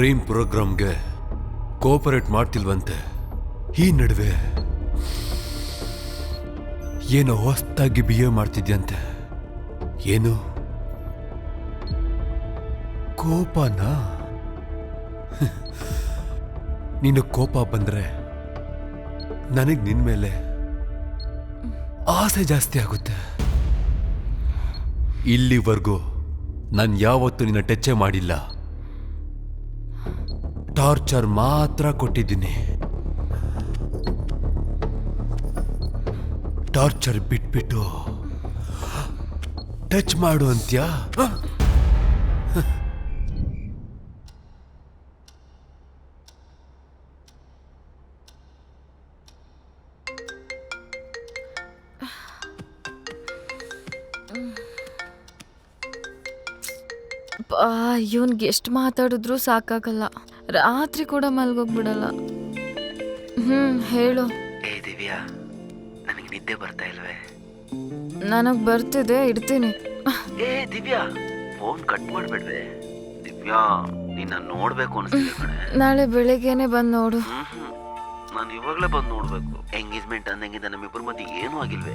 Brain ಪ್ರೋಗ್ರಾಮ್ಗೆ cooperate ಮಾಡ್ತಿಲ್ವಂತೆ. ಈ ನಡುವೆ ಏನೋ ಹೊಸ್ತಾಗಿ ಬಿಹೇವ್ ಮಾಡ್ತಿದ್ಯಂತೆ. ಏನು ಕೋಪನಾ? ನೀನು ಕೋಪ ಬಂದ್ರೆ ನನಗ್ ನಿನ್ ಮೇಲೆ ಆಸೆ ಜಾಸ್ತಿ ಆಗುತ್ತೆ. ಇಲ್ಲಿವರೆಗೂ ನಾನು ಯಾವತ್ತೂ ನಿನ್ನ ಟಚ್ಚೇ ಮಾಡಿಲ್ಲ. ಟಾರ್ಚರ್ ಮಾತ್ರ ಕೊಟ್ಟಿದ್ದೀನಿ. ಟಾರ್ಚರ್ ಬಿಟ್ಬಿಟ್ಟು ಟಚ್ ಮಾಡು ಅಂತ್ಯಾ? ಇವನ್ಗೆ ಎಷ್ಟು ಮಾತಾಡಿದ್ರು ಸಾಕಾಗಲ್ಲ. ರಾತ್ರಿ ಕೂಡ ಮಲ್ಗೋಗ್ಬಿಡಲ್ಲ. ಹೇಳು. ಏ ದಿವ್ಯಾ, ನನಗೆ ನಿದ್ದೆ ಬರ್ತಾ ಇಲ್ವೇ? ನನಗ್ ಬರ್ತಿದೆ, ಇಡ್ತೀನಿ. ಏ ದಿವ್ಯಾ, ಫೋನ್ ಕಟ್ ಮಾಡ್ಬೇಡ್ವೆ. ದಿವ್ಯಾ, ನಿನ್ನ ನೋಡ್ಬೇಕು ಅನಿಸ್ತಿದೆ ಕಣೆ. ನಾಳೆ ಬೆಳಿಗ್ಗೆನೆ ಬಂದು ನೋಡು. ನಾನು ಇವಾಗ್ಲೇ ಬಂದು ನೋಡ್ಬೇಕು. ಎಂಗೇಜ್ಮೆಂಟ್ ಅಂದಂಗಿಂದ ನಮ್ಮಿಬ್ಬರ ಮಧ್ಯೆ ಏನೂ ಆಗಿಲ್ವೇ?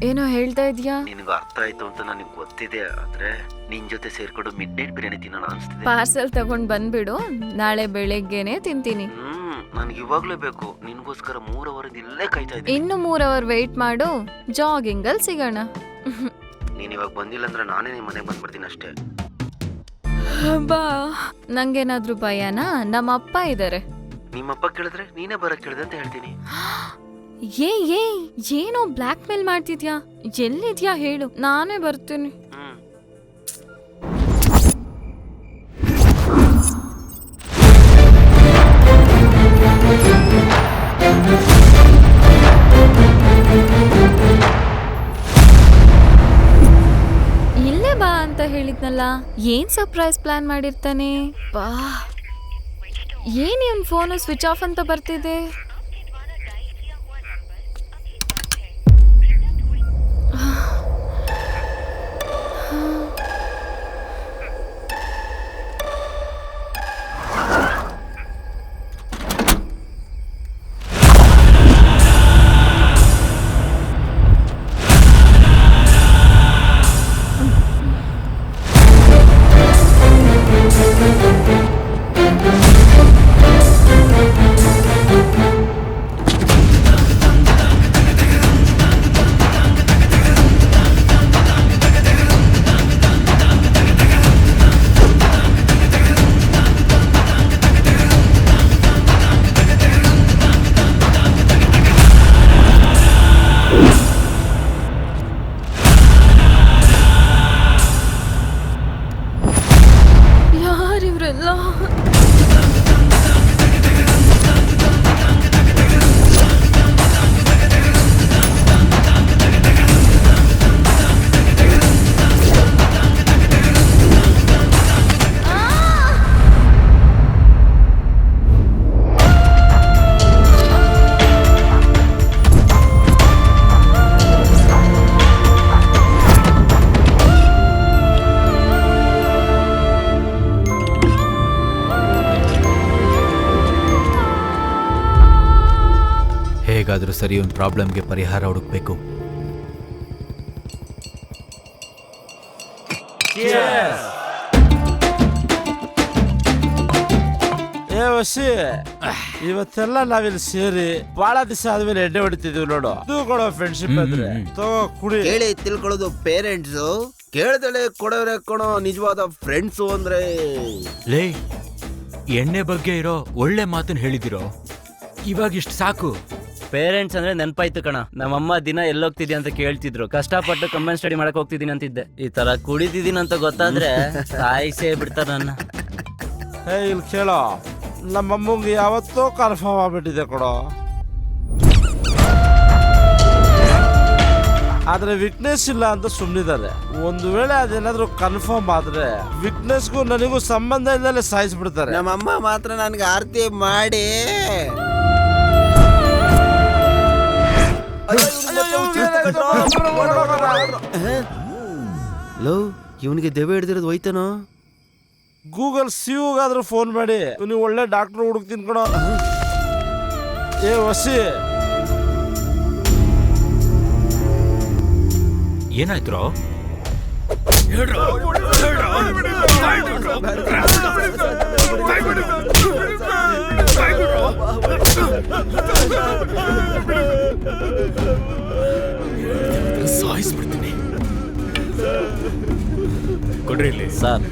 ಏನೋ ಹೇಳ್ತಾ ಇದ್ಯಾ? ನಿನಗೆ ಅರ್ಥ ಆಯ್ತು ಅಂತ ನನಗೆ ಗೊತ್ತಿದೆ. ಆದ್ರೆ ನಿನ್ ಜೊತೆ ಸೇರ್ಕೊಂಡು ಮಿಡ್ ನೈಟ್ ಬಿರಿಯಾನಿ ತಿನ್ನೋಣ ಅನ್ಸ್ತಿದೆ. ಪಾರ್ಸೆಲ್ ತಗೊಂಡ್ ಬಂದ್ಬಿಡು, ನಾಳೆ ಬೆಳಿಗ್ಗೆನೆ ತಿಂತೀನಿ. ನನ್ಗೆ ಇವಾಗ್ಲೇ ಬೇಕು. ನಿನ್ಗೋಸ್ಕರ 3 ಅವರಿಂದ ಇಲ್ಲೇ ಕಾಯ್ತಾ ಇದ್ದೀನಿ. ಇನ್ನು 3 ಅವರ್ ವೆಯ್ಟ್ ಮಾಡು, ಜಾಗಿಂಗ್ ಅಲ್ಲಿ ಸಿಗೋಣ. ನೀನ್ ಇವಾಗ ಬಂದಿಲ್ಲ ಅಂದ್ರೆ ನಾನೇ ನಿಮ್ ಮನೆಗೆ ಬಂದ್ಬಿಡ್ತೀನಿ ಅಷ್ಟೇ. ಬಾ. ನಂಗೇನಾದ್ರೂ ಭಯನಾ? ನಮ್ಮ ಅಪ್ಪ ಇದಾರೆ. ನಿಮ್ಮಪ್ಪ ಕೇಳಿದ್ರೆ ನೀನೇ ಬರಕ್ ಕೇಳಿದೆ ಅಂತ ಹೇಳ್ತೀನಿ. ಏನೋ ಬ್ಲ್ಯಾಕ್ ಮೇಲ್ ಮಾಡ್ತಿದ್ಯಾ? ಎಲ್ಲಿದ್ಯಾ ಹೇಳು, ನಾನೇ ಬರ್ತೀನಿ. ಇಲ್ಲೇ ಬಾ ಅಂತ ಹೇಳಿದ್ನಲ್ಲ, ಏನ್ ಸರ್ಪ್ರೈಸ್ ಪ್ಲಾನ್ ಮಾಡಿರ್ತಾನೆ? ಬಾ. ಏನ್ ಇವನ್ ಫೋನು ಸ್ವಿಚ್ ಆಫ್ ಅಂತ ಬರ್ತಿದೆ? ಹೇಗಾದರೂ ಸರಿ ಒಂದು ಪ್ರಾಬ್ಲಮ್ಗೆ ಪರಿಹಾರ ಹುಡುಕ್ಬೇಕು. ಇವತ್ತೆಲ್ಲ ನಾವಿಲ್ಲಿ ಸೇರಿ ಬಹಳ ದಿವಸ ಆದ್ಮೇಲೆ ಎಣ್ಣೆ ಹೊಡಿತಿದೀವಿ ನೋಡು. ತೂಕೊಳ್ಳೋ ಫ್ರೆಂಡ್ಶಿಪ್ ಅಂದ್ರೆ ತಗೋ ಕುಡಿ. ಕೇಳಿ ತಿಳ್ಕೊಳ್ಳೋದು ಪೇರೆಂಟ್ಸ್, ಕೇಳ್ದಲೆ ಕೊಡೋರೆ ಕೊಡೋ ನಿಜವಾದ ಫ್ರೆಂಡ್ಸ್ ಅಂದ್ರೆ. ಲೇ, ಎಣ್ಣೆ ಬಗ್ಗೆ ಇರೋ ಒಳ್ಳೆ ಮಾತನ್ನ ಹೇಳಿದಿರೋ, ಇವಾಗ ಇಷ್ಟು ಸಾಕು. ಪೇರೆಂಟ್ಸ್ ಅಂದ್ರೆ ನೆನಪಾಯ್ತು ಕಣ. ನಮ್ಮಮ್ಮ ದಿನ ಎಲ್ಲೋಗ್ತಿದ್ಯಾ ಅಂತ ಕೇಳ್ತಿದ್ರು. ಕಷ್ಟಪಟ್ಟು ಕಂಬೈನ್ ಸ್ಟಡಿ ಮಾಡಕ್ ಹೋಗ್ತಿದ್ದೀನಿ ಅಂತಿದ್ದೆ. ಈ ತರ ಕುಡಿದಿದ್ದೀನಿ ಅಂತ ಗೊತ್ತಾದ್ರೆ ಸಾಯಿಸೇ ಬಿಡ್ತಾರ ನನ್ನ. ಇಲ್ಲಿ ಕೇಳೋ, ನಮ್ಮಮ್ಮಂಗೆ ಯಾವತ್ತೋ ಕನ್ಫರ್ಮ್ ಆಗ್ಬಿಟ್ಟಿದೆ ಕೊಡೋ. ಆದ್ರೆ ವಿಟ್ನೆಸ್ ಇಲ್ಲ ಅಂತ ಸುಮ್ಮನಿದ್ದಾರೆ. ಒಂದು ವೇಳೆ ಅದೇನಾದ್ರೂ ಕನ್ಫರ್ಮ್ ಆದ್ರೆ ವಿಟ್ನೆಸ್ಗೂ ನನಗೂ ಸಂಬಂಧ ಇಲ್ಲದೆ ಸಾಯಿಸ್ಬಿಡ್ತಾರೆ. ನಮ್ಮಮ್ಮ ಮಾತ್ರ ನನ್ಗೆ ಆರತಿ ಮಾಡಿ ಲೋ, ಇವನಿಗೆ ದೆವ್ವ ಹಿಡ್ದಿರೋದು ಹೋಯ್ತಾನೋ? ಗೂಗಲ್ ಸಿವುಗಾದ್ರೂ ಫೋನ್ ಮಾಡಿ ನೀವು ಒಳ್ಳೆ ಡಾಕ್ಟರ್ ಹುಡುಕ್ತೀನಿ ಕಣೋ. ಏ ವಸಿ, ಏನಾಯ್ತು? ಸಾಯಿಸ್ಬಿಡ್ತೀನಿ. ಕೊಡ್ರಿ ಇಲ್ಲಿ. ಸರ್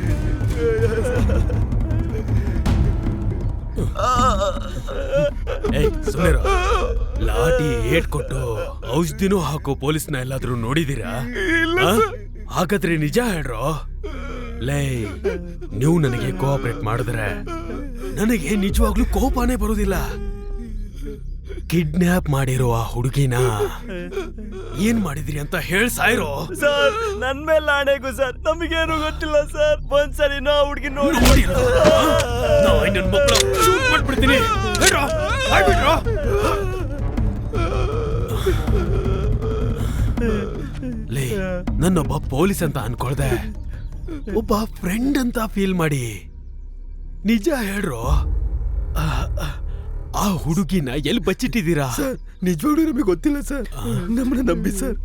ಸುಮ್ಮನೆ ಲಾಠಿ ಏಟ್ ಕೊಟ್ಟು ಔಷಧಿನೂ ಹಾಕೋ ಪೊಲೀಸ್ನ ಎಲ್ಲಾದ್ರೂ ನೋಡಿದೀರಾ? ಹಾಗಾದ್ರೆ ನಿಜ ಹೇಳ್ರೋ. ಲೈ, ನೀವು ನನಗೆ ಕೋಆಪರೇಟ್ ಮಾಡಿದ್ರೆ ನನಗೆ ನಿಜವಾಗ್ಲೂ ಕೋಪನೇ ಬರೋದಿಲ್ಲ. ಕಿಡ್ನಾಪ್ ಮಾಡಿರೋ ಆ ಹುಡುಗಿನ ಏನ್ ಮಾಡಿದ್ರಿ ಅಂತ ಹೇಳ್ ಸಾಯ್ರೋ. ಸರ್ ನನ್ ಮೇಲೆ ಆಣೆಗೂ ಸರ್, ನಮಗೇನು ಗೊತ್ತಿಲ್ಲ ಸರ್. ಒಂದ್ಸರಿ ನಾ ಹುಡುಗಿ ನೋಡಿ ನನ್ನ ಮಕ್ಕಳು ಶೂಟ್ ಮಾಡ್ಬಿಡ್ತೀನಿ. ಹೇಳ್ರೋ, ಆಗ್ಬಿಡ್ರೋ. ಲೇ, ನನ್ನೊಬ್ಬ ಪೊಲೀಸ್ ಅಂತ ಅನ್ಕೊಳ್ದೆ ಒಬ್ಬ ಫ್ರೆಂಡ್ ಅಂತ ಫೀಲ್ ಮಾಡಿ ನಿಜ ಹೇಳ್ರೋ. ಆ ಹುಡುಗಿನ ಎಲ್ಲಿ ಬಚ್ಚಿಟ್ಟಿದ್ದೀರಾ? ನಿಜವಾಗ್ಲೂ ನಮಗೆ ಗೊತ್ತಿಲ್ಲ ಸರ್. ನಮ್ಮನ್ನ ನಂಬಿ ಸರ್.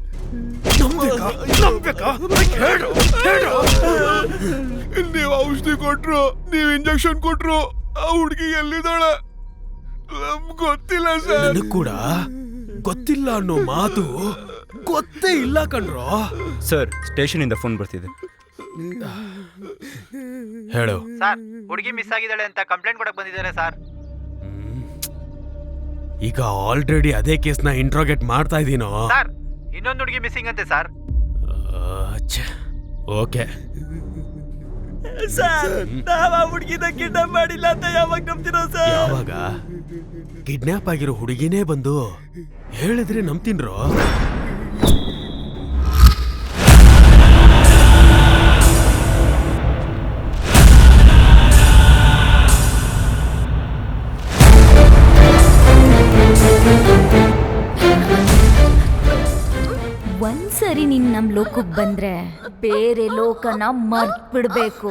ನೀವು ಔಷಧಿ ಕೊಟ್ರು, ನೀವು ಇಂಜೆಕ್ಷನ್ ಕೊಟ್ರು, ಆ ಹುಡುಗಿ ಎಲ್ಲಿದ್ದಾಳೆ ನಮ್ಗೆ ಗೊತ್ತಿಲ್ಲ ಸರ್. ನನಗ್ ಕೂಡ ಗೊತ್ತಿಲ್ಲ ಅನ್ನೋ ಮಾತು ಗೊತ್ತೇ ಇಲ್ಲ ಕಣ್ರೋ. ಸರ್ ಸ್ಟೇಷನ್ ಇಂದ ಫೋನ್ ಬರ್ತಿದೆ. ಹೇಳು. ಸರ್, ಹುಡುಗಿ ಮಿಸ್ ಆಗಿದ್ದಾಳೆ ಅಂತ ಕಂಪ್ಲೇಂಟ್ ಕೊಡಕ್ ಬಂದಿದ್ದಾರೆ ಸರ್. ಈಗ ಆಲ್ರೆಡಿ ಅದೇ ಕೇಸ್ನ ಇಂಟ್ರೋಗೇಟ್ ಮಾಡ್ತಾ ಇದೀನೋ. ಸರ್, ಇನ್ನೊಂದು ಹುಡುಗಿ ಮಿಸ್ಸಿಂಗ್ ಅಂತೆ ಸರ್. ಓಕೆ ಸರ್, ನಾವ್ ಆ ಹುಡುಗಿನ ಕಿಡ್ನಾಪ್ ಮಾಡಿಲ್ಲ ಅಂತ ಯಾವಾಗ ನಂಬ್ತಿರೋ ಸರ್? ಯಾವಾಗ ಕಿಡ್ನಾಪ್ ಆಗಿರೋ ಹುಡುಗಿನೇ ಬಂದು ಹೇಳಿದ್ರೆ ನಂಬ್ತೀನ್ರೋ. ಒಂದ್ಸರಿ ನೀನ್ ನಮ್ ಲೋಕಕ್ಕೆ ಬಂದ್ರೆ ಬೇರೆ ಲೋಕನ ಮರ್ತ್ ಬಿಡ್ಬೇಕು.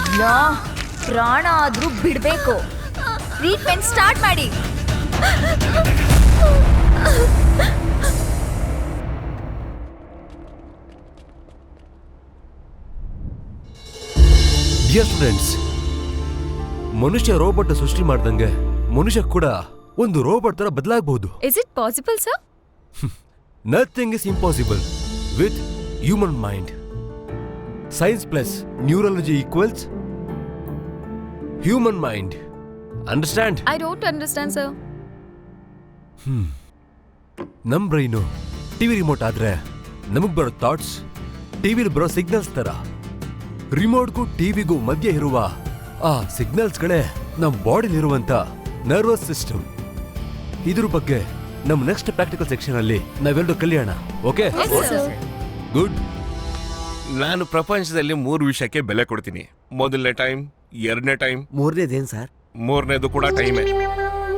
ಇಲ್ಲ, ಪ್ರಾಣ ಆದ್ರೂ ಬಿಡ್ಬೇಕು. ಟ್ರೀಟ್ಮೆಂಟ್ ಸ್ಟಾರ್ಟ್ ಮಾಡಿ. ಡಿಯರ್ ಸ್ಟೂಡೆಂಟ್ಸ್, ಮನುಷ್ಯ ರೋಬೋಟ್ ಸೃಷ್ಟಿ ಮಾಡ್ದಂಗೆ ಮನುಷ್ಯ ಕೂಡ ಒಂದು ರೋಬೋಟ್ ತರ ಬದಲಾಗಬಹುದು. Is it possible sir? Nothing is impossible with human mind. Science plus neurology equals human mind. Understand? I don't understand sir. ನಮ್ ಬ್ರೈನು ಟಿವಿ ರಿಮೋಟ್ ಆದ್ರೆ ನಮಗ್ ಬರೋ ಥಾಟ್ಸ್ ಟಿವಿಲಿ ಬರೋ ಸಿಗ್ನಲ್ಸ್ ತರ. ರಿಮೋಟ್ಗೂ ಟಿವಿಗೂ ಮಧ್ಯೆ ಇರುವ ಆ ಸಿಗ್ನಲ್ಸ್ಗಳೇ ನಮ್ ಬಾಡಿಲಿರುವಂತ ನರ್ವಸ್ ಸಿಸ್ಟಮ್. ಇದ್ರ ಬಗ್ಗೆ ನಮ್ಮ ನೆಕ್ಸ್ಟ್ ಪ್ರಾಕ್ಟಿಕಲ್ ಸೆಕ್ಷನ್ ಅಲ್ಲಿ ನಾವೆಲ್ಲರೂ ಕಲಿಯೋಣ. Okay, good. ನಾನು ಪ್ರಪಂಚದಲ್ಲಿ 3 ವಿಷಯಕ್ಕೆ ಬೆಲೆ ಕೊಡ್ತೀನಿ. ಮೊದಲನೇ ಟೈಮ್, ಎರಡನೇ ಟೈಮ್, ಮೂರನೇದೇನ್ ಸರ್? ಮೂರನೇದು ಕೂಡ ಟೈಮೇ.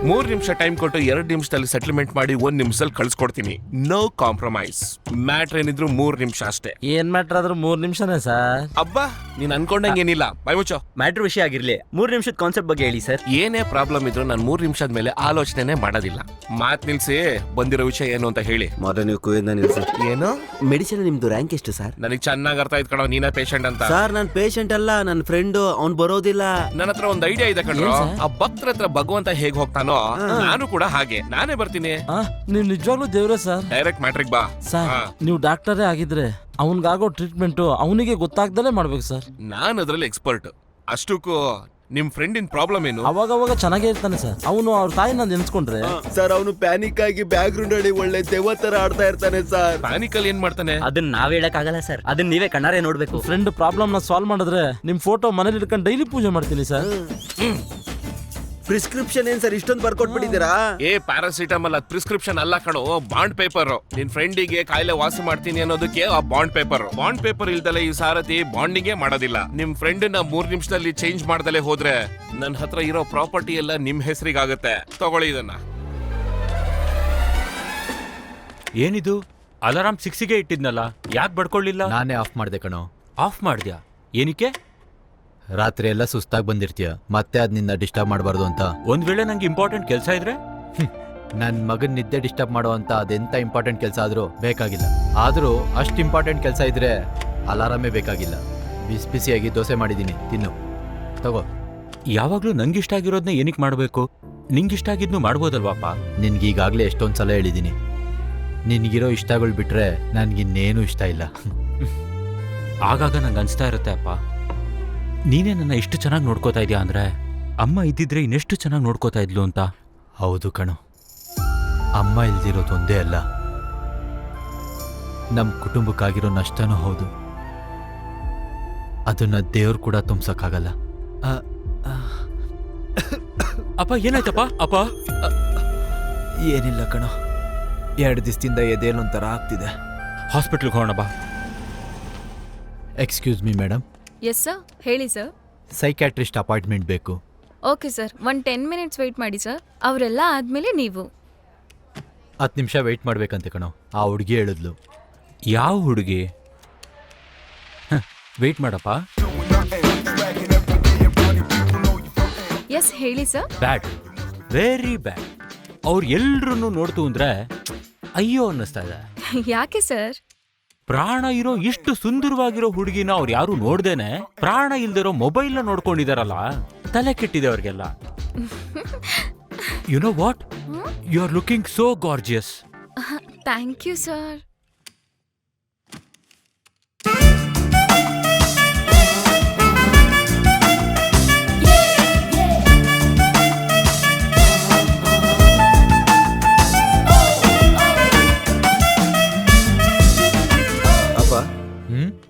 3 ನಿಮಿಷ ಟೈಮ್ ಕೊಟ್ಟು 2 ನಿಮಿಷದಲ್ಲಿ ಸೆಟಲ್ಮೆಂಟ್ ಮಾಡಿ 1 ನಿಮಿಷದಲ್ಲಿ ಕಳ್ಸ್ಕೊಡ್ತೀನಿ. No compromise. ಮ್ಯಾಟ್ರ್ ಏನಿದ್ರು 3 ನಿಮಿಷ ಅಷ್ಟೇ. ಏನ್ ಮ್ಯಾಟ್ರ್ ಆದ್ರೂ 3 ನಿಮಿಷನೇ ಸರ್. ಅಬ್ಬಾ, ನೀನ್ ಅನ್ಕೊಂಡಂಗೇನಿಲ್ಲ. ಬಾಯ್ ಮುಚ್ಚೋ. ಮ್ಯಾಟ್ರ್ ವಿಷಯ ಆಗಿರ್ಲಿ, 3 ನಿಮಿಷದ ಕಾನ್ಸೆಪ್ಟ್ ಬಗ್ಗೆ ಹೇಳಿ ಸರ್. ಏನೇ ಪ್ರಾಬ್ಲಮ್ ಇದ್ರು ನಾನು 3 ನಿಮಿಷದ ಮೇಲೆ ಆಲೋಚನೆ ಮಾಡೋದಿಲ್ಲ. ಮಾತ್ ನಿಲ್ಸಿ ಬಂದಿರೋ ವಿಷಯ ಏನು ಅಂತ ಹೇಳಿ. ಮೊದಲು ನೀವು ಕುಯ್ದ ನಿಲ್ಸಿ. ಏನು ಮೆಡಿಸಿನ್ ನಿಮ್ದು ರ್ಯಾಂಕ್ ಎಷ್ಟು ಸರ್? ನನಗೆ ಚೆನ್ನಾಗಿ ಅರ್ಥ ಆಯ್ತು ಕಣೋ, ನೀನೇ ಪೇಷಂಟ್ ಅಂತ. ಸರ್, ನಾನು ಪೇಷಂಟ್ ಅಲ್ಲ, ನನ್ನ ಫ್ರೆಂಡ್. ಅವ್ನು ಬರೋದಿಲ್ಲ. ನನ್ನ ಹತ್ರ ಒಂದು ಐಡಿಯಾ ಇದೆ ಕಣ್ರೋ. ಆ ಭಕ್ತರ ಹತ್ರ ಭಗವಂತ ಹೇಗ್ ಹೋಗ್ತಾನೋ ನಾನು ಕೂಡ ಹಾಗೆ ನಾನೇ ಬರ್ತೀನಿ. ನೀವ್ ನಿಜವಾಗ್ಲೂ ದೇವ್ರೆ ಸರ್. ಡೈರೆಕ್ಟ್ ಮ್ಯಾಟ್ರಿಕ್ ಬಾ. ಸರ್, ನೀವು ಡಾಕ್ಟರೇ ಆಗಿದ್ರೆ ಅವನ್ಗಾಗೋ ಟ್ರೀಟ್ಮೆಂಟ್ ಅವನಿಗೆ ಗೊತ್ತಾಗ್ದಲೇ ಮಾಡ್ಬೇಕು ಸರ್. ನಾನು ಅದ್ರಲ್ಲಿ ಎಕ್ಸ್ಪರ್ಟ್. ಅಷ್ಟಕ್ಕೂ ನಿಮ್ ಫ್ರೆಂಡಿನ ಪ್ರಾಬ್ಲಮ್ ಏನು? ಅವಾಗ ಚೆನ್ನಾಗೇ ಇರ್ತಾನೆ ಸರ್. ಅವನು ಅವ್ರ ತಾಯಿನ ನೆನ್ಸ್ಕೊಂಡ್ರೆ ಸರ್, ಅವನು ಪ್ಯಾನಿಕ್ ಆಗಿ ಬ್ಯಾಕ್ ಗ್ರೌಂಡ್ ಅಲ್ಲಿ ಒಳ್ಳೆ ದೆವ್ವ ತರ ಆಡ್ತಾ ಇರ್ತಾನೆ ಸರ್. ಪ್ಯಾನಿಕಲ್ ಏನ್ ಮಾಡ್ತಾನೆ? ಅದನ್ನ ನಾವ್ ಹೇಳಕ್ ಆಗಲ್ಲ ಸರ್, ಅದನ್ನ ನೀವೇ ಕಣ್ಣಾರೆ ನೋಡ್ಬೇಕು. ಫ್ರೆಂಡ್ ಪ್ರಾಬ್ಲಮ್ ನ ಸಾಲ್ವ್ ಮಾಡಿದ್ರೆ ನಿಮ್ ಫೋಟೋ ಮನೇಲಿ ಇಟ್ಕೊಂಡು ಡೈಲಿ ಪೂಜೆ ಮಾಡ್ತೀನಿ ಸರ್. ಪ್ರಿಸ್ಕ್ರಿಪ್ಷನ್ ಏನ್ ಸರ್ ಇಷ್ಟೊಂದು ಬರ್ಕೊಟ್ಬಿಟ್ಟಿದ್ದೀರಾ? ಏ ಪ್ಯಾರಾಸಿಟಮಲ್ ಅದ್ ಪ್ರಿಸ್ಕ್ರಿಪ್ಷನ್ ಅಲ್ಲ ಕಣೋ, ಬಾಂಡ್ ಪೇಪರ್. ನಿನ್ ಫ್ರೆಂಡಿಗೆ ಕಾಯಿಲೆ ವಾಸಿ ಮಾಡ್ತೀನಿ ಅನ್ನೋದಕ್ಕೆ ಆ ಬಾಂಡ್ ಪೇಪರ್. ಬಾಂಡ್ ಪೇಪರ್ ಇಲ್ದಲೆ ಈ ಸಾರಥಿ ಬಾಂಡಿಂಗೇ ಮಾಡೋದಿಲ್ಲ. ನಿಮ್ ಫ್ರೆಂಡ್ ನ 3 ನಿಮಿಷದಲ್ಲಿ ಚೇಂಜ್ ಮಾಡ್ದಲೆ ಹೋದ್ರೆ ನನ್ನ ಹತ್ರ ಇರೋ ಪ್ರಾಪರ್ಟಿ ಎಲ್ಲ ನಿಮ್ ಹೆಸರಿಗಾಗುತ್ತೆ. ತಗೊಳ್ಳಿ ಇದನ್ನ. ಏನಿದು? ಅಲಾರಾಮ್ 6ಗೆ ಇಟ್ಟಿದ್ನಲ್ಲ, ಯಾಕೆ ಬಡ್ಕೊಳ್ಳಿಲ್ಲ? ನಾನೇ ಆಫ್ ಮಾಡ್ದೆ ಕಣೋ. ಆಫ್ ಮಾಡ್ದ್ಯಾ? ಏನಕ್ಕೆ? ರಾತ್ರಿ ಎಲ್ಲ ಸುಸ್ತಾಗಿ ಬಂದಿರ್ತೀಯ, ಮತ್ತೆ ಅದ್ ನಿನ್ನ ಡಿಸ್ಟರ್ಬ್ ಮಾಡಬಾರ್ದು ಅಂತ. ಒಂದ್ ವೇಳೆ ನಂಗೆ ಇಂಪಾರ್ಟೆಂಟ್ ಕೆಲಸ ಇದ್ರೆ? ನನ್ನ ಮಗನ್ ನಿದ್ದೆ ಡಿಸ್ಟರ್ಬ್ ಮಾಡುವಂತ ಅದೆಂತ ಇಂಪಾರ್ಟೆಂಟ್ ಕೆಲಸ ಆದ್ರೂ ಬೇಕಾಗಿಲ್ಲ. ಆದ್ರೂ ಅಷ್ಟು ಇಂಪಾರ್ಟೆಂಟ್ ಕೆಲಸ ಇದ್ರೆ ಅಲಾರಾಮೇ ಬೇಕಾಗಿಲ್ಲ. ಬಿಸಿ ಬಿಸಿಯಾಗಿ ದೋಸೆ ಮಾಡಿದ್ದೀನಿ, ತಿನ್ನು, ತಗೋ. ಯಾವಾಗ್ಲೂ ನಂಗಿಷ್ಟ ಆಗಿರೋದನ್ನ ಏನಕ್ಕೆ ಮಾಡಬೇಕು? ನಿಂಗಿಷ್ಟ ಆಗಿದ್ನು ಮಾಡ್ಬೋದಲ್ವಾಪ? ನಿನ್ಗೀಗಾಗಲೇ ಎಷ್ಟೊಂದು ಸಲ ಹೇಳಿದ್ದೀನಿ, ನಿನ್ಗಿರೋ ಇಷ್ಟಗಳು ಬಿಟ್ರೆ ನನ್ಗಿನ್ನೇನು ಇಷ್ಟ ಇಲ್ಲ. ಆಗಾಗ ನಂಗೆ ಅನ್ಸ್ತಾ ಇರುತ್ತೆ ಅಪ್ಪ, ನೀನೇ ನನ್ನ ಇಷ್ಟು ಚೆನ್ನಾಗಿ ನೋಡ್ಕೋತಾ ಇದೆಯಾ ಅಂದ್ರೆ ಅಮ್ಮ ಇದ್ದಿದ್ರೆ ಇನ್ನೆಷ್ಟು ಚೆನ್ನಾಗಿ ನೋಡ್ಕೋತಾ ಇದ್ಲು ಅಂತ. ಹೌದು ಕಣೋ, ಅಮ್ಮ ಇಲ್ದಿರೋದೊಂದೇ ಅಲ್ಲ, ನಮ್ಮ ಕುಟುಂಬಕ್ಕಾಗಿರೋ ನಷ್ಟನೂ ಹೌದು. ಅದನ್ನ ದೇವ್ರು ಕೂಡ ತುಂಬ್ಸಕ್ಕಾಗಲ್ಲ. ಅಪ್ಪ ಏನಾಯ್ತಪ್ಪ? ಅಪ್ಪ ಏನಿಲ್ಲ ಕಣೋ, 2 ದಿವಸದಿಂದ ಎದೆಯಲ್ಲೊಂಥರ ಆಗ್ತಿದೆ. ಹಾಸ್ಪಿಟ್ಲ್ಗೆ ಹೋಗೋಣ ಬಾ. Excuse me madam. Yes sir, ಹೇಳಿ ಸರ್. ಸೈಕ್ಯಾಟ್ರಿಸ್ಟ್ ಅಪಾಯಿಂಟ್ಮೆಂಟ್ ಬೇಕು. ಓಕೆ ಸರ್, 10 ಮಿನಿಟ್ಸ್ ವೆಯ್ಟ್ ಮಾಡಿ ಸರ್. ಅವರೆಲ್ಲ ಆದಮೇಲೆ ನೀವು 10 ನಿಮಿಷ ವೆಯ್ಟ್ ಮಾಡ್ಬೇಕಂತೆ ಕಣೋ, ಆ ಹುಡುಗಿ ಹೇಳಿದ್ಲು. ಯಾವ ಹುಡುಗಿ? ವೆಯ್ಟ್ ಮಾಡಪ್ಪ. ಎಸ್ ಹೇಳಿ ಸರ್. ಬ್ಯಾಡ್, ವೆರಿ ಬ್ಯಾಡ್. ಅವ್ರು ಎಲ್ರನ್ನೂ ನೋಡ್ತು ಅಂದ್ರೆ ಅಯ್ಯೋ ಅನ್ನಿಸ್ತಾ ಇದೆ. ಯಾಕೆ ಸರ್? ಪ್ರಾಣ ಇರೋ ಇಷ್ಟು ಸುಂದರವಾಗಿರೋ ಹುಡುಗಿನ ಅವ್ರು ಯಾರು ನೋಡ್ದೇನೆ ಪ್ರಾಣ ಇಲ್ದಿರೋ ಮೊಬೈಲ್ನ ನೋಡ್ಕೊಂಡಿದಾರಲ್ಲ, ತಲೆ ಕೆಟ್ಟಿದೆ ಅವ್ರಿಗೆಲ್ಲ. You know what, you are looking so gorgeous. Thank you sir.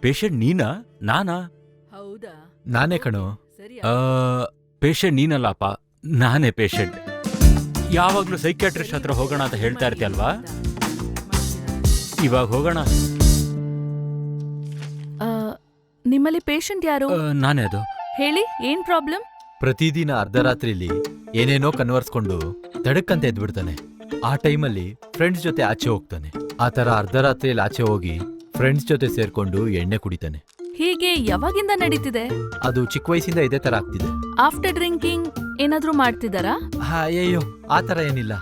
Patient ನೀನಾ? ನಾನಾ? ಹೌದಾ? ನಾನೇ ಕಣೋ. ಪೇಷಂಟ್ ನೀನಲ್ಲಪ್ಪ, ನಾನೇ ಪೇಷಂಟ್. ಯಾವಾಗ್ಲೂ ಸೈಕ್ಯಾಟ್ರಿಸ್ಟ್ ಹತ್ರ ಹೋಗೋಣ ಅಂತ ಹೇಳ್ತಾ ಇರ್ತೀಯಲ್ವಾ, ಇವಾಗ ಹೋಗೋಣ. ನಿಮ್ಮಲ್ಲಿ ಪೇಷಂಟ್ ಯಾರು? ನಾನೇ ಅದು. ಹೇಳಿ, ಏನ್ ಪ್ರಾಬ್ಲಮ್? ಪ್ರತಿದಿನ ಅರ್ಧರಾತ್ರಿಲಿ ಏನೇನೋ ಕನ್ವರ್ಸ್ಕೊಂಡು ತಡಕ್ಕಂತ ಎದ್ಬಿಡ್ತಾನೆ. ಆ ಟೈಮಲ್ಲಿ ಫ್ರೆಂಡ್ಸ್ ಜೊತೆ ಆಚೆ ಹೋಗ್ತಾನೆ. ಆ ಥರ ಅರ್ಧರಾತ್ರಿಯಲ್ಲಿ ಆಚೆ ಹೋಗಿ ಫ್ರೆಂಡ್ಸ್ ಜೊತೆ ಸೇರ್ಕೊಂಡು ಎಣ್ಣೆ ಕುಡಿತಾನೆ. ಹೀಗೆ ಯಾವಾಗಿಂದ ನಡೀತಿದೆ? ಅದು ಚಿಕ್ಕ ವಯಸ್ಸಿಂದ ಇದೇ ತರ ಆಗ್ತಿದೆ. ಆಫ್ಟರ್ ಡ್ರಿಂಕಿಂಗ್ ಏನಾದ್ರೂ ಮಾಡ್ತಿದ್ದಾರಾ? ಅಯ್ಯೋ, ಆ ಥರ ಏನಿಲ್ಲ.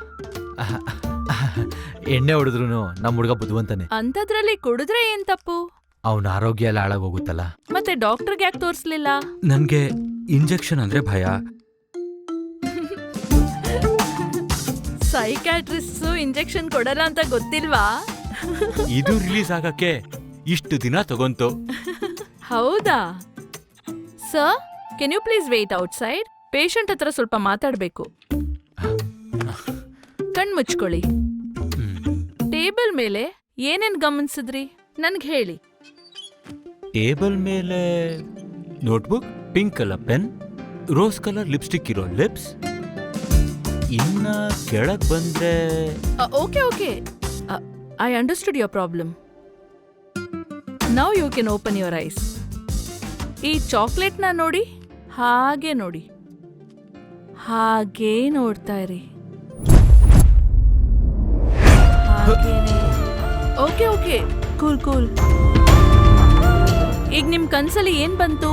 ಎಣ್ಣೆ ಹೊಡೆದ್ರು ನಮ್ಮ ಹುಡುಗ ಬುದ್ಧಿವಂತಾನೆ. ಅಂತದ್ರಲ್ಲಿ ಕುಡಿದ್ರೆ ಏನ್ ತಪ್ಪು? ಅವನ ಆರೋಗ್ಯ ಎಲ್ಲ ಹಾಳಾಗೋಗುತ್ತಲ್ಲ. ಮತ್ತೆ ಡಾಕ್ಟರ್ಗೆ ಯಾಕೆ ತೋರಿಸ್ಲಿಲ್ಲ? ನನ್ಗೆ ಇಂಜೆಕ್ಷನ್ ಅಂದ್ರೆ ಭಯ. ಸೈಕ್ಯಾಟ್ರಿಸ್ಟ್ ಇಂಜೆಕ್ಷನ್ ಕೊಡಲ್ಲ ಅಂತ ಗೊತ್ತಿಲ್ವಾ? ಇದು ರಿಲೀಸ್ ಆಗಕ್ಕೆ ಇಷ್ಟು ದಿನ ತಗೊಂತು. ಹೌದಾ sir? Can you please wait outside? Patient ಹತ್ರ ಸ್ವಲ್ಪ ಮಾತಾಡ್ಬೇಕು. ಕಣ್ ಮುಚ್ಕೊಳ್ಳಿ. ಟೇಬಲ್ ಮೇಲೆ ಏನೇನ್ ಗಮನಿಸಿದ್ರಿ ನನ್ಗೆ ಹೇಳಿ. ಟೇಬಲ್ ಮೇಲೆ notebook, pink colour pen, rose colour lipstick ಇರೋ ಲಿಪ್ಸ್. ಇನ್ನ ಕೆಳಗ್ ಬಂದ್ರೆ okay okay, I understood your problem. Now you can open your eyes. ಈ ಚಾಕ್ಲೇಟ್ನ ನೋಡಿ, ಹಾಗೆ ನೋಡಿ, ಹಾಗೇ ನೋಡ್ತಾ ಇರಿ. Okay okay, cool cool. ಈಗ ನಿಮ್ ಕನ್ಸಲ್ಲಿ ಏನ್ ಬಂತು?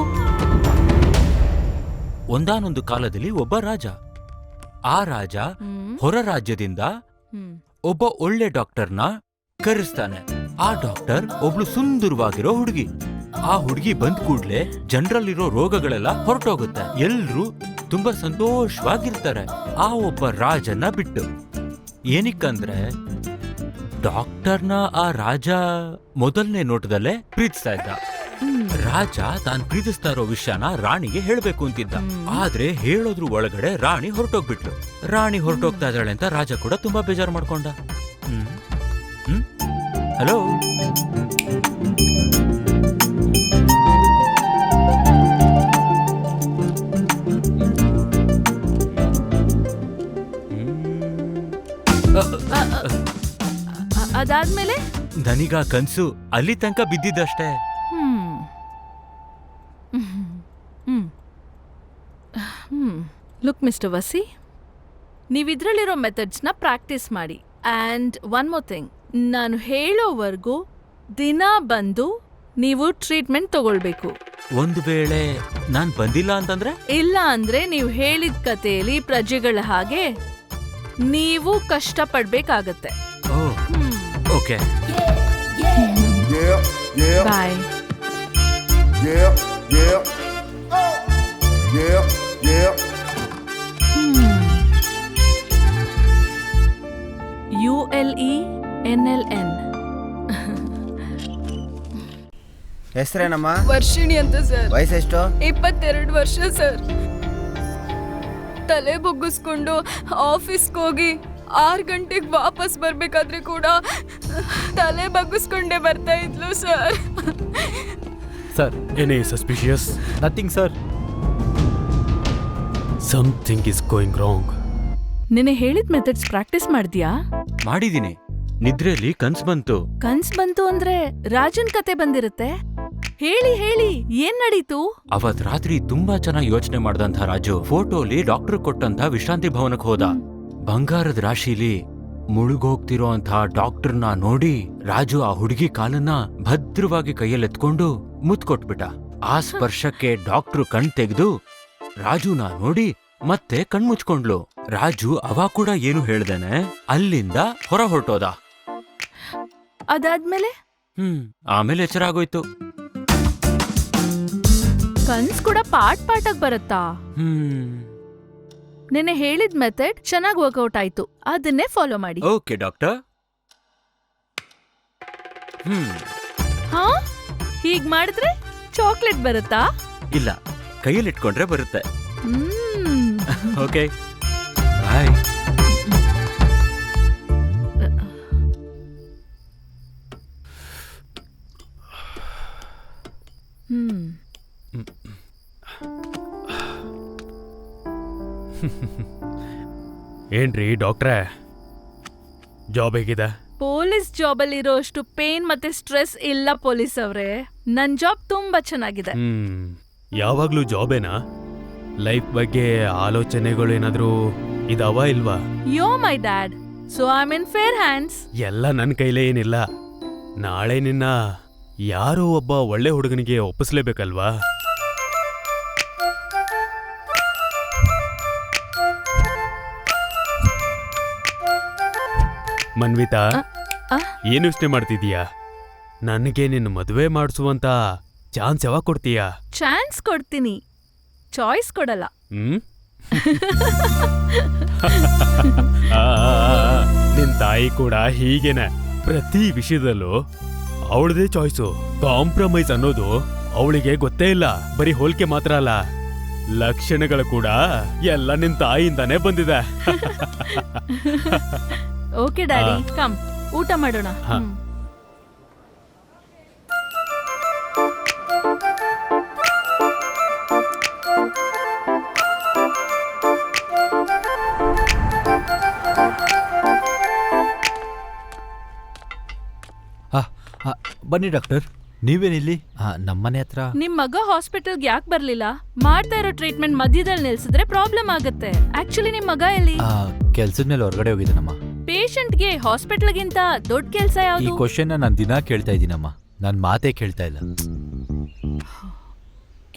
ಒಂದಾನೊಂದು ಕಾಲದಲ್ಲಿ ಒಬ್ಬ ರಾಜ. ಆ ರಾಜ ಹೊರ ರಾಜ್ಯದಿಂದ ಒಬ್ಬ ಒಳ್ಳೆ ಡಾಕ್ಟರ್ನ ಕರೆಸ್ತಾನೆ. ಆ ಡಾಕ್ಟರ್ ಒಬ್ಳು ಸುಂದರವಾಗಿರೋ ಹುಡುಗಿ. ಆ ಹುಡುಗಿ ಬಂದ್ ಕೂಡ್ಲೆ ಜನರಲ್ಲಿರೋ ರೋಗಗಳೆಲ್ಲ ಹೊರಟೋಗುತ್ತೆ. ಎಲ್ರೂ ತುಂಬಾ ಸಂತೋಷವಾಗಿರ್ತಾರೆ, ಆ ಒಬ್ಬ ರಾಜನ ಬಿಟ್ಟು. ಏನಕ್ಕಂದ್ರೆ ಡಾಕ್ಟರ್ನ ಆ ರಾಜ ಮೊದಲನೇ ನೋಟದಲ್ಲೇ ಪ್ರೀತಿಸ್ತಾ ಇದ್ದ. ರಾಜ ತಾನ್ ಪ್ರೀತಿಸ್ತಾ ಇರೋ ವಿಷಯನ ರಾಣಿಗೆ ಹೇಳ್ಬೇಕು ಅಂತಿದ್ದ. ಆದ್ರೆ ಹೇಳೋದ್ರ ಒಳಗಡೆ ರಾಣಿ ಹೊರಟೋಗ್ಬಿಟ್ಲು. ರಾಣಿ ಹೊರಟೋಗ್ತಾ ಇದ್ದಾಳೆ ಅಂತ ರಾಜ ಕೂಡ ತುಂಬಾ ಬೇಜಾರು ಮಾಡ್ಕೊಂಡ. ಹಲೋ, ಅದಾದ್ಮೇಲೆ ನನಗ ಕನ್ಸು ಅಲ್ಲಿ ತನಕ ಬಿದ್ದಿದ್ದಷ್ಟೇ. ಲುಕ್ ಮಿಸ್ಟರ್ ವಸಿ, ನೀವಿದ್ರಲ್ಲಿರೋ ಮೆಥಡ್ಸ್ನ ಪ್ರಾಕ್ಟೀಸ್ ಮಾಡಿ. ಆ್ಯಂಡ್ ಒನ್ ಮೋರ್ ಥಿಂಗ್, ನಾನು ಹೇಳೋವರೆಗೂ ದಿನ ಬಂದು ನೀವು ಟ್ರೀಟ್ಮೆಂಟ್ ತಗೊಳ್ಬೇಕು. ಒಂದು ವೇಳೆ ನಾನ್ ಬಂದಿಲ್ಲ ಅಂತಂದ್ರೆ? ಇಲ್ಲ ಅಂದ್ರೆ ನೀವು ಹೇಳಿದ ಕಥೆಯಲ್ಲಿ ಪ್ರಜೆಗಳ ಹಾಗೆ ನೀವು ಕಷ್ಟ ಪಡ್ಬೇಕಾಗತ್ತೆ. ಓಕೆ, ಬಾಯ್. ULENLN. ಹೆಸರೇನಮ್ಮ? ವರ್ಷಿಣಿ ಅಂತ ಸರ್. ವಯಸ್ಸೆಷ್ಟು? 22 ವರ್ಷ ಸರ್. ತಲೆ ಬೊಗ್ಗಿಸ್ಕೊಂಡು ಆಫೀಸ್ಗೆ ಹೋಗಿ 6 ಗಂಟೆಗೆ ವಾಪಸ್ ಬರ್ಬೇಕಾದ್ರೆ ಕೂಡ ತಲೆ ಬಗ್ಗಿಸ್ಕೊಂಡೇ ಬರ್ತಾ ಇದ್ಲು sir. Sir, any suspicious? Nothing sir. Something is going wrong. ನಿನ್ನೆ ಹೇಳಿದ ಮೆಥಡ್ಸ್ ಪ್ರಾಕ್ಟೀಸ್ ಮಾಡಿದ್ಯಾ? ಮಾಡಿದೀನಿ. ನಿದ್ರೆಯಲ್ಲಿ ಕನ್ಸ್ ಬಂತು. ಕನ್ಸ್ ಬಂತು ಅಂದ್ರೆ ರಾಜನ್ ಕತೆ ಬಂದಿರುತ್ತೆ. ಹೇಳಿ ಹೇಳಿ, ಏನ್ ನಡೀತು? ಅವತ್ ರಾತ್ರಿ ತುಂಬಾ ಚೆನ್ನಾಗಿ ಯೋಚನೆ ಮಾಡ್ದಂಥ ರಾಜು ಫೋಟೋಲಿ ಡಾಕ್ಟರ್ ಕೊಟ್ಟಂತ ವಿಶ್ರಾಂತಿ ಭವನಕ್ಕೆ ಹೋದ. ಬಂಗಾರದ ರಾಶಿಲಿ ಮುಳುಗೋಗ್ತಿರೋ ಅಂತ ಡಾಕ್ಟರ್ನ ನೋಡಿ ರಾಜು ಆ ಹುಡುಗಿ ಕಾಲನ್ನ ಭದ್ರವಾಗಿ ಕೈಯಲ್ಲೆತ್ಕೊಂಡು ಮುತ್ ಕೊಟ್ಬಿಟ್ಟ. ಆ ಸ್ಪರ್ಶಕ್ಕೆ ಡಾಕ್ಟ್ರು ಕಣ್ ತೆಗೆದು ರಾಜುನ ನೋಡಿ ಮತ್ತೆ ಕಣ್ಮುಚ್ಕೊಂಡ್ಲು. ರಾಜು ಅವ ಕೂಡ ಏನು ಹೇಳ್ದೇನೆ ಅಲ್ಲಿಂದ ಹೊರ ಹೊರಟೋದ. ಅದಾದ್ಮೇಲೆ ಆಮೇಲೆ ಎಚ್ಚರ ಆಗೋಯ್ತು. ಕನ್ಸ್ ಕೂಡ ಪಾರ್ಟ್ ಆಗಿ ಬರುತ್ತಾ? ನಿನ್ನೆ ಹೇಳಿದ ಮೆಥಡ್ ಚೆನ್ನಾಗಿ ವರ್ಕೌಟ್ ಆಯ್ತು, ಅದನ್ನೇ ಫಾಲೋ ಮಾಡಿ. Okay doctor. ಹಾ, ಹೀಗ್ ಮಾಡಿದ್ರೆ ಚಾಕ್ಲೇಟ್ ಬರುತ್ತಾ? ಇಲ್ಲ, ಕೈಯಲ್ಲಿಟ್ಕೊಂಡ್ರೆ ಬರುತ್ತೆ. ಓಕೆ, ಬಾಯ್. ಏನ್ರಿ ಡಾಕ್ಟ್ರೇ, ಜಾಬ್ ಹೇಗಿದೆ? ಪೊಲೀಸ್ ಜಾಬ್ ಅಲ್ಲಿ ಇರೋಷ್ಟು ಪೇನ್ ಮತ್ತೆ ಸ್ಟ್ರೆಸ್ ಇಲ್ಲ ಪೊಲೀಸ್ ಅವ್ರೆ. ನನ್ ಜಾಬ್ ತುಂಬಾ ಚೆನ್ನಾಗಿದೆ. ಯಾವಾಗ್ಲೂ ಜಾಬೇನಾ? ಲೈಫ್ ಬಗ್ಗೆ ಆಲೋಚನೆಗಳು ಏನಾದ್ರೂ ಇದಾವ ಇಲ್ವಾ? Yo my dad, so I am in fair hands. ಎಲ್ಲ ನನ್ನ ಕೈಲೇ ಏನಿಲ್ಲ. ನಾಳೆ ನಿನ್ನ ಯಾರೋ ಒಬ್ಬ ಒಳ್ಳೆ ಹುಡುಗನಿಗೆ ಒಪ್ಪಿಸ್ಲೇಬೇಕಲ್ವಾ? ಮನ್ವಿತಾ, ಏನು ಯೋಚನೆ ಮಾಡ್ತಿದೀಯಾ? ನನಗೆ ನಿನ್ನ ಮದುವೆ ಮಾಡಿಸುವಂತ ಚಾನ್ಸ್ ಯಾವಾಗ ಕೊಡ್ತೀಯಾ? ಚಾನ್ಸ್ ಕೊಡ್ತೀನಿ, ಚಾಯ್ಸ್ ಕೊಡಲ್ಲ. ನಿನ್ ತಾಯಿ ಕೂಡ ಹೀಗೇನೆ. ಪ್ರತಿ ವಿಷಯದಲ್ಲೂ ಅವಳದೇ ಚಾಯ್ಸು. ಕಾಂಪ್ರಮೈಸ್ ಅನ್ನೋದು ಅವಳಿಗೆ ಗೊತ್ತೇ ಇಲ್ಲ. ಬರೀ ಹೋಲಿಕೆ ಮಾತ್ರ ಅಲ್ಲ, ಲಕ್ಷಣಗಳು ಕೂಡ ಎಲ್ಲ ನಿನ್ ತಾಯಿಯಿಂದಾನೇ ಬಂದಿದೆ. ಓಕೆ ಡ್ಯಾಡಿ, ಕಮ್ ಊಟ ಮಾಡೋಣ. ಬನ್ನಿ ಡಾಕ್ಟರ್, ನೀವೇನಿಲ್ಲಿ? ನಮ್ಮನೆ ಹತ್ರ. ನಿಮ್ ಮಗ ಹಾಸ್ಪಿಟಲ್ಗೆ ಯಾಕೆ ಬರ್ಲಿಲ್ಲ? ಮಾಡ್ತಾ ಇರೋ ಟ್ರೀಟ್ಮೆಂಟ್ ಮಧ್ಯದಲ್ಲಿ ನಿಲ್ಸಿದ್ರೆ ಪ್ರಾಬ್ಲಮ್ ಆಗುತ್ತೆ. ಆಕ್ಚುಲಿ ನಿಮ್ ಮಗ ಎಲ್ಲಿ? ಕೆಲ್ಸದ ಮೇಲೆ ಹೊರಗಡೆ ಹೋಗಿದ್ದಾನಮ್ಮ. ಪೇಷಂಟ್ಗೆ ಹಾಸ್ಪಿಟಲ್ಗಿಂತ ದೊಡ್ಡ ಕೆಲಸ ಯಾವುದು? ಈ ಕ್ವಶನ್ ನಾನು ದಿನ ಕೇಳ್ತಾ ಇದ್ದೀನಮ್ಮ, ನನ್ ಮಾತೇ ಕೇಳ್ತಾ ಇಲ್ಲ.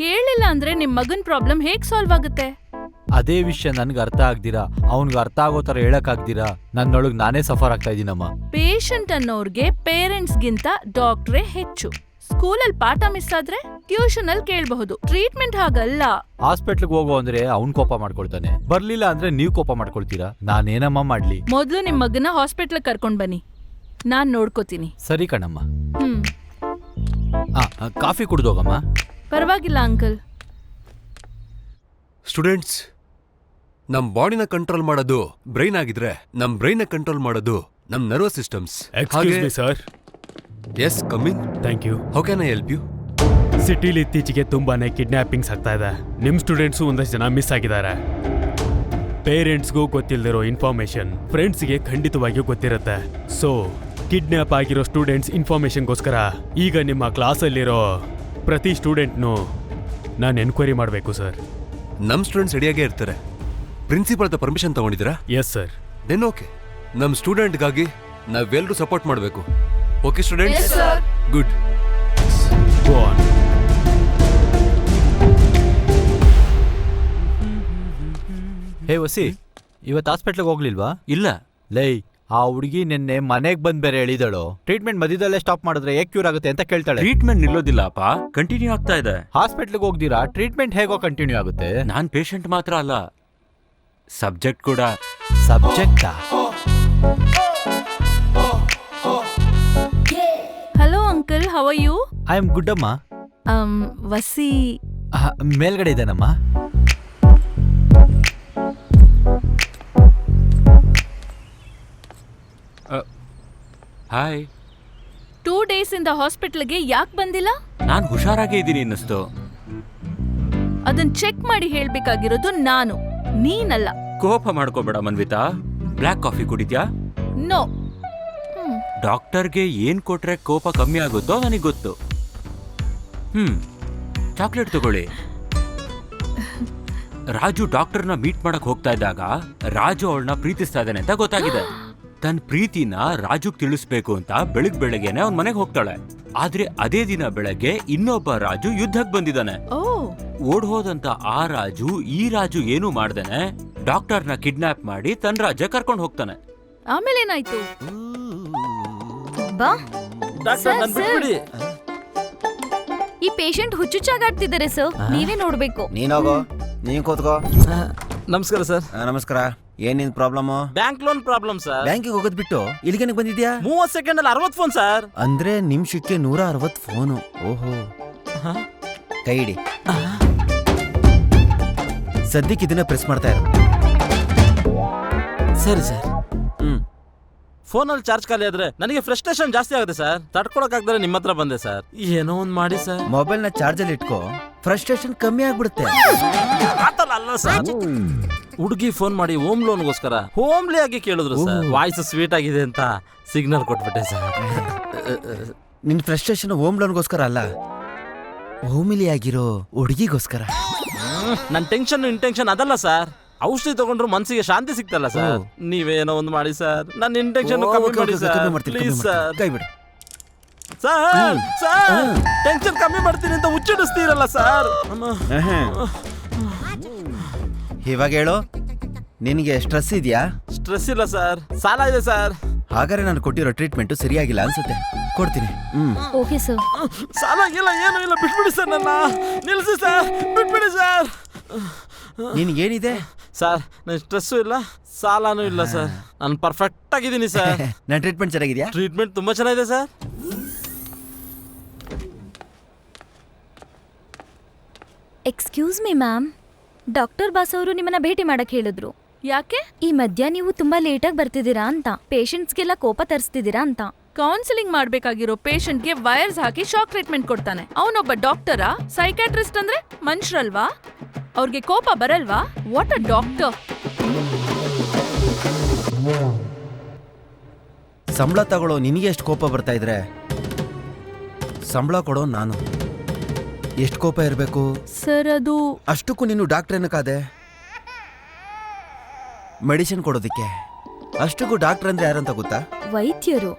ಕೇಳಿಲ್ಲ ಅಂದ್ರೆ ನಿಮ್ ಮಗನ್ ಪ್ರಾಬ್ಲಮ್ ಹೇಗ್ ಸಾಲ್ವ್ ಆಗುತ್ತೆ? ಅದೇ ವಿಷಯ ನನ್ಗೆ ಅರ್ಥ ಆಗ್ದಿರಾ, ಅವನ್ಗೆ ಅರ್ಥ ಆಗೋ ತರ ಹೇಳಕ್ ಆಗ್ದಿರಾ ನನ್ನೊಳಗ್ ನಾನೇ ಸಫರ್ ಆಗ್ತಾ ಇದೀನಮ್ಮ. ಪೇಷಂಟ್ ಅನ್ನೋರ್ಗೆ ಪೇರೆಂಟ್ಸ್ಗಿಂತ ಡಾಕ್ಟ್ರೇ ಹೆಚ್ಚು. ಸ್ಕೂಲಲ್ಲಿ ಪಾಠ ಮಿಸ್ ಆದ್ರೆ ಟ್ಯೂಷನ್ ಅಲ್ಲಿ ಕೇಳಬಹುದು. ಟ್ರೀಟ್ಮೆಂಟ್ ಹಾಗಲ್ಲ. ಹಾಸ್ಪಿಟ್ಲ್ಗೆ ಹೋಗೋ ಅಂದ್ರೆ ಅವ್ನ್ ಕೋಪ ಮಾಡ್ಕೊಳ್ತಾನೆ, ಬರ್ಲಿಲ್ಲ ಅಂದ್ರೆ ನೀವ್ ಕೋಪ ಮಾಡ್ಕೊಳ್ತೀರಾ. ನಾನೇನಮ್ಮ ಮಾಡ್ಲಿ? ಮೊದ್ಲು ನಿಮ್ ಮಗನ ಹಾಸ್ಪಿಟ್ಲ್ ಕರ್ಕೊಂಡ್ ಬನ್ನಿ, ನಾನ್ ನೋಡ್ಕೋತೀನಿ. ಸರಿ ಕಣಮ್ಮ. ಕಾಫಿ ಕುಡ್ದೋಗಮ್ಮ. ಪರವಾಗಿಲ್ಲ ಅಂಕಲ್. ಸ್ಟೂಡೆಂಟ್ಸ್, ನಮ್ ಬಾಡಿನ ಕಂಟ್ರೋಲ್ ಮಾಡೋದು ಬ್ರೈನ್ ಆಗಿದ್ರೆ ನಮ್ ಬ್ರೈನ್ ಕಂಟ್ರೋಲ್ ಮಾಡೋದು ನಮ್ nervous systems. Excuse me sir. Yes, come in. Thank you. How can I help you? ಸಿಟಿಲಿ ಇತ್ತೀಚೆಗೆ ತುಂಬಾನೇ ಕಿಡ್ನಾಪಿಂಗ್ಸ್ ಆಗ್ತಾ ಇದೆ. ನಿಮ್ ಸ್ಟೂಡೆಂಟ್ಸು ಒಂದಷ್ಟು ಜನ ಮಿಸ್ ಆಗಿದ್ದಾರೆ. ಪೇರೆಂಟ್ಸ್ಗೂ ಗೊತ್ತಿಲ್ದಿರೋ ಇನ್ಫಾರ್ಮೇಶನ್ ಫ್ರೆಂಡ್ಸ್ಗೆ ಖಂಡಿತವಾಗಿಯೂ ಗೊತ್ತಿರುತ್ತೆ. ಸೊ ಕಿಡ್ನಾಪ್ ಆಗಿರೋ ಸ್ಟೂಡೆಂಟ್ಸ್ ಇನ್ಫಾರ್ಮೇಶನ್ಗೋಸ್ಕರ ಈಗ ನಿಮ್ಮ ಕ್ಲಾಸಲ್ಲಿರೋ ಪ್ರತಿ ಸ್ಟೂಡೆಂಟ್ನು ನಾನು ಎನ್ಕ್ವೈರಿ ಮಾಡಬೇಕು ಸರ್. ನಮ್ ಸ್ಟೂಡೆಂಟ್ಸ್ ರೆಡಿಯಾಗೇ ಇರ್ತಾರೆ. ಪ್ರಿನ್ಸಿಪಾಲ್ ಹತ್ರ ಪರ್ಮಿಷನ್ ತಗೊಂಡಿದ್ದೀರಾ? Yes sir. Then okay. ನಮ್ ಸ್ಟೂಡೆಂಟ್ಗಾಗಿ ನಾವೆಲ್ಲರೂ ಸಪೋರ್ಟ್ ಮಾಡಬೇಕು. Okay students? Good. Go on. Hey Vasi, ಇವತ್ತು ಹಾಸ್ಪಿಟ್ಲಿಗೆ ಹೋಗ್ಲಿಲ್ವಾ? ಇಲ್ಲ. ಲೈ, ಆ ಹುಡುಗಿ ನಿನ್ನೆ ಮನೆಗ್ ಬಂದ್ ಬೇರೆ ಹೇಳಿದಳು. ಟ್ರೀಟ್ಮೆಂಟ್ ಮಧ್ಯದಲ್ಲೇ ಸ್ಟಾಪ್ ಮಾಡಿದ್ರೆ ಹೇಗ್ ಕ್ಯೂರ್ ಆಗುತ್ತೆ ಅಂತ ಕೇಳ್ತಾಳೆ. ಟ್ರೀಟ್ಮೆಂಟ್ ನಿಲ್ಲೋದಿಲ್ಲ ಅಪ್ಪ, ಕಂಟಿನ್ಯೂ ಆಗ್ತಾ ಇದೆ. ಹಾಸ್ಪಿಟ್ಲಿಗೆ ಹೋಗ್ದಿರಾ ಟ್ರೀಟ್ಮೆಂಟ್ ಹೇಗೋ ಕಂಟಿನ್ಯೂ ಆಗುತ್ತೆ? ನಾನ್ ಪೇಷಂಟ್ ಮಾತ್ರ ಅಲ್ಲ, ಸಬ್ಜೆಕ್ಟ್ ಕೂಡ. ಸಬ್ಜೆಕ್ಟಾ? Hello uncle, how are you? I am good ಅಮ್ಮ. ವಸಿ ಮೇಲ್ಗಡೆ ಇದೇನಮ್ಮ. ಹಾಯ್. 2 days ಇಂದ ಹಾಸ್ಪಿಟ್ಲ್ಗೆ ಯಾಕೆ ಬಂದಿಲ್ಲ? ನಾನ್ ಹುಷಾರಾಗೇ ಇದ್ದೀನಿ ಅನ್ನಿಸ್ತು. ಅದನ್ನ ಚೆಕ್ ಮಾಡಿ ಹೇಳ್ಬೇಕಾಗಿರೋದು ನಾನು, ನೀನಲ್ಲ. ಕೋಪ ಮಾಡ್ಕೋಬೇಡ ಮನ್ವಿತಾ. ಬ್ಲ್ಯಾಕ್ ಕಾಫಿ ಕುಡಿದ್ಯಾ? ನೋ. ಡಾಕ್ಟರ್ಗೆ ಏನ್ ಕೊಟ್ರೆ ಕೋಪ ಕಮ್ಮಿ ಆಗುತ್ತೋ ನನಗೆ ಗೊತ್ತು. ಚಾಕ್ಲೇಟ್ ತಗೊಳ್ಳಿ. ರಾಜು ಡಾಕ್ಟರ್ನ ಮೀಟ್ ಮಾಡಕ್ ಹೋಗ್ತಾ ಇದ್ದಾಗ ರಾಜು ಅವಳನ್ನ ಪ್ರೀತಿಸ್ತಾ ಇದ್ದಾನೆ ಅಂತ ಗೊತ್ತಾಗಿದೆ. ತನ್ನ ಪ್ರೀತಿನ ರಾಜುಗ್ ತಿಳಿಸ್ಬೇಕು ಅಂತ ಬೆಳಗ್ಗೆನೆ ಅವನ್ ಮನೆಗೆ ಹೋಗ್ತಾಳೆ. ಆದ್ರೆ ಅದೇ ದಿನ ಬೆಳಗ್ಗೆ ಇನ್ನೊಬ್ಬ ರಾಜು ಯುದ್ಧಕ್ ಬಂದಿದ್ದಾನೆ. ಓಡ್ ಹೋದಂತ ಆ ರಾಜು ಈ ರಾಜು ಏನು ಮಾಡ್ದೇನೆ ಡಾಕ್ಟರ್ನ ಕಿಡ್ನಾಪ್ ಮಾಡಿ ತನ್ನ ರಾಜ್ಯ ಕರ್ಕೊಂಡು ಹೋಗ್ತಾನೆ. ಆಮೇಲೆ ಏನಾಯ್ತು? ಬಾ ಡಾಕ್ಟರ್, ನನ್ ಬಿಟ್ಬಿಡಿ. ಈ ಪೇಷಂಟ್ ಹುಚ್ಚುಚ್ಚಾಗಾಡ್ತಿದ್ದಾರೆ ಸರ್, ನೀವೇ ನೋಡ್ಬೇಕು. ನೀನೋಗೋ, ನೀನ್ ಕೂತ್ಕೋ. ನಮಸ್ಕಾರ ಸರ್. ನಮಸ್ಕಾರ. ಏನಿನ್ problem? Bank loan problem sir. ಬ್ಯಾಂಕಿಗೆ ಹೋಗೋದ್ ಬಿಟ್ಟು ಇಲ್ಲಿಗೆ ಬಂದಿದ್ಯಾ? 30 ಸೆಕೆಂಡ್ ಅಲ್ಲಿ 60 ಫೋನ್ ಸರ್. ಅಂದ್ರೆ ನಿಮಿಷಕ್ಕೆ 160 ಫೋನು. ಓಹೋ, ಕೈ ಹಿಡಿ. ಸದ್ಯಕ್ಕೆ ಇದನ್ನ ಪ್ರೆಸ್ ಮಾಡ್ತಾ ಇರು. ಸರಿ ಸರ್. ಫೋನಲ್ಲಿ ಚಾರ್ಜ್ ಖಾಲಿ ಆದ್ರೆ ನನಗೆ ಫ್ರಸ್ಟ್ರೇಷನ್ ಜಾಸ್ತಿ ಆಗುತ್ತೆ ಸರ್. ತಡ್ಕೊಳಕ್ ಆಗದ್ರೆ ನಿಮ್ಮ ಹತ್ರ ಬಂದೆ ಸರ್. ಏನೋ ಒಂದ್ ಮಾಡಿ ಸರ್. ಮೊಬೈಲ್ ನ ಚಾರ್ಜ್ ಅಲ್ಲಿ ಇಟ್ಕೋ, ಫ್ರಸ್ಟ್ರೇಷನ್ ಕಮ್ಮಿ ಆಗ್ಬಿಡುತ್ತೆ. ಅಲ್ಲ ಸರ್, ಹುಡುಗಿ ಫೋನ್ ಮಾಡಿ ಹೋಮ್ ಲೋನ್ಗೋಸ್ಕರ ಹೋಮ್ಲಿ ಆಗಿ ಕೇಳಿದ್ರು ಸರ್. ವಾಯ್ಸ್ ಸ್ವೀಟ್ ಆಗಿದೆ ಅಂತ ಸಿಗ್ನಲ್ ಕೊಟ್ಬಿಟ್ಟೆ ಸರ್. ನಿನ್ ಫ್ರಸ್ಟ್ರೇಷನ್ ಹೋಮ್ ಲೋನ್ಗೋಸ್ಕರ ಅಲ್ಲ, ಹೋಮಿಲಿ ಆಗಿರೋ ಹುಡುಗಿಗೋಸ್ಕರ. ನನ್ ಟೆನ್ಷನ್ ಇಂಟೆನ್ಷನ್ ಅದಲ್ಲ ಸರ್. ಔಷಧಿ ತಗೊಂಡ್ರು ಮನ್ಸಿಗೆ ಶಾಂತಿ ಸಿಗ್ತಲ್ಲ ಸರ್. ನೀವೇನೋ ಒಂದು ಮಾಡಿ ಸರ್. ನನ್ನ ಇಂಟೆನ್ಷನ್ ಕಮ್ಮಿ ಮಾಡಿ ಸರ್, ಪ್ಲೀಸ್ ಸರ್. ಕೈ ಬಿಡು ಸರ್. ಸರ್, ಟೆನ್ಷನ್ ಕಮ್ಮಿ ಮಾಡ್ತೀನಿ ಅಂತ ಹುಚ್ಚಿಡಿಸ್ತೀರಲ್ಲ ಸರ್. ಇವಾಗ ಹೇಳು, ನಿನಗೆ ಸ್ಟ್ರೆಸ್ ಇದೆಯಾ? ಸ್ಟ್ರೆಸ್ ಇಲ್ಲ ಸರ್, ಸಾಲ ಇದೆ ಸರ್. ಹಾಗಾದ್ರೆ ನಾನು ಕೊಟ್ಟಿರೋ ಟ್ರೀಟ್ಮೆಂಟ್ ಸರಿಯಾಗಿಲ್ಲ ಅನ್ಸುತ್ತೆ, ಕೊಡ್ತೀನಿ. Okay sir. ಸಾಲ ಇಲ್ಲ, ಏನು ಇಲ್ಲ, ಬಿಟ್ಬಿಡಿ ಸರ್. ನನ್ನ ನಿಲ್ಸಿ ಸರ್, ಬಿಟ್ಬಿಡಿ ಸರ್. ನಿನಗೇನಿದೆ ಸರ್? ನನ್ನ ಸ್ಟ್ರೆಸ್ಸು ಇಲ್ಲ, ಸಾಲನೂ ಇಲ್ಲ ಸರ್. ನಾನು ಪರ್ಫೆಕ್ಟ್ ಆಗಿದ್ದೀನಿ ಸರ್. ನನ್ನ ಟ್ರೀಟ್ಮೆಂಟ್ ಚೆನ್ನಾಗಿದೆಯಾ? ಟ್ರೀಟ್ಮೆಂಟ್ ತುಂಬಾ ಚೆನ್ನಾಗಿದೆ sir. Excuse me ma'am, doctor boss ಅವರು ನಿಮ್ಮನ್ನ ಭೇಟಿ ಮಾಡಕ್ ಹೇಳಿದ್ರು. ಯಾಕೆ? ಈ ಮಧ್ಯ ನೀವು ತುಂಬಾ ಲೇಟಾಗಿ ಬರ್ತಿದ್ದೀರಾ ಅಂತ, ಪೇಷಂಟ್ಸ್ಗೆಲ್ಲ ಕೋಪ ತರಿಸ್ತಿದ್ದೀರಾ ಅಂತ. ಕೌನ್ಸಿಲಿಂಗ್ ಮಾಡ್ಬೇಕಾಗಿರೋ ಪೇಷಂಟ್ಗೆ ವೈರ್ಸ್ ಹಾಕಿ ಶಾಕ್ ಟ್ರೀಟ್ಮೆಂಟ್ ಕೊಡ್ತಾನೆ. ಅವನೊಬ್ಬ ಡಾಕ್ಟರಾ? ಸೈಕ್ಯಾಟ್ರಿಸ್ಟ್ ಅಂದ್ರೆ ಮನುಷ್ಯರಲ್ವಾ? ಅವ್ರಿಗೆ ಕೋಪ ಬರಲ್ವಾ? What a doctor. ಸಂಬಳ ತಗೊಳ್ಳೋ ನಿನಗೆ ಎಷ್ಟು ಕೋಪ ಬರ್ತಾ ಇದ್ರೆ ಸಂಬಳ ಕೊಡೋ ನಾನು ಎಷ್ಟು ಕೋಪ ಇರಬೇಕು ಸರ್? ಅದು ಅಷ್ಟಕ್ಕೂ ನೀನು ಡಾಕ್ಟರ್ ಏನಕ್ಕಾದೆ? ಮೆಡಿಸಿನ್ ಕೊಡೋದಿಕ್ಕೆ. ಅಷ್ಟಕ್ಕೂ ಡಾಕ್ಟರ್ ಅಂದ್ರೆ ಯಾರಂತ ಗೊತ್ತಾ? ವೈದ್ಯರು.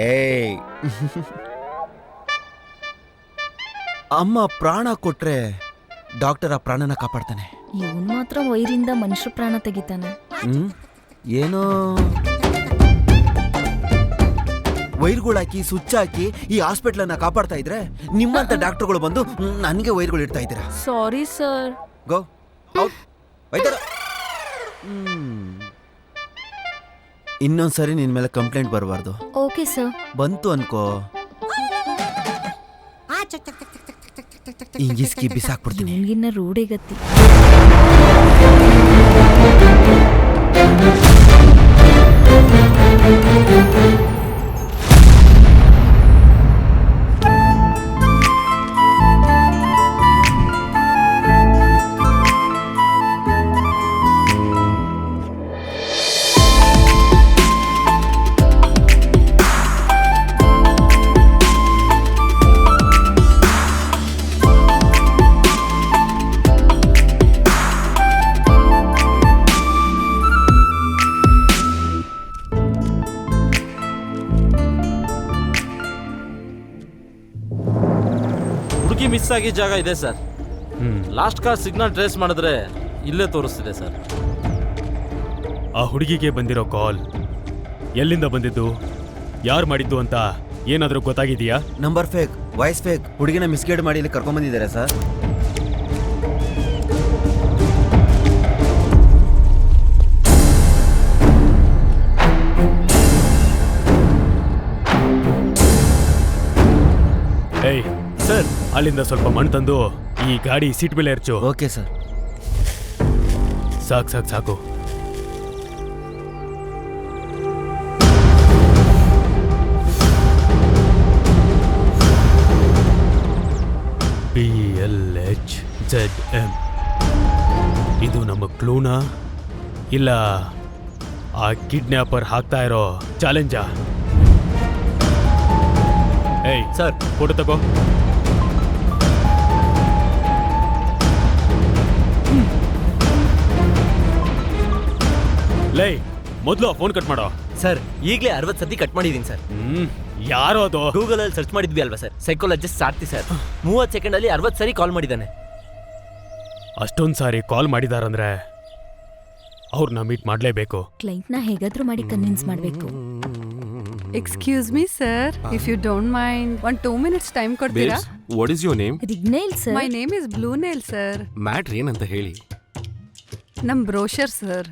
ಏಯ್, ಅಮ್ಮ ಪ್ರಾಣ ಕೊಟ್ರೆ ಡಾಕ್ಟರ್ ಆ ಪ್ರಾಣನ ಕಾಪಾಡ್ತಾನೆ. ಇವನ್ ಮಾತ್ರ ವೈರಿಂದ ಮನುಷ್ಯ ಪ್ರಾಣ ತೆಗಿತಾನೆ. ಏನೋ ವೈರ್ಗಳಾಕಿ ಸ್ವಿಚ್ ಹಾಕಿ ಈ ಹಾಸ್ಪಿಟ್ಲನ್ನ ಕಾಪಾಡ್ತಾ ಇದ್ರೆ ನಿಮ್ಮಂತ ಡಾಕ್ಟರ್ಗಳು ಬಂದು ನನಗೆ ವೈರ್ಗಳು ಇಡ್ತಾ ಇದ್ದೀರಾ. Sorry sir. Go out. ವೈದ್ಯರ ಇನ್ನೊಂದ್ಸರಿ ನಿನ್ ಮೇಲೆ ಕಂಪ್ಲೇಂಟ್ ಬರಬಾರ್ದು. Okay sir. ಬಂತು ಅನ್ಕೋ, ಇಂಗಿಸ್ಕಿ ಬಿಸಾಕ್ಬಿಡ್ತೀನಿ. ನಿಮ್ಗಿನ್ನ ರೂಢಿ ಗತಿ. ಮಿಸ್ ಆಗಿದ್ದ ಜಾಗ ಇದೆ sir. Last car signal trace ಮಾಡಿದ್ರೆ ಇಲ್ಲೇ ತೋರಿಸ್ತಿದೆ ಸರ್. ಆ ಹುಡುಗಿಗೆ ಬಂದಿರೋ ಕಾಲ್ ಎಲ್ಲಿಂದ ಬಂದಿದ್ದು, ಯಾರು ಮಾಡಿದ್ದು ಅಂತ ಏನಾದರೂ ಗೊತ್ತಾಗಿದೆಯಾ? Number fake, voice fake. ಹುಡುಗಿನ ಮಿಸ್ಗೈಡ್ ಮಾಡಿ ಇಲ್ಲಿ ಕರ್ಕೊಂಡ್ಬಂದಿದ್ದಾರೆ ಸರ್. ಏಯ್ ಸರ್, ಅಲ್ಲಿಂದ ಸ್ವಲ್ಪ ಮಣ್ಣು ತಂದು ಈ ಗಾಡಿ ಸೀಟ್ ಮೇಲೆ ಎರಚು. Okay sir. ಸಾಕು ಸಾಕು ಸಾಕು. PLHZM ಇದು ನಮ್ಮ ಕ್ಲೂನಾ ಇಲ್ಲ ಆ ಕಿಡ್ನ್ಯಾಪರ್ ಹಾಕ್ತಾ ಇರೋ ಚಾಲೆಂಜಾ? ಏಯ್ ಸರ್, ಫೋಟೋ ತಗೋ. ಲೈ, ಮೊದಲು ಫೋನ್ ಕಟ್ ಮಾಡೋ. ಸರ್ ಈಗಲೇ 60 ಸತಿ ಕಟ್ ಮಾಡಿದೀನಿ ಸರ್. ಯಾರೋ ಅದು? ಗೂಗಲ್ ಅಲ್ಲಿ ಸರ್ಚ್ ಮಾಡಿದ್ವಿ ಅಲ್ವಾ sir, psychologist Sarathi sir 30 second ಅಲ್ಲಿ 60 ಸರಿ ಕಾಲ್ ಮಾಡಿದ್ದಾನೆ. ಅಷ್ಟೊಂದು ಸಾರಿ ಕಾಲ್ ಮಾಡಿದಾರಂದ್ರೆ ಅವ್ರನ್ನ ಮೀಟ್ ಮಾಡಲೇಬೇಕು. ಕ್ಲೈಂಟ್ನ ಹೇಗಾದ್ರೂ ಮಾಡಿ ಕನ್ವಿನ್ಸ್ ಮಾಡಬೇಕು. Excuse me sir, if you don't mind 2 minutes time ಕೊಡ್ತೀರಾ? What is your name? ರಿಗ್ನೇಲ್ sir. My name is blue nail sir. Matter ಏನಂತ ಹೇಳಿ. ನಮ್ ಬ್ರೋಷರ್ ಸರ್.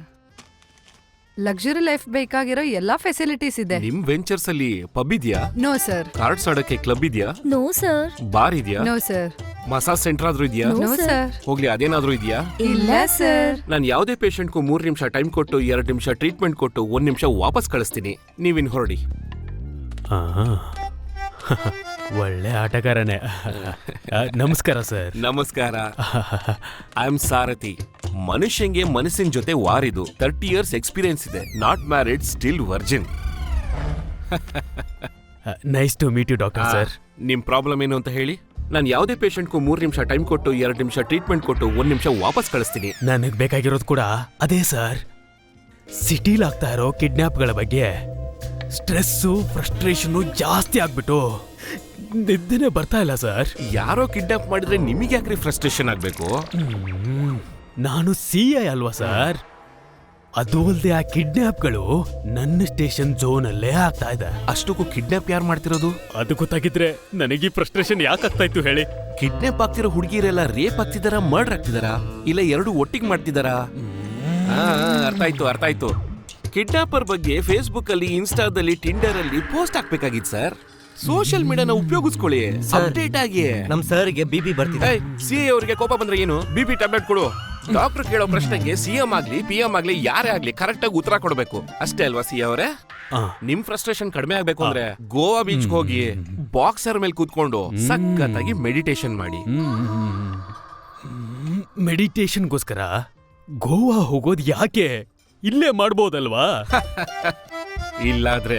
ಲಕ್ಸುರಿ ಲೈಫ್ ಬೇಕಾಗಿರೋ ಎಲ್ಲಾ ಫೆಸಿಲಿಟೀಸ್ ಇದೆ. ನಿಮ್ ವೆಂಚರ್ಸ್ ಅಲ್ಲಿ ಪಬ್ ಇದೆಯಾ? No sir. ಕಾರ್ಡ್ಸ್ ಆಡಕ್ಕೆ ಕ್ಲಬ್ ಇದೆಯಾ? No sir. ಬಾರ್ ಇದೆಯಾ? No sir. ಮಸಾಜ್ ಸೆಂಟರ್ ಆದ್ರೂ ಇದೆಯಾ? No sir. ಹೋಗ್ಲಿ, ಅದೇನಾದ್ರೂ ಇದೆಯಾ? ಇಲ್ಲ ಸರ್. ನಾನು ಯಾವುದೇ ಪೇಷಂಟ್ಗೂ 3 ನಿಮಿಷ ಟೈಮ್ ಕೊಟ್ಟು 2 ನಿಮಿಷ ಟ್ರೀಟ್ಮೆಂಟ್ ಕೊಟ್ಟು 1 ನಿಮಿಷ ವಾಪಸ್ ಕಳಿಸ್ತೀನಿ. ನೀವಿನ್ ಹೊರಡಿ. ಒಳ್ಳೆ ಆಟಗಾರನೇ. ನಮಸ್ಕಾರ ಸರ್. ನಮಸ್ಕಾರ. ಐ ಆಮ್ ಸಾರಥಿ. ಮನುಷ್ಯಂಗೆ ಮನಸ್ಸಿನ ಜೊತೆ ವಾರಿದು 30 years ಎಕ್ಸ್ಪೀರಿಯನ್ಸ್ ಇದೆ. Not married, still virgin. Nice to meet you doctor sir. ನಿಮ್ ಪ್ರಾಬ್ಲಮ್ ಏನು ಅಂತ ಹೇಳಿ. ನಾನು ಯಾವುದೇ ಪೇಷಂಟ್ಗೂ 3 ನಿಮಿಷ ಟೈಮ್ ಕೊಟ್ಟು 2 ನಿಮಿಷ ಟ್ರೀಟ್ಮೆಂಟ್ ಕೊಟ್ಟು 1 ನಿಮಿಷ ವಾಪಸ್ ಕಳಿಸ್ತೀನಿ. ನನಗೆ ಬೇಕಾಗಿರೋದು ಕೂಡ ಅದೇ ಸರ್. ಸಿಟಿಲ್ ಆಗ್ತಾ ಇರೋ ಕಿಡ್ನಾಪ್ಗಳ ಬಗ್ಗೆ ಸ್ಟ್ರೆಸ್ಸು, ಫ್ರಸ್ಟ್ರೇಷನ್ನು ಜಾಸ್ತಿ ಆಗ್ಬಿಟ್ಟು ನಿದ್ದೆನೆ ಬರ್ತಾ ಇಲ್ಲ ಸರ್. ಯಾರೋ ಕಿಡ್ನಾಪ್ ಮಾಡಿದ್ರೆ ನಿಮಗೆ ಯಾಕ್ರಿ ಫ್ರಸ್ಟ್ರೇಷನ್ ಆಗ್ಬೇಕು? ನಾನು CI ಅಲ್ವಾ ಸರ್. ಅದು ಅಲ್ಲದೆ ಆ ಕಿಡ್ನಾಪ್ಗಳು ನನ್ನ ಸ್ಟೇಷನ್ ಝೋನ್ ಅಲ್ಲೇ ಆಗ್ತಾ ಇದೆ. ಅಷ್ಟಕ್ಕೂ ಕಿಡ್ನಾಪ್ ಯಾರು ಮಾಡ್ತಿರೋದು? ಅದು ಗೊತ್ತಾಗಿದ್ರೆ ನನಗೆ ಫ್ರಸ್ಟ್ರೇಷನ್ ಯಾಕೆ ಆಗ್ತಾ ಇತ್ತು ಹೇಳಿ. ಕಿಡ್ನಾಪ್ ಆಗ್ತಿರೋ ಹುಡುಗಿರೆಲ್ಲ ರೇಪ್ ಆಗ್ತಿದಾರಾ, ಮರ್ಡರ್ ಆಗ್ತಿದಾರಾ, ಇಲ್ಲ ಎರಡು ಒಟ್ಟಿಗೆ ಮಾಡ್ತಿದಾರಾ? ಅರ್ಥ ಆಯ್ತು. ಕಿಡ್ನಾಪರ್ ಬಗ್ಗೆ ಫೇಸ್ಬುಕ್ ಅಲ್ಲಿ, ಇನ್ಸ್ಟಾದಲ್ಲಿ, ಟಿಂಡರ್ ಅಲ್ಲಿ ಪೋಸ್ಟ್ ಹಾಕ್ಬೇಕಾಗಿತ್ತು ಸರ್. ಸೋಷಿಯಲ್ ಮೀಡಿಯಾನ ಉಪಯೋಗಿಸ್ಕೊಳ್ಳಿ, ಅಪ್ಡೇಟ್ ಆಗಿ. ನಮ್ ಸರ್ಗೆ ಬಿಪಿ ಬರ್ತಿದೆ. CA ಅವರಿಗೆ ಕೋಪ ಬಂದ್ರೆ ಏನು? BP ಟ್ಯಾಬ್ಲೆಟ್ ಕೊಡು. ಡಾಕ್ಟರ್ ಕೇಳೋ ಪ್ರಶ್ನೆಗೆ CM ಆಗ್ಲಿ PM ಆಗ್ಲಿ ಯಾರೇ ಆಗ್ಲಿ ಕರೆಕ್ಟ್ ಆಗಿ ಉತ್ತರ ಕೊಡ್ಬೇಕು. ಅಷ್ಟೇ ಅಲ್ವಾ CA ಅವರೇ? ನಿಮ್ ಫ್ರಸ್ಟ್ರೇಷನ್ ಕಡಿಮೆ ಆಗ್ಬೇಕು ಅಂದ್ರೆ ಗೋವಾ ಬೀಚ್ ಹೋಗಿ ಬಾಕ್ಸರ್ ಮೇಲೆ ಕೂತ್ಕೊಂಡು ಸಖತ್ತಾಗಿ ಮೆಡಿಟೇಷನ್ ಮಾಡಿ. ಮೆಡಿಟೇಷನ್ಗೋಸ್ಕರ ಗೋವಾ ಹೋಗೋದು ಯಾಕೆ? ಇಲ್ಲೇ ಮಾಡ್ಬೋದಲ್ವಾ? ಇಲ್ಲಾದ್ರೆ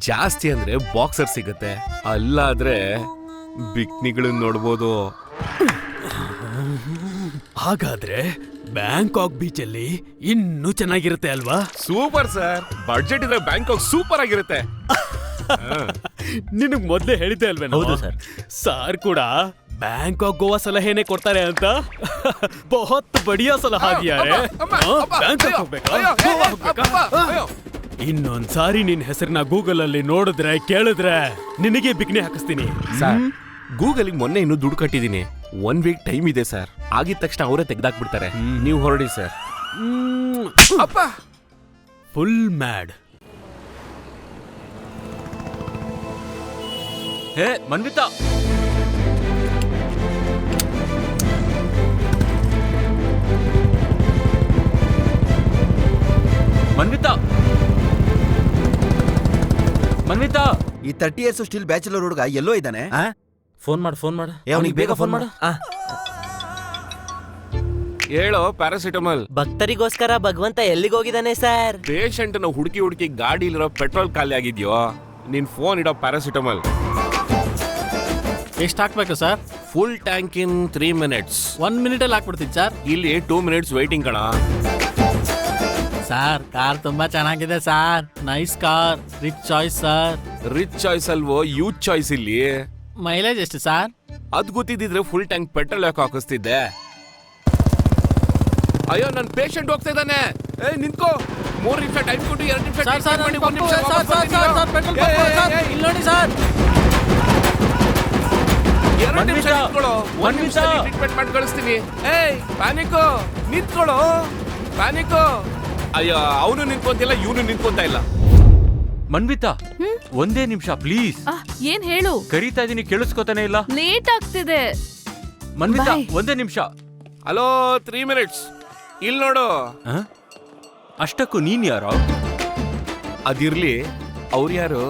ಜಾಸ್ತಿ ಅಂದ್ರೆ ಬಾಕ್ಸರ್ ಸಿಗುತ್ತೆ, ಅಲ್ಲಾದ್ರೆ ಬಿಕ್ನಿಗಳನ್ನ ನೋಡ್ಬೋದು. ಹಾಗಾದ್ರೆ ಬ್ಯಾಂಕಾಕ್ ಬೀಚಲ್ಲಿ ಇನ್ನೂ ಚೆನ್ನಾಗಿರುತ್ತೆ ಅಲ್ವಾ? Super sir. ಬಡ್ಜೆಟ್ ಇದ್ರೆ ಬ್ಯಾಂಕಾಕ್ ಸೂಪರ್ ಆಗಿರುತ್ತೆ. ನಿನಗ್ ಮೊದ್ಲೇ ಹೇಳಿದ್ದೆ ಅಲ್ವೇ? ಹೌದು ಸರ್. ಸಾರ್ ಕೂಡ ಬ್ಯಾಂಕಾಕ್ ಗೋವಾ ಸಲಹೆನೆ ಕೊಡ್ತಾರೆ ಅಂತ. ಬಹುತ್ ಬಡಿಯಾ ಸಲಹಾ ದಿಯಾರೆ. ಬ್ಯಾಂಕಾಕ್ ಹೋಗ್ಬೇಕಾ, ಗೋವಾ ಹೋಗ್ಬೇಕಾ? ಇನ್ನೊಂದ್ಸಾರಿ ನಿನ್ ಹೆಸರನ್ನ ಗೂಗಲ್ ಅಲ್ಲಿ ನೋಡಿದ್ರೆ ಕೇಳಿದ್ರೆ ನಿನಗೆ ಬಿಕ್ನಿ ಹಾಕಿಸ್ತೀನಿ ಸರ್. ಗೂಗಲ್ ಮೊನ್ನೆ ಇನ್ನು ದುಡ್ಡು ಕಟ್ಟಿದೀನಿ. 1 week ಟೈಮ್ ಇದೆ ಸರ್. ಆಗಿದ ತಕ್ಷಣ ಅವರೇ ತೆಗ್ದಾಕ್ಬಿಡ್ತಾರೆ. ನೀವು ಹೊರಡಿ ಸರ್. ಅಪ್ಪ ಫುಲ್ ಮ್ಯಾಡ್. ಹೇ ಮನ್ವಿತಾ, ಮನ್ವಿತಾ, ಈ 30 years ಸ್ಟಿಲ್ ಬ್ಯಾಚುಲರ್ ಹುಡುಗ ಎಲ್ಲೋ ಇದ್ದಾನೆ. ಫೋನ್ ಮಾಡು. ಅವನಿಗೆ ಬೇಗ ಫೋನ್ ಮಾಡು. ಹೇಳೋ ಪ್ಯಾರಾಸಿಟಮಲ್. ಭಕ್ತರಿಗೋಸ್ಕರ ಭಗವಂತ ಎಲ್ಲಿಗೆ ಹೋಗಿದ್ದಾನೆ ಸರ್? ಪೇಷಂಟ್ ನ ಹುಡುಕಿ ಗಾಡಿಲಿರೋ ಪೆಟ್ರೋಲ್ ಖಾಲಿ ಆಗಿದ್ಯೋ, ನಿನ್ ಫೋನ್ ಇಡೋ ಪ್ಯಾರಾಸಿಟಮಲ್. ಎಷ್ಟು ಹಾಕ್ಬೇಕು ಸರ್? ಫುಲ್ ಟ್ಯಾಂಕ್ ಇನ್ 3 minutes. 1 minute ಅಲ್ಲಿ ಹಾಕ್ಬಿಡ್ತೀನಿ ಸರ್. ಇಲ್ಲಿ 2 minutes ವೈಟಿಂಗ್ ಕಣ. ಸರ್ ಕಾರ್ ತುಂಬಾ ಚೆನ್ನಾಗಿದೆ sir. Nice car, rich choice sir. Rich choice ಅಲ್ವೋ, ಯೂತ್ ಚಾಯ್ಸ್ ಇಲ್ಲಿ. ಮೈಲೇಜ್ ಎಷ್ಟು ಸರ್? ಅದ್ ಗೊತ್ತಿದ್ರೆ ಫುಲ್ ಟ್ಯಾಂಕ್ ಪೆಟ್ರೋಲ್ ಯಾಕೆ ಹಾಕಿಸ್ತಿದ್ದೆ. ಅಯ್ಯೋ ನನ್ ಪೇಷಂಟ್ ಹೋಗ್ತಾ ಇದ್ದಾನೆ. ಏ ನಿಂತ್ಕೋ, 3 ನಿಮಿಷ ಟೈಮ್ ಕೊಟ್ಟು 2 ನಿಮಿಷ ಮಾಡಿ 1 ನಿಮಿಷ ಇಲ್ಲಿ ನೋಡಿ ಸರ್, 2 ನಿಮಿಷ ನಿಂತ್ಕೊಳ್ಳೋ, 1 ನಿಮಿಷ ಟ್ರೀಟ್ಮೆಂಟ್ ಮಾಡಿ ಕಳಿಸ್ತೀನಿ. ಏಯ್ ಪ್ಯಾನಿಕೋ, ನಿಂತ್ಕೊಳ್ಳೋ ಪ್ಯಾನಿಕೋ. ಅಯ್ಯೋ ಅವನು ನಿಂತ್ಕೊಂತಿಲ್ಲ, ಇವನು ನಿಂತ್ಕೊಂತ ಇಲ್ಲ. ಮನ್ವಿತಾ, ಒಂದೇ ನಿಮಿಷ ಪ್ಲೀಸ್. ಏನ್ ಹೇಳು? ಕರೀತಾ ಇದೀನಿ, ಕೇಳಿಸ್ಕೊತಾನೆ ಇಲ್ಲ. ಲೇಟ್ ಆಗ್ತಿದೆ. ಮನ್ವಿತಾ, ಒಂದೇ ನಿಮಿಷ. Hello, 3 minutes. ಇಲ್ಲಿ ನೋಡು. ಅಷ್ಟಕ್ಕೂ ನೀನ್ ಯಾರೋ? ಅದಿರ್ಲಿ, ಅವ್ರು ಯಾರು?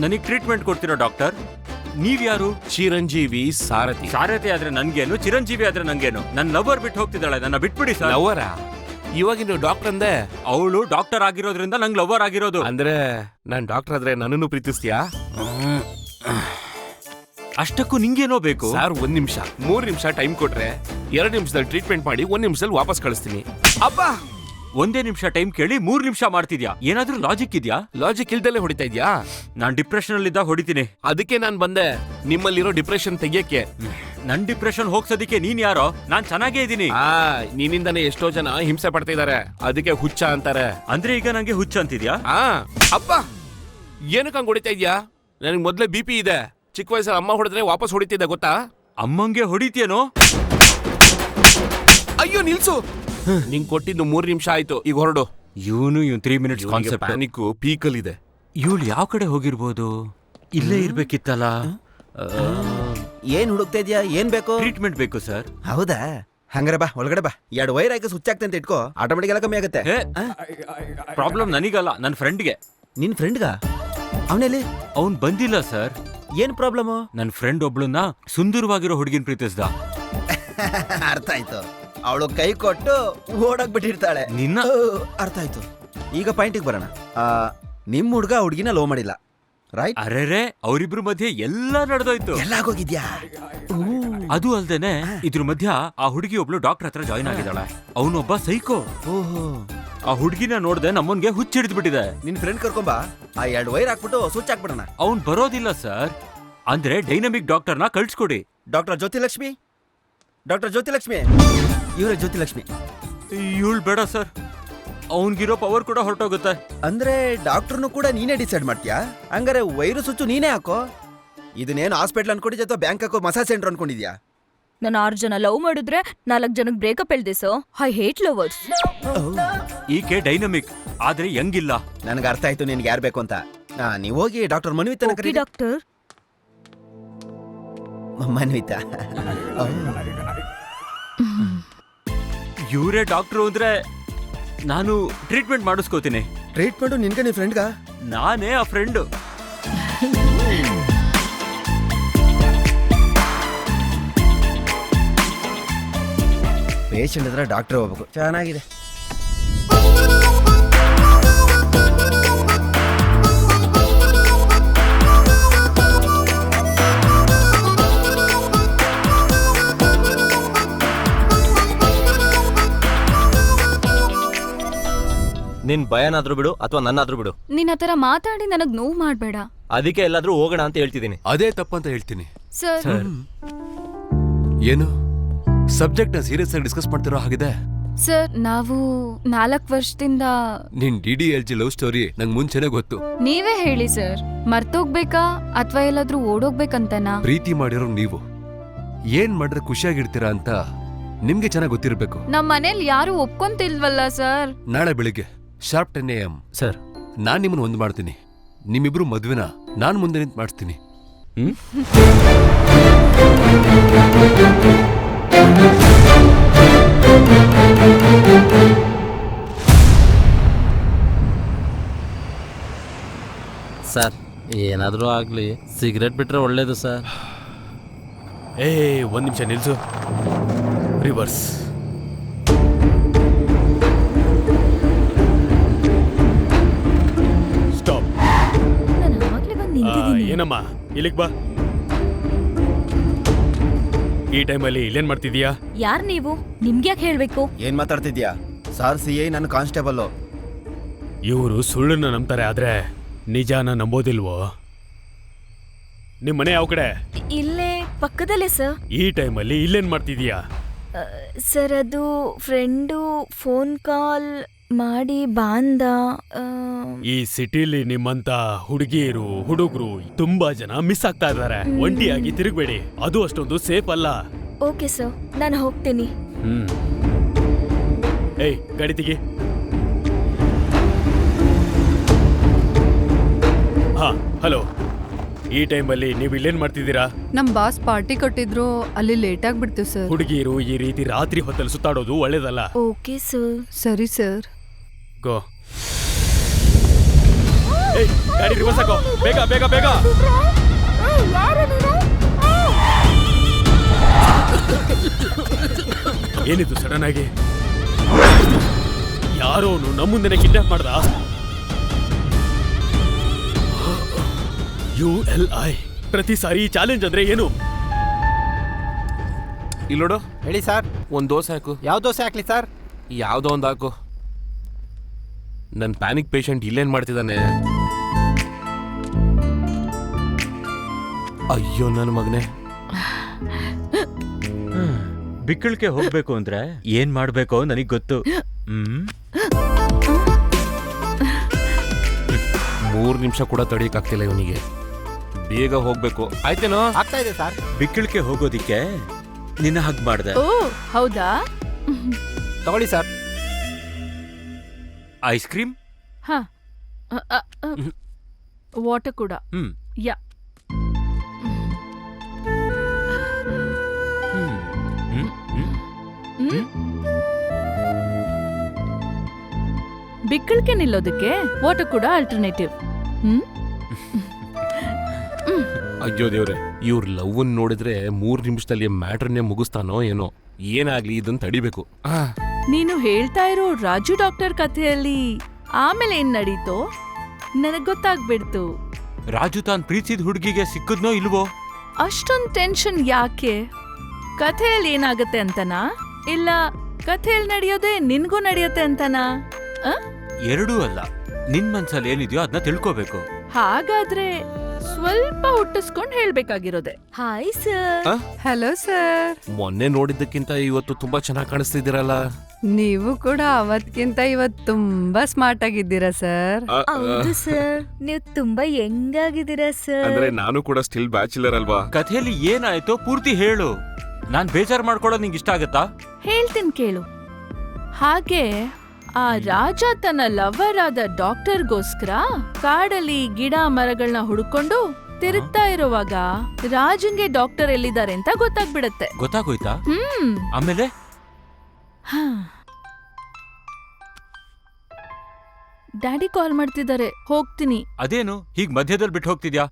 ನನಗ್ ಟ್ರೀಟ್ಮೆಂಟ್ ಕೊಡ್ತಿರೋ ಡಾಕ್ಟರ್. ನೀವ್ ಯಾರು? ಚಿರಂಜೀವಿ ಸಾರಥಿ. ಸಾರಥಿ ಆದ್ರೆ ನನ್ಗೇನು, ಚಿರಂಜೀವಿ ಆದ್ರೆ ನಂಗೇನು? ನನ್ ಲವರ್ ಬಿಟ್ಟು ಹೋಗ್ತಿದ್ದಾಳೆ, ನನ್ನ ಬಿಟ್ಬಿಡಿ ಸರ್. ಲವರ? ಇವಾಗ ನೀವು ಡಾಕ್ಟರ್ ಅಂದೆ. ಅವಳು ಡಾಕ್ಟರ್ ಆಗಿರೋದ್ರಿಂದ ನಂಗ್ ಲವರ್ ಆಗಿರೋದು. ಅಂದ್ರೆ ನಾನ್ ಡಾಕ್ಟರ್ ಆದ್ರೆ ನನ್ನನ್ನು ಪ್ರೀತಿಸ್ತೀಯಾ? ಅಷ್ಟಕ್ಕೂ ನಿಂಗೇನೋ ಬೇಕು ಸರ್? 1 ನಿಮಿಷ, 3 ನಿಮಿಷ ಟೈಮ್ ಕೊಟ್ರೆ 2 ನಿಮಿಷದಲ್ಲಿ ಟ್ರೀಟ್ಮೆಂಟ್ ಮಾಡಿ 1 ನಿಮಿಷದಲ್ಲಿ ವಾಪಸ್ ಕಳಿಸ್ತೀನಿ. ಅಬ್ಬಾ, ಒಂದೇ ನಿಮಿಷ ಟೈಮ್ ಕೇಳಿ 3 ನಿಮಿಷ ಮಾಡ್ತಿದ್ಯಾ? ಏನಾದ್ರೂ ಲಾಜಿಕ್ ಇದ್ಯಾ? ಲಾಜಿಕ್ ಇಲ್ದಲ್ಲೇ ಹೊಡಿತಾ ಇದ್ಯಾ? ನಾನ್ ಡಿಪ್ರೆಷನ್ ಅಲ್ಲಿ ಇದ್ದಾಗ ಹೊಡಿತೀನಿ. ಅದಕ್ಕೆ ನಾನ್ ಬಂದೆ, ನಿಮ್ಮಲ್ಲಿರೋ ಡಿಪ್ರೆಷನ್ ತೆಗಿಯಕ್ಕೆ. ನನ್ ಡಿಪ್ರೆಷನ್ ಹೋಗ್ಸೋದಿಕ್ಕೆ ನೀನ್ ಯಾರೋ? ನಾನ್ ಚೆನ್ನಾಗೇ ಇದೀನಿ. ನಿನ್ನಿಂದಾನೆ ಎಷ್ಟೋ ಜನ ಹಿಂಸೆ ಪಡ್ತಾ ಇದಾರೆ, ಅದಕ್ಕೆ ಹುಚ್ಚ ಅಂತಾರೆ. ಅಂದ್ರೆ ಈಗ ನಂಗೆ ಹುಚ್ಚ ಅಂತಿದ್ಯಾ? ಅಬ್ಬಾ, ಏನಕ್ಕೆ ಹಂಗ್ ಹೊಡಿತಾ ಇದ್ಯಾ? ನನಗೆ ಮೊದ್ಲೇ BP ಇದೆ. ಚಿಕ್ಕ ವಯಸ್ಸಲ್ಲಿ ಅಮ್ಮ ಹೊಡೆದ್ರೆ ವಾಪಸ್ ಹೊಡಿತಿದ್ದೆ, ಗೊತ್ತಾ? ಅಮ್ಮಂಗೆ ಹೊಡಿತೀಯನೋ? ಅಯ್ಯೋ ನಿಲ್ಸು, ನಿಂಗ್ ಕೊಟ್ಟಿದ್ದು 3 ನಿಮಿಷ ಆಯ್ತು, ಈಗ ಹೊರಡು. ಇವನು 3 ಮಿನಿಟ್ಸ್ ಕಾನ್ಸೆಪ್ಟ್. ಪ್ಯಾನಿಕ್ ಪೀಕಲ್ ಇದೆ. ಇವಳು ಯಾವ ಕಡೆ ಹೋಗಿರ್ಬೋದು? ಇಲ್ಲೇ ಇರ್ಬೇಕಿತ್ತಲ್ಲ. ಏನ್ ಹುಡುಕ್ತಾ ಇದ್ಯಾ? ಏನ್ ಬೇಕು? ಟ್ರೀಟ್ಮೆಂಟ್ ಬೇಕು ಸರ್. ಹೌದಾ? ಹಂಗಾರೆ ಬಾ, ಒಳಗಡೆ ಬಾ. 2 ವೈರ್ ಹಾಕಿ ಸ್ವಿಚ್ ಆಗ್ತಂತ ಇಟ್ಕೋ, ಆಟೋಮೆಟಿಕ್ ಎಲ್ಲ ಕಮ್ಮಿ ಆಗುತ್ತೆ. ಪ್ರಾಬ್ಲಮ್ ನನಗಲ್ಲ, ನನ್ನ ಫ್ರೆಂಡ್ಗೆ. ನಿನ್ ಫ್ರೆಂಡ್ಗ? ಅವನಲ್ಲಿ? ಅವ್ನ್ ಬಂದಿಲ್ಲ ಸರ್. ಏನ್ ಪ್ರಾಬ್ಲಮ್? ನನ್ನ ಫ್ರೆಂಡ್ ಒಬ್ಳನ್ನ ಸುಂದರವಾಗಿರೋ ಹುಡುಗಿನ ಪ್ರೀತಿಸ್ದ. ಅರ್ಥ ಆಯ್ತು. ಅವಳು ಕೈ ಕೊಟ್ಟು ಓಡೋಗ್ಬಿಟ್ಟಿರ್ತಾಳೆ. ನಿನ್ನ ಅರ್ಥ ಆಯ್ತು. ಈಗ ಪಾಯಿಂಟಿಗೆ ಬರೋಣ. ನಿಮ್ ಹುಡ್ಗ ಹುಡ್ಗಿನ ಲೋ ಮಾಡಿಲ್ಲ, ರೈಟ್? ಅರೆರೆ, ಅವರಿಬ್ರು ಮಧ್ಯೆ ಎಲ್ಲ ನಡೆದೋಯ್ತು. ಎಲ್ಲ ಆಗೋಗಿದ್ಯಾ? ಅದು ಅಲ್ದೇನೆ ಇದ್ರ ಮಧ್ಯ ಆ ಹುಡುಗಿ ಒಬ್ಳು ಡಾಕ್ಟರ್ ಹತ್ರ ಜಾಯ್ನ್ ಆಗಿದ್ದಾಳೆ. ಅವನೊಬ್ಬ ಸೈಕೋ. ಆ ಹುಡುಗಿನ ನೋಡ್ದೆ ನಮ್ಮನ್ಗೆ ಹುಚ್ಚಿಡಿದ್ಬಿಟ್ಟಿದೆ. ನಿನ್ ಫ್ರೆಂಡ್ ಕರ್ಕೊಂಬಾ, ಆ 2 ವೈರ್ ಹಾಕ್ಬಿಟ್ಟು ಸ್ವಿಚ್ ಹಾಕ್ಬಿಡೋಣ. ಅವ್ನ್ ಬರೋದಿಲ್ಲ ಸರ್. ಅಂದ್ರೆ ಡೈನಮಿಕ್ ಡಾಕ್ಟರ್ನ ಕಳ್ಸ್ಕೊಡಿ. ಡಾಕ್ಟರ್ ಜ್ಯೋತಿಲಕ್ಷ್ಮಿ, ಡಾಕ್ಟರ್ ಜ್ಯೋತಿಲಕ್ಷ್ಮಿ, ಇವರೇ ಜ್ಯೋತಿಲಕ್ಷ್ಮಿ. ಇವಳು ಬೇಡ ಸರ್, ಅವನ್ಗಿರೋ ಪವರ್ ಕೂಡ ಹೊರಟೋಗುತ್ತೆ. ಅಂದ್ರೆ ಡಾಕ್ಟರ್ನು ಕೂಡ ನೀನೇ ಡಿಸೈಡ್ ಮಾಡ್ತೀಯಾ? ಹಂಗಾರೆ ವೈರು ಸ್ವಿಚ್ ನೀನೇ ಹಾಕೋ. ಇದನ್ನೇನು ಹಾಸ್ಪಿಟಲ್ ಅನ್ಕೊಂಡಿದ್ಯಾ ಅಥವಾ ಬ್ಯಾಂಕ್ ಹಾಕೋ ಮಸಾಜ್ ಸೆಂಟರ್ ಅನ್ಕೊಂಡಿದ್ಯಾ? ನಾನು 6 ಜನ ಲವ್ ಮಾಡಿದ್ರೆ 4 ಜನಕ್ಕೆ ಬ್ರೇಕಪ್ ಹೇಳ್ದೆ ಸೋ. I hate lovers. ಈಕೆ ಡೈನಮಿಕ್ ಆದ್ರೆ ಯಂಗಿಲ್ಲ. ನನಗೆ ಅರ್ಥ ಆಯ್ತು ನಿನ್ಗೆ ಯಾರು ಬೇಕು ಅಂತ. ನೀವು ಹೋಗಿ ಡಾಕ್ಟರ್ ಮನ್ವಿತಾ ಕರೀರಿ. ಡಾಕ್ಟರ್ ಮನ್ವಿತಾ. ಇವರೇ ಡಾಕ್ಟ್ರು ಅಂದ್ರೆ ನಾನು ಟ್ರೀಟ್ಮೆಂಟ್ ಮಾಡಿಸ್ಕೋತೀನಿ. ಟ್ರೀಟ್ಮೆಂಟ್ ನಿನ್ಗೆ ನಿನ್ ಫ್ರೆಂಡ್ಗ? ನಾನೇ ಆ ಫ್ರೆಂಡ್. ಪೇಷಂಟ್ ಇದ್ರೆ ಡಾಕ್ಟರ್ ಹೋಗ್ಬೇಕು. ಚೆನ್ನಾಗಿದೆ. ನಿನ್ ಭಯನಾದ್ರೂ ಬಿಡು ಅಥವಾ ನನ್ನಾದ್ರೂ ಬಿಡು. ನಿನ್ನ ಹತ್ರ ಮಾತಾಡಿ ನನಗ್ ನೋವು ಮಾಡ್ಬೇಡ. ಅದಕ್ಕೆ ಎಲ್ಲಾದ್ರೂ ಹೋಗೋಣ ಅಂತ ಹೇಳ್ತಿದ್ದೀನಿ. ಅದೇ ತಪ್ಪಂತ ಹೇಳ್ತೀನಿ ಸರ್. ಏನು ಸಬ್ಜೆಕ್ಟ್ ನ ಸೀರಿಯಸ್ ಆಗಿ ಡಿಸ್ಕಸ್ ಮಾಡ್ತಿರೋ ಹಾಗಿದೆ. ಸರ್, ನಾವು 4 ವರ್ಷದಿಂದ ನಿನ್ DDLG ಲವ್ ಸ್ಟೋರಿ ನಂಗೆ ಮುಂಚೆನೆ ಗೊತ್ತು. ನೀವೇ ಹೇಳಿ ಸರ್, ಮರ್ತೋಗ್ಬೇಕಾ ಅಥವಾ ಎಲ್ಲಾದ್ರೂ ಓಡೋಗ್ಬೇಕಂತನಾ? ಪ್ರೀತಿ ಮಾಡಿರೋ ನೀವು ಏನ್ ಮಾಡಿದ್ರೆ ಖುಷಿಯಾಗಿರ್ತೀರಾ ಅಂತ ನಿಮ್ಗೆ ಚೆನ್ನಾಗಿ ಗೊತ್ತಿರ್ಬೇಕು. ನಮ್ ಮನೇಲಿ ಯಾರು ಒಪ್ಕೊಂತಿಲ್ವಲ್ಲ ಸರ್. ನಾಳೆ ಬೆಳಿಗ್ಗೆ ಶಾರ್ಪ್ 10 AM ಸರ್, ನಾನ್ ನಿಮ್ಮನ್ನ ಒಂದು ಮಾಡ್ತೀನಿ. ನಿಮ್ಮಿಬ್ರು ಮದ್ವೆನ ನಾನ್ ಮುಂದೆ ನಿಂತು ಮಾಡಿಸ್ತೀನಿ. ಸರ್, ಏನಾದ್ರೂ ಆಗ್ಲಿ, ಸಿಗರೇಟ್ ಬಿಟ್ರೆ ಒಳ್ಳೇದು ಸರ್. 1 ನಿಮಿಷ ನಿಲ್ಸು. ರಿವರ್ಸ್. ಸ್ಟಾಪ್. ಏನಮ್ಮ, ಇಲ್ಲಿಗೆ ಬಾ. ಈ ಟೈಮಲ್ಲಿ ಇಲ್ಲೇನ್ ಮಾಡ್ತಿದ್ಯಾ? ಯಾರ್ ನೀವು? ನಿಮ್ಗೆ ಯಾಕೆ ಹೇಳ್ಬೇಕು? ಏನ್ ಮಾತಾಡ್ತಿದ್ಯಾ? ಸಾರ್ CI, ನನ್ನ ಕಾನ್ಸ್ಟೇಬಲ್. ಇವರು ಸುಳ್ಳನ್ನ ನಂಬ್ತಾರೆ, ಆದ್ರೆ ನಿಜಾನ ನಂಬೋದಿಲ್ವೋ? ನಿಮ್ ಮನೆ ಯಾವ ಕಡೆ? ಇಲ್ಲೇ ಪಕ್ಕದಲ್ಲೇ ಸರ್. ಈ ಟೈಮಲ್ಲಿ ಇಲ್ಲೇನ್ ಮಾಡ್ತಿದೀಯಾ? ಸರ್ ಅದು ಫ್ರೆಂಡು ಫೋನ್ ಕಾಲ್ ಮಾಡಿ ಬಾಂದ. ಈ ಸಿಟಿಲಿ ನಿಮ್ಮಂತ ಹುಡುಗಿಯರು ಹುಡುಗರು ತುಂಬಾ ಜನ ಮಿಸ್ ಆಗ್ತಾ ಇದ್ದಾರೆ. ಒಂಟಿಯಾಗಿ ತಿರುಗಬೇಡಿ, ಅದು ಅಷ್ಟೊಂದು ಸೇಫ್ ಅಲ್ಲ. ಓಕೆ ಸರ್, ನಾನು ಹೋಗ್ತೀನಿ. ಏಯ್ ಗಾಡಿ ತೆಗಿ. ಹಾ ಹಲೋ, ಈ ಟೈಮಲ್ಲಿ ನೀವು ಇಲ್ಲೇನ್ ಮಾಡ್ತಿದ್ದೀರಾ? ನಮ್ ಬಾಸ್ ಪಾರ್ಟಿ ಕೊಟ್ಟಿದ್ರು, ಅಲ್ಲಿ ಲೇಟ್ ಆಗ್ಬಿಡ್ತೀವಿ ಸರ್. ಹುಡುಗಿಯರು ಈ ರೀತಿ ರಾತ್ರಿ ಹೊತ್ತಲ್ಲಿ ಸುತ್ತಾಡೋದು ಒಳ್ಳೇದಲ್ಲ. Okay sir. ಸರಿ ಸರ್. ಗೋ. ಏಯ್ ಗಾಡಿ ರಿವರ್ಸ್ ಹಾಕೋ, ಬೇಗ ಬೇಗ ಬೇಗ. ಏನಿದು ಸಡನ್ ಆಗಿ? ಯಾರೋ ನಮ್ಮ ಮುಂದೆನೆ ಕಿಡ್ನಾಪ್ ಮಾಡ್ದ? ULI ಪ್ರತಿ ಸಾರಿ ಚಾಲೆಂಜ್ ಅಂದ್ರೆ ಏನು? ಇಲ್ಲೋಡು. ಹೇಳಿ ಸರ್. ಒಂದ್ ದೋಸೆ ಹಾಕು. ಯಾವ ದೋಸೆ ಹಾಕ್ಲಿ ಸರ್? ಯಾವ್ದೋ ಒಂದ್ ಹಾಕು. ನನ್ ಪ್ಯಾನಿಕ್ ಪೇಷಂಟ್ ಇಲ್ಲೇನ್ ಮಾಡ್ತಿದ್ದಾನೆ? ಅಯ್ಯೋ ನನ್ನ ಮಗನೇ. ಬಿಕ್ಕಳಿಗೆ ಹೋಗ್ಬೇಕು ಅಂದ್ರೆ ಏನ್ ಮಾಡ್ಬೇಕೋ ನನಗ್ ಗೊತ್ತು. 3 ನಿಮಿಷ ಕೂಡ ತಡಿಯಕ್ಕಾಗ್ತಿಲ್ಲ ಇವನಿಗೆ. ಬೇಗ ಹೋಗ್ಬೇಕು. ಆಯ್ತೇನೋ? ಆಗ್ತಾ ಇದೆ ಸರ್. ಬಿಕ್ಕಳಿಗೆ ಹೋಗೋದಿಕ್ಕೆ ನಿನ್ನ ಹಗ್ ಮಾಡ್ದೆ. ಓ ಹೌದಾ? ತಗೊಳ್ಳಿ ಸರ್. Ice cream? ಹಾ, ವಾಟರ್ ಕೂಡ. ಯಾ. ಬಿಕ್ಕಳಿಗೆ ನಿಲ್ಲೋದಕ್ಕೆ ವಾಟರ್ ಕೂಡ ಆಲ್ಟರ್ನೇಟಿವ್. ಅಯ್ಯೋ ದೇವ್ರೆ, ಇವ್ರ ಲವ್ ನೋಡಿದ್ರೆ 3 ನಿಮಿಷದಲ್ಲಿ ಮ್ಯಾಟ್ರನ್ನೇ ಮುಗಿಸ್ತಾನೋ ಏನೋ. ಏನಾಗ್ಲಿ ಇದನ್ನ ತಡಿಬೇಕು. ನೀನು ಹೇಳ್ತಾ ಇರೋ ರಾಜು ಡಾಕ್ಟರ್ ಕಥೆಯಲ್ಲಿ ಆಮೇಲೆ ಏನ್ ನಡೀತೋ ನನಗ್ ಗೊತ್ತಾಗ್ಬಿಡ್ತು. ರಾಜು ತಾನ್ ಪ್ರೀತಿಸಿದ ಹುಡುಗಿಗೆ ಸಿಕ್ಕದ್ನೋ ಇಲ್ವೋ? ಅಷ್ಟೊಂದ್ ಟೆನ್ಷನ್ ಯಾಕೆ? ಕಥೆಯಲ್ಲಿ ಏನಾಗತ್ತೆ ಅಂತನಾ, ಇಲ್ಲ ಕಥೆಯಲ್ಲಿ ನಡೆಯೋದೇ ನಿನ್ಗೂ ನಡೆಯುತ್ತೆ ಅಂತನಾ? ಎರಡೂ ಅಲ್ಲ, ನಿನ್ ಮನ್ಸಲ್ಲಿ ಏನಿದೆಯೋ ಅದನ್ನ ತಿಳ್ಕೋಬೇಕು. ಹಾಗಾದ್ರೆ ಸ್ವಲ್ಪ ಹುಟ್ಟಿಸ್ಕೊಂಡ್ ಹೇಳ್ಬೇಕಾಗಿರೋದೆ. Hi sir. Hello sir. ಮೊನ್ನೆ ನೋಡಿದ್ದಕ್ಕಿಂತ ಇವತ್ತು ತುಂಬಾ ಚೆನ್ನಾಗಿ ಕಾಣಿಸ್ತಿದ್ದೀರಲ್ಲ. ನೀವು ಕೂಡ ಅವತ್ಕಿಂತ ಇವತ್ತು ತುಂಬಾ ಸ್ಮಾರ್ಟ್ ಆಗಿದ್ದೀರಾ ಸರ್. ಹೌದು ಸರ್, ನೀವು ತುಂಬಾ ಯಂಗ್ ಆಗಿದ್ದೀರಾ ಸರ್. ಅಂದ್ರೆ ನಾನು ಕೂಡ ಸ್ಟಿಲ್ ಬ್ಯಾಚುಲರ್ ಅಲ್ವಾ? ಕಥೆಯಲ್ಲಿ ಏನಾಯ್ತೋ ಪೂರ್ತಿ ಹೇಳು. ನಾನ್ ಬೇಜಾರ್ ಮಾಡ್ಕೊಳ್ಳೋದು ನಿಂಗೆ ಇಷ್ಟ ಆಗತ್ತಾ? ಹೇಳ್ತೀನಿ ಕೇಳು. ಹಾಗೆ ಆ ರಾಜ ತನ್ನ ಲವರ್ ಆದ ಡಾಕ್ಟರ್ಗೋಸ್ಕರ ಕಾಡಲ್ಲಿ ಗಿಡ ಮರಗಳನ್ನ ಹುಡುಕೊಂಡು ತಿರುಗ್ತಾ ಇರುವಾಗ ರಾಜನ್ಗೆ ಡಾಕ್ಟರ್ ಎಲ್ಲಿದ್ದಾರೆ ಅಂತ ಗೊತ್ತಾಗ್ಬಿಡತ್ತೆ. ಗೊತ್ತಾಗೋಯ್ತಾ? ಆಮೇಲೆ ಡ್ಯಾಡಿ ಕಾಲ್ ಮಾಡ್ತಿದ್ದಾರೆ, ಹೋಗ್ತೀನಿ. ಅದೇನು ಹೀಗ್ ಮಧ್ಯದಲ್ಲಿ ಬಿಟ್ಟು ಹೋಗ್ತಿದ್ಯಾ?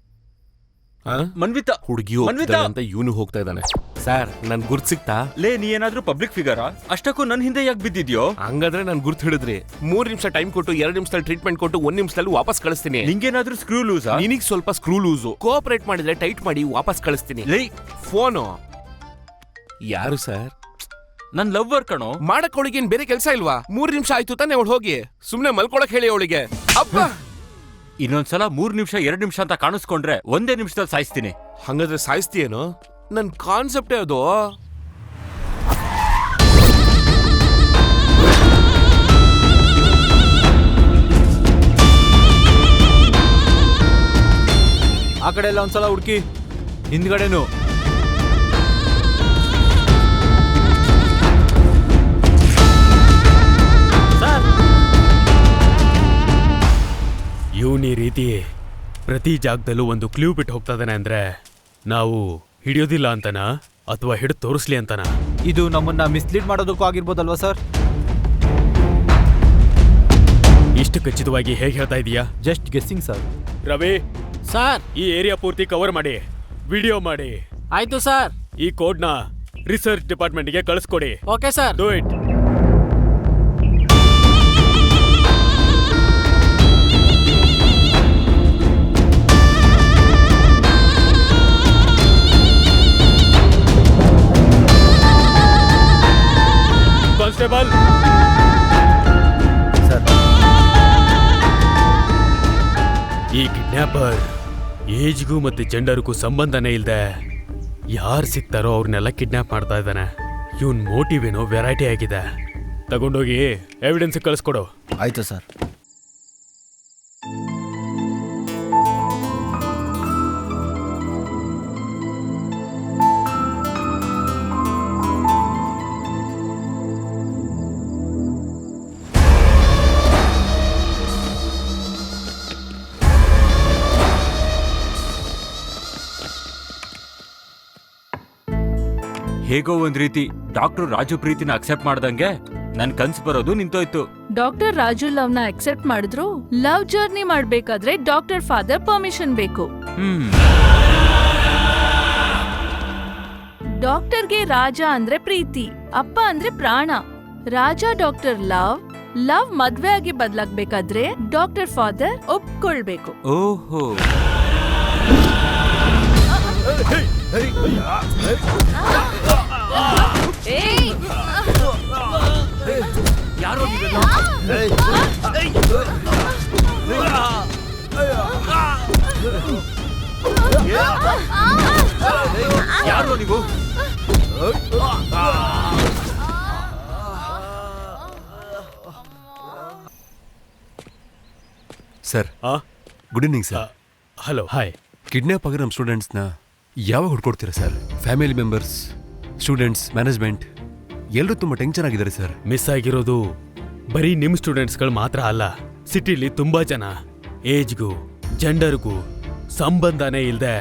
ಮನ್ವಿತಾ ಹುಡುಗಿ ಹೋಗ್ತಿದ್ದಾಳೆ ಅಂತ ಇವನು ಹೋಗ್ತಾ ಇದ್ದಾನೆ. ಸರ್ ನನ್ ಗುರ್ತ್ ಸಿಕ್ತಾ? ಲೇ, ನೀ ಏನಾದ್ರೂ ಪಬ್ಲಿಕ್ ಫಿಗರಾ? ಅಷ್ಟಕ್ಕೂ ನನ್ ಹಿಂದೆ ಯಾಕೆ ಬಿದ್ದಿದ್ಯೋ? ಹಂಗಾದ್ರೆ ನನ್ ಗುರ್ತ್ ಹಿಡಿದ್ರಿ. 3 ನಿಮಿಷ ಟೈಮ್ ಕೊಟ್ಟು 2 ನಿಮಿಷದಲ್ಲಿ ಟ್ರೀಟ್ಮೆಂಟ್ ಕೊಟ್ಟು 1 ನಿಮಿಷದಲ್ಲಿ ವಾಪಸ್ ಕಳಿಸ್ತೀನಿ. ನಿಂಗೇನಾದ್ರೂ ಸ್ಕ್ರೂ ಲೂಸಾ? ನಿನಗ್ ಸ್ವಲ್ಪ ಸ್ಕ್ರೂ ಲೂಸು. ಕೋಆಪರೇಟ್ ಮಾಡಿದ್ರೆ ಟೈಟ್ ಮಾಡಿ ವಾಪಸ್ ಕಳಿಸ್ತೀನಿ. ಲೇ ಫೋನು ಯಾರು ಸರ್? ನನ್ ಲವ್ವರ್ ಕಣೋ. ಮಾಡಕ್ ಅವಳಿಗೆ ಏನ್ ಬೇರೆ ಕೆಲಸ ಇಲ್ವಾ? 3 ನಿಮಿಷ ಆಯ್ತು ತಾನೆ ಅವಳು ಹೋಗಿ. ಸುಮ್ನೆ ಮಲ್ಕೊಳಕ್ ಹೇಳಿ ಅವಳಿಗೆ. ಅಪ್ಪ ಇನ್ನೊಂದ್ಸಲ 3 ನಿಮಿಷ 2 ನಿಮಿಷ ಅಂತ ಕಾಣಿಸ್ಕೊಂಡ್ರೆ 1 ನಿಮಿಷದಲ್ಲಿ ಸಾಯಿಸ್ತೀನಿ. ಹಂಗಾದ್ರೆ ಸಾಯಿಸ್ತೀಯೇನು? ನನ್ ಕಾನ್ಸೆಪ್ಟೇ ಅದು. ಆ ಕಡೆ ಎಲ್ಲ ಒಂದ್ಸಲ ಹುಡುಕಿ, ಹಿಂದ್ಗಡೆನು. ಇವನ್ ಈ ರೀತಿ ಪ್ರತಿ ಜಾಗದಲ್ಲೂ ಒಂದು ಕ್ಲೂ ಬಿಟ್ಟು ಹೋಗ್ತಾ ಇದ್ದಾನೆ ಅಂದ್ರೆ ನಾವು ಹಿಡಿಯೋದಿಲ್ಲ ಅಂತನಾ ಅಥವಾ ಹಿಡಿದು ತೋರಿಸ್ಲಿ ಅಂತನಾ? ಇದು ನಮ್ಮನ್ನ ಮಿಸ್ಲೀಡ್ ಮಾಡೋದಕ್ಕೂ ಆಗಿರ್ಬೋದಲ್ವಾ ಸರ್? ಇಷ್ಟು ಖಚಿತವಾಗಿ ಹೇಗೆ ಹೇಳ್ತಾ ಇದೀಯಾ? Just guessing sir. Ravi sir, ಈ ಏರಿಯಾ ಪೂರ್ತಿ ಕವರ್ ಮಾಡಿ, ವಿಡಿಯೋ ಮಾಡಿ. ಆಯ್ತು ಸರ್. ಈ ಕೋಡ್ನ ರಿಸರ್ಚ್ ಡಿಪಾರ್ಟ್ಮೆಂಟ್ಗೆ ಕಳಿಸ್ಕೊಡಿ. Okay sir. Do it. Constable sir, ಈ ಕಿಡ್ನಾಪರ್ ಏಜ್ಗೂ ಮತ್ತೆ ಜೆಂಡರ್ಗೂ ಸಂಬಂಧನೇ ಇಲ್ದೆ ಯಾರು ಸಿಗ್ತಾರೋ ಅವ್ರನ್ನೆಲ್ಲ ಕಿಡ್ನಾಪ್ ಮಾಡ್ತಾ ಇದ್ದಾನೆ. ಇವನ್ ಮೋಟಿವ್ ಏನೋ ವೆರೈಟಿ ಆಗಿದೆ. ತಗೊಂಡೋಗಿ ಎವಿಡೆನ್ಸ್ ಕಳಿಸ್ಕೊಡು. ಆಯ್ತು ಸರ್. ಹೇಗೋ ಒಂದ್ ರೀತಿ ಡಾಕ್ಟರ್ ರಾಜು ಪ್ರೀತಿನ ಅಕ್ಸೆಪ್ಟ್ ಮಾಡ್ದಂಗೆ ನನ್ ಕನ್ಸು ಬರೋದು ನಿಂತೋಯ್ತು. ಡಾಕ್ಟರ್ ರಾಜು ಲವ್ನ ಅಕ್ಸೆಪ್ಟ್ ಮಾಡಿದ್ರು ಲವ್ ಜರ್ನಿ ಮಾಡ್ಬೇಕಾದ್ರೆ ಡಾಕ್ಟರ್ ಫಾದರ್ ಪರ್ಮಿಷನ್ ಬೇಕು. ಡಾಕ್ಟರ್ಗೆ ರಾಜ ಅಂದ್ರೆ ಪ್ರೀತಿ, ಅಪ್ಪ ಅಂದ್ರೆ ಪ್ರಾಣ. ರಾಜ ಡಾಕ್ಟರ್ ಲವ್ ಮದ್ವೆ ಆಗಿ ಬದ್ಲಾಗ್ಬೇಕಾದ್ರೆ ಡಾಕ್ಟರ್ ಫಾದರ್ ಒಪ್ಕೊಳ್ಬೇಕು. ಓಹೋ, ಯಾರೋ ಯಾರೋ ನೀವು? Sir, good evening sir. Hello, hi. Kidnap ಆಗಿರೋ ನಮ್ಮ ಸ್ಟೂಡೆಂಟ್ಸ್ನ ಯಾವಾಗ ಹುಡ್ಕೊಡ್ತೀರಾ sir? Family members, students, management ಎಲ್ಲರೂ ತುಂಬ ಟೆನ್ಷನ್ ಆಗಿದ್ದಾರೆ ಸರ್. ಮಿಸ್ ಆಗಿರೋದು ಬರೀ ನಿಮ್ ಸ್ಟೂಡೆಂಟ್ಸ್ಗಳು ಮಾತ್ರ ಅಲ್ಲ, ಸಿಟಿಲಿ ತುಂಬಾ ಜನ ಏಜ್ಗೂ ಜೆಂಡರ್ಗೂ ಸಂಬಂಧನೇ ಇಲ್ದೆ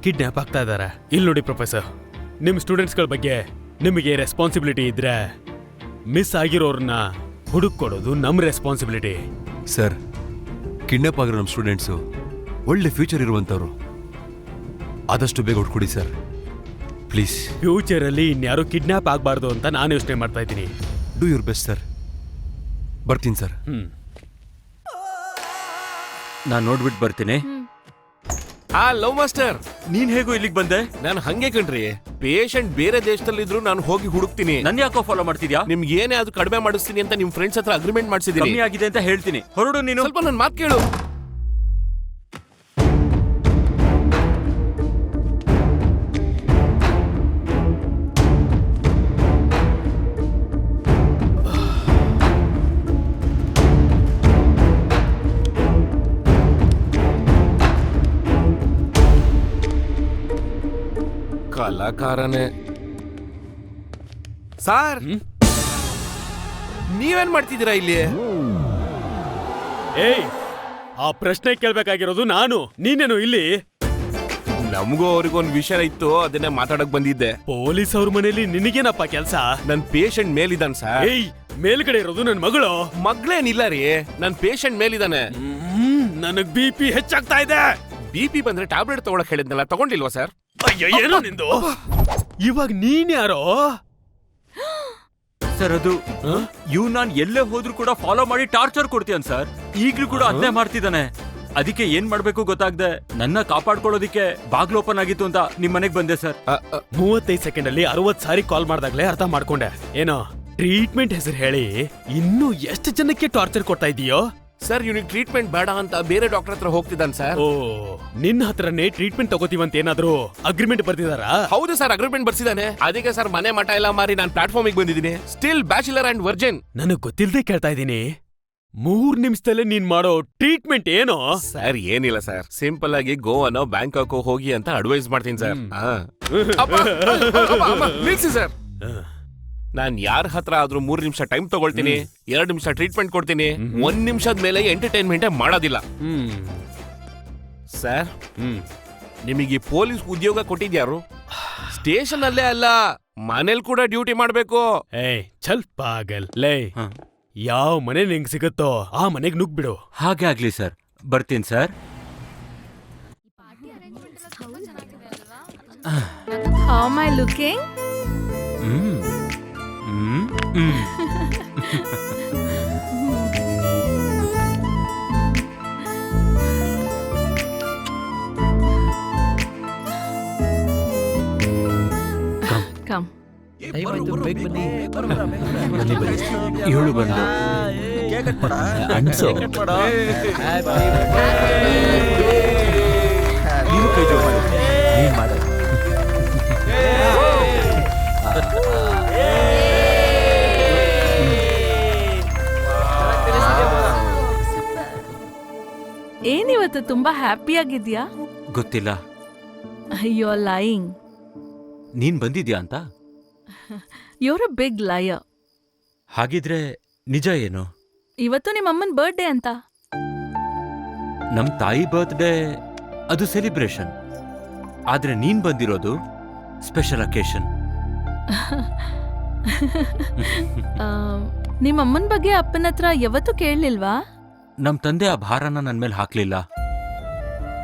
ಕಿಡ್ನಾಪ್ ಆಗ್ತಾ ಇದ್ದಾರೆ. ಇಲ್ಲಿ ನೋಡಿ ಪ್ರೊಫೆಸರ್, ನಿಮ್ ಸ್ಟೂಡೆಂಟ್ಸ್ಗಳ ಬಗ್ಗೆ ನಿಮಗೆ ರೆಸ್ಪಾನ್ಸಿಬಿಲಿಟಿ ಇದ್ರೆ ಮಿಸ್ ಆಗಿರೋರನ್ನ ಹುಡುಕೊಡೋದು ನಮ್ಮ ರೆಸ್ಪಾನ್ಸಿಬಿಲಿಟಿ. ಸರ್, ಕಿಡ್ನಾಪ್ ಆಗಿರೋ ನಮ್ಮ ಸ್ಟೂಡೆಂಟ್ಸು ಒಳ್ಳೆ ಫ್ಯೂಚರ್ ಇರುವಂಥವ್ರು, ಆದಷ್ಟು ಬೇಗ ಹುಡ್ಕೊಡಿ ಸರ್ ಪ್ಲೀಸ್. ಫ್ಯೂಚರಲ್ಲಿ ಇನ್ಯಾರು ಕಿಡ್ನಾಪ್ ಆಗಬಾರ್ದು ಅಂತ ನಾನು ಯೋಚನೆ ಮಾಡ್ತಾ ಇದ್ದೀನಿ. Do your best sir. ಬರ್ತೀನಿ ಸರ್. ನಾನು ನೋಡ್ಬಿಟ್ಟು ಬರ್ತೀನಿ. ಲವ್ ಮಾಸ್ಟರ್, ನೀನ್ ಹೇಗೋ ಇಲ್ಲಿಗೆ ಬಂದೆ? ನಾನು ಹಂಗೆ ಕಣ್ರಿ, ಪೇಷಂಟ್ ಬೇರೆ ದೇಶದಲ್ಲಿದ್ರು ನಾನು ಹೋಗಿ ಹುಡುಕ್ತೀನಿ. ನನ್ ಯಾಕೋ ಫಾಲೋ ಮಾಡ್ತಿದ್ಯಾ? ನಿಮ್ಗೆ ಏನೇ ಅದು ಕಡಿಮೆ ಮಾಡಿಸ್ತೀನಿ ಅಂತ ನಿಮ್ ಫ್ರೆಂಡ್ಸ್ ಹತ್ರ ಅಗ್ರಿಮೆಂಟ್ ಮಾಡಿಸಿದೀನಿ. ಕಮ್ಮಿ ಆಗಿದೆ ಅಂತ ಹೇಳ್ತೀನಿ, ಹೊರಡು ನೀನು. ಸ್ವಲ್ಪ ನನ್ನ ಮಾತು ಕೇಳು. ಕಲಾಕಾರನೇ ಸಾರ್, ನೀವೇನ್ ಮಾಡ್ತಿದ್ದೀರಾ ಇಲ್ಲಿ? ಏಯ್, ಆ ಪ್ರಶ್ನೆ ಕೇಳ್ಬೇಕಾಗಿರೋದು ನಾನು, ನೀನೇನು ಇಲ್ಲಿ? ನಮಗೂ ಅವ್ರಿಗೊಂದು ವಿಷಯ ಇತ್ತು, ಅದನ್ನೇ ಮಾತಾಡಕ್ ಬಂದಿದ್ದೆ. ಪೊಲೀಸ್ ಅವ್ರ ಮನೇಲಿ ನಿನಗೇನಪ್ಪ ಕೆಲ್ಸ? ನನ್ ಪೇಷಂಟ್ ಮೇಲಿದ್ದಾನೆ ಸರ್. ಏಯ್, ಮೇಲ್ಗಡೆ ಇರೋದು ನನ್ ಮಗಳು. ಮಗಳೇನಿಲ್ಲ ರೀ, ನನ್ ಪೇಷಂಟ್ ಮೇಲಿದ್ದಾನೆ. ನನಗ್ BP ಹೆಚ್ಚಾಗ್ತಾ ಇದೆ. BP ಬಂದ್ರೆ ಟ್ಯಾಬ್ಲೆಟ್ ತಗೊಳಕ್ ಹೇಳಿದ್ನಲ್ಲ, ತಗೊಂಡಿಲ್ವಾ ಸರ್? ಅಯ್ಯೋ, ಏನೋ ನಿಂದು. ಇವಾಗ ನೀನ್ ಯಾರೋ? ಸರ್, ಅದು ನಾನ್ ಎಲ್ಲೇ ಹೋದ್ರು ಕೂಡ ಫಾಲೋ ಮಾಡಿ ಟಾರ್ಚರ್ ಕೊಡ್ತೀಯನ್ ಸರ್. ಈಗ್ಲೂ ಕೂಡ ಅದನ್ನೇ ಮಾಡ್ತಿದ್ದಾನೆ. ಅದಕ್ಕೆ ಏನ್ ಮಾಡ್ಬೇಕು ಗೊತ್ತಾಗ್ದೆ ನನ್ನ ಕಾಪಾಡ್ಕೊಳ್ಳೋದಿಕ್ಕೆ ಬಾಗ್ಲು ಓಪನ್ ಆಗಿತ್ತು ಅಂತ ನಿಮ್ ಮನೆಗ್ ಬಂದೆ ಸರ್. 35 ಸೆಕೆಂಡ್ ಅಲ್ಲಿ 60 ಸಾರಿ ಕಾಲ್ ಮಾಡ್ದಾಗ್ಲೇ ಅರ್ಥ ಮಾಡ್ಕೊಂಡೆ. ಏನೋ ಟ್ರೀಟ್ಮೆಂಟ್ ಹೆಸರು ಹೇಳಿ ಇನ್ನೂ ಎಷ್ಟು ಜನಕ್ಕೆ ಟಾರ್ಚರ್ ಕೊಡ್ತಾ ಇದೀಯೋ? ಸರ್, ಇವ್ನಿಗೆ ಟ್ರೀಟ್ಮೆಂಟ್ ಬೇಡ ಅಂತ ಬೇರೆ ಡಾಕ್ಟರ್ ಹತ್ರ ಹೋಗ್ತಿದ್ದಾನೆ ಸರ್. ಓ, ನಿನ್ನ ಹತ್ರನೇ ಟ್ರೀಟ್ಮೆಂಟ್ ತಗೋತೀವಂತ ಏನಾದ್ರು ಅಗ್ರಿಮೆಂಟ್ ಬರ್ತಿದಾರಾ? ಹೌದು ಸರ್, ಅಗ್ರಿಮೆಂಟ್ ಬರ್ಸಿದಾನೆ. ಅದಕ್ಕೆ ಸರ್ ಮನೆ ಮಠ ಎಲ್ಲ ಮಾರಿ ನಾನು ಪ್ಲಾಟ್ಫಾರ್ಮಿಗೆ ಬಂದಿದ್ದೀನಿ. Still bachelor and Virgin. ನನಗ್ ಗೊತ್ತಿಲ್ಲದೆ ಕೇಳ್ತಾ ಇದ್ದೀನಿ, 3 ನಿಮಿಷದಲ್ಲೇ ನೀನ್ ಮಾಡೋ ಟ್ರೀಟ್ಮೆಂಟ್ ಏನೋ? ಸರ್, ಏನಿಲ್ಲ ಸರ್, ಸಿಂಪಲ್ ಆಗಿ ಗೋವಾನೋ ಬ್ಯಾಂಕಾಕ್ ಹೋಗಿ ಅಂತ ಅಡ್ವೈಸ್ ಮಾಡ್ತೀನಿ ಸರ್. ನಿಲ್ಸಿ ಸರ್, ನಾನ್ ಯಾರ ಹತ್ರ ಆದ್ರೂ 3 ನಿಮಿಷ ಟೈಮ್ ತಗೊಳ್ತೀನಿ, 2 ನಿಮಿಷ ಟ್ರೀಟ್ಮೆಂಟ್ ಕೊಡ್ತೀನಿ. 1 ನಿಮಿಷದ ಮೇಲೆ ಎಂಟರ್ಟೈನ್ಮೆಂಟ್ ಮಾಡೋದಿಲ್ಲ ಸರ್. ನಿಮಗೆ ಪೊಲೀಸ್ ಉದ್ಯೋಗ ಕೊಟ್ಟಿದ್ಯಾರು? ಸ್ಟೇಷನ್ ಅಲ್ಲೇ ಅಲ್ಲ, ಮನೇಲಿ ಕೂಡ ಡ್ಯೂಟಿ ಮಾಡ್ಬೇಕು. ಏಯ್, ಚಲ್ ಪಾಗಲ್ ಲೇ, ಯಾವ ಮನೆ ನಿಂಗ್ ಸಿಗುತ್ತೋ ಆ ಮನೆಗ್ ನುಗ್ಬಿಡು. ಹಾಗೆ ಆಗ್ಲಿ ಸರ್, ಬರ್ತೀನಿ sir. How am I looking? Come. ಇವಳು ಬಂದು ಅನ್ಸೋ ನೀವು ಕೈ ಜೋಡಿ ಮಾಡಿ. ಏನಿವತ್ತು ತುಂಬಾ ಹ್ಯಾಪಿ ಆಗಿದ್ಯಾ? ಗೊತ್ತಿಲ್ಲ. You are lying. ನೀನ್ ಬಂದಿದ್ಯಾ ಅಂತ? You are a big liar. ಹಾಗಿದ್ರೆ ನಿಜ ಏನು? ಇವತ್ತು ನಿಮ್ಮ ಅಮ್ಮನ ಬರ್ತ್ಡೇ ಅಂತ. ನಮ್ ತಾಯಿ ಬರ್ತ್ಡೇ ಅದು ಸೆಲಿಬ್ರೇಷನ್. ಆದ್ರೆ ನೀನ್ ಬಂದಿರೋದು ಸ್ಪೆಷಲ್ ಅಕೇಶನ್. ನಿಮ್ಮ ಅಮ್ಮನ ಬಗ್ಗೆ ಅಪ್ಪನ ಹತ್ರ ಯಾವತ್ತೂ ಕೇಳಲಿಲ್ವಾ? ನಮ್ ತಂದೆ ಆ ಭಾರನ ನನ್ ಮೇಲೆ ಹಾಕ್ಲಿಲ್ಲ.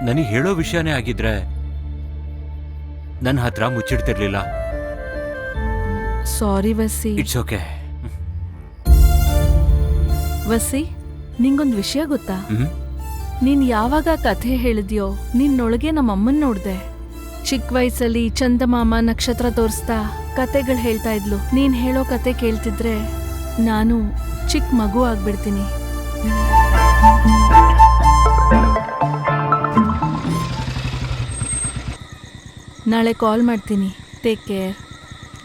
ನನಗೆ ಹೇಳೋ ವಿಷಯನೇ ಆಗಿದ್ರೆ ನನ್ನ ಹತ್ರ ಮುಚ್ಚಿಡ್ತಿರ್ಲಿಲ್ಲ. Sorry Vasi. It's okay. Vasi, ನಿಂಗೊಂದು ವಿಷಯ ಗೊತ್ತಾ? ನೀನ್ ಯಾವಾಗ ಕಥೆ ಹೇಳಿದ್ಯೋ ನಿನ್ನೊಳಗೆ ನಮ್ಮಮ್ಮನ್ ನೋಡ್ದೆ. ಚಿಕ್ಕ ವಯಸ್ಸಲ್ಲಿ ಚಂದಮಾಮ ನಕ್ಷತ್ರ ತೋರಿಸ್ತಾ ಕತೆಗಳು ಹೇಳ್ತಾ ಇದ್ಲು. ನೀನ್ ಹೇಳೋ ಕತೆ ಕೇಳ್ತಿದ್ರೆ ನಾನು ಚಿಕ್ಕ ಮಗು ಆಗ್ಬಿಡ್ತೀನಿ. ನಾಳೆ ಕಾಲ್ ಮಾಡ್ತೀನಿ. Take care.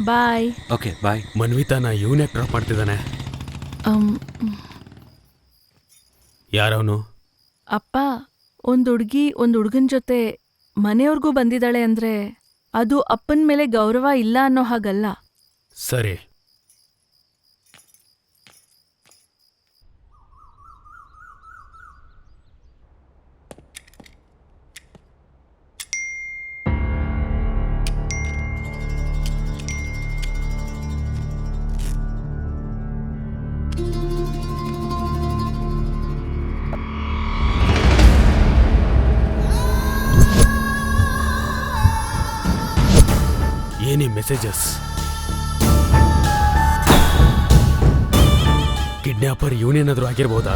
Bye. Okay bye. ಮನ್ವಿತಾನ ಇವನೇ ಡ್ರಾಪ್ ಮಾಡ್ತಿದ್ದಾನೆ. ಯಾರವನು? ಅಪ್ಪ, ಒಂದು ಹುಡುಗನ ಜೊತೆ ಮನೆಯವ್ರಿಗೂ ಬಂದಿದ್ದಾಳೆ ಅಂದ್ರೆ ಅದು ಅಪ್ಪನ ಮೇಲೆ ಗೌರವ ಇಲ್ಲ ಅನ್ನೋ ಹಾಗಲ್ಲ. ಸರಿ. ಏನೇ ಮೆಸೇಜಸ್? ಕಿಡ್ನಾಪರ್ ಇವನೇನಾದ್ರೂ ಆಗಿರ್ಬೋದಾ?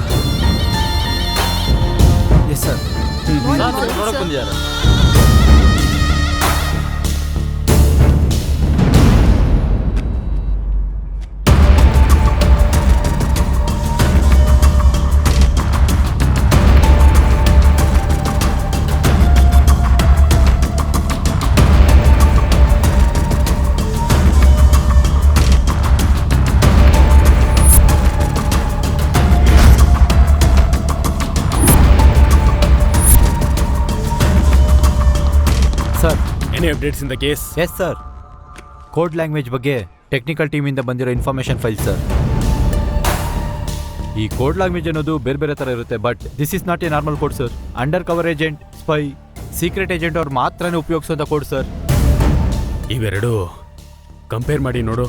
Yes sir. ನೋಡಕ್ ಬಂದಿದ್ದಾರೆ. Any updates in the case? Yes sir. Code language ಬಗ್ಗೆ ಟೆಕ್ನಿಕಲ್ ಟೀಮಿಂದ ಬಂದಿರೋ ಇನ್ಫಾರ್ಮೇಶನ್ ಫೈಲ್ ಸರ್. ಈ ಕೋಡ್ ಲ್ಯಾಂಗ್ವೇಜ್ ಅನ್ನೋದು ಬೇರೆ ಬೇರೆ ಥರ ಇರುತ್ತೆ, but this is not a normal code sir. Undercover agent, spy, secret agent ಅವ್ರು ಮಾತ್ರನೇ ಉಪಯೋಗಿಸೋಂಥ ಕೋಡ್ ಸರ್. ಇವೆರಡು ಕಂಪೇರ್ ಮಾಡಿ ನೋಡು.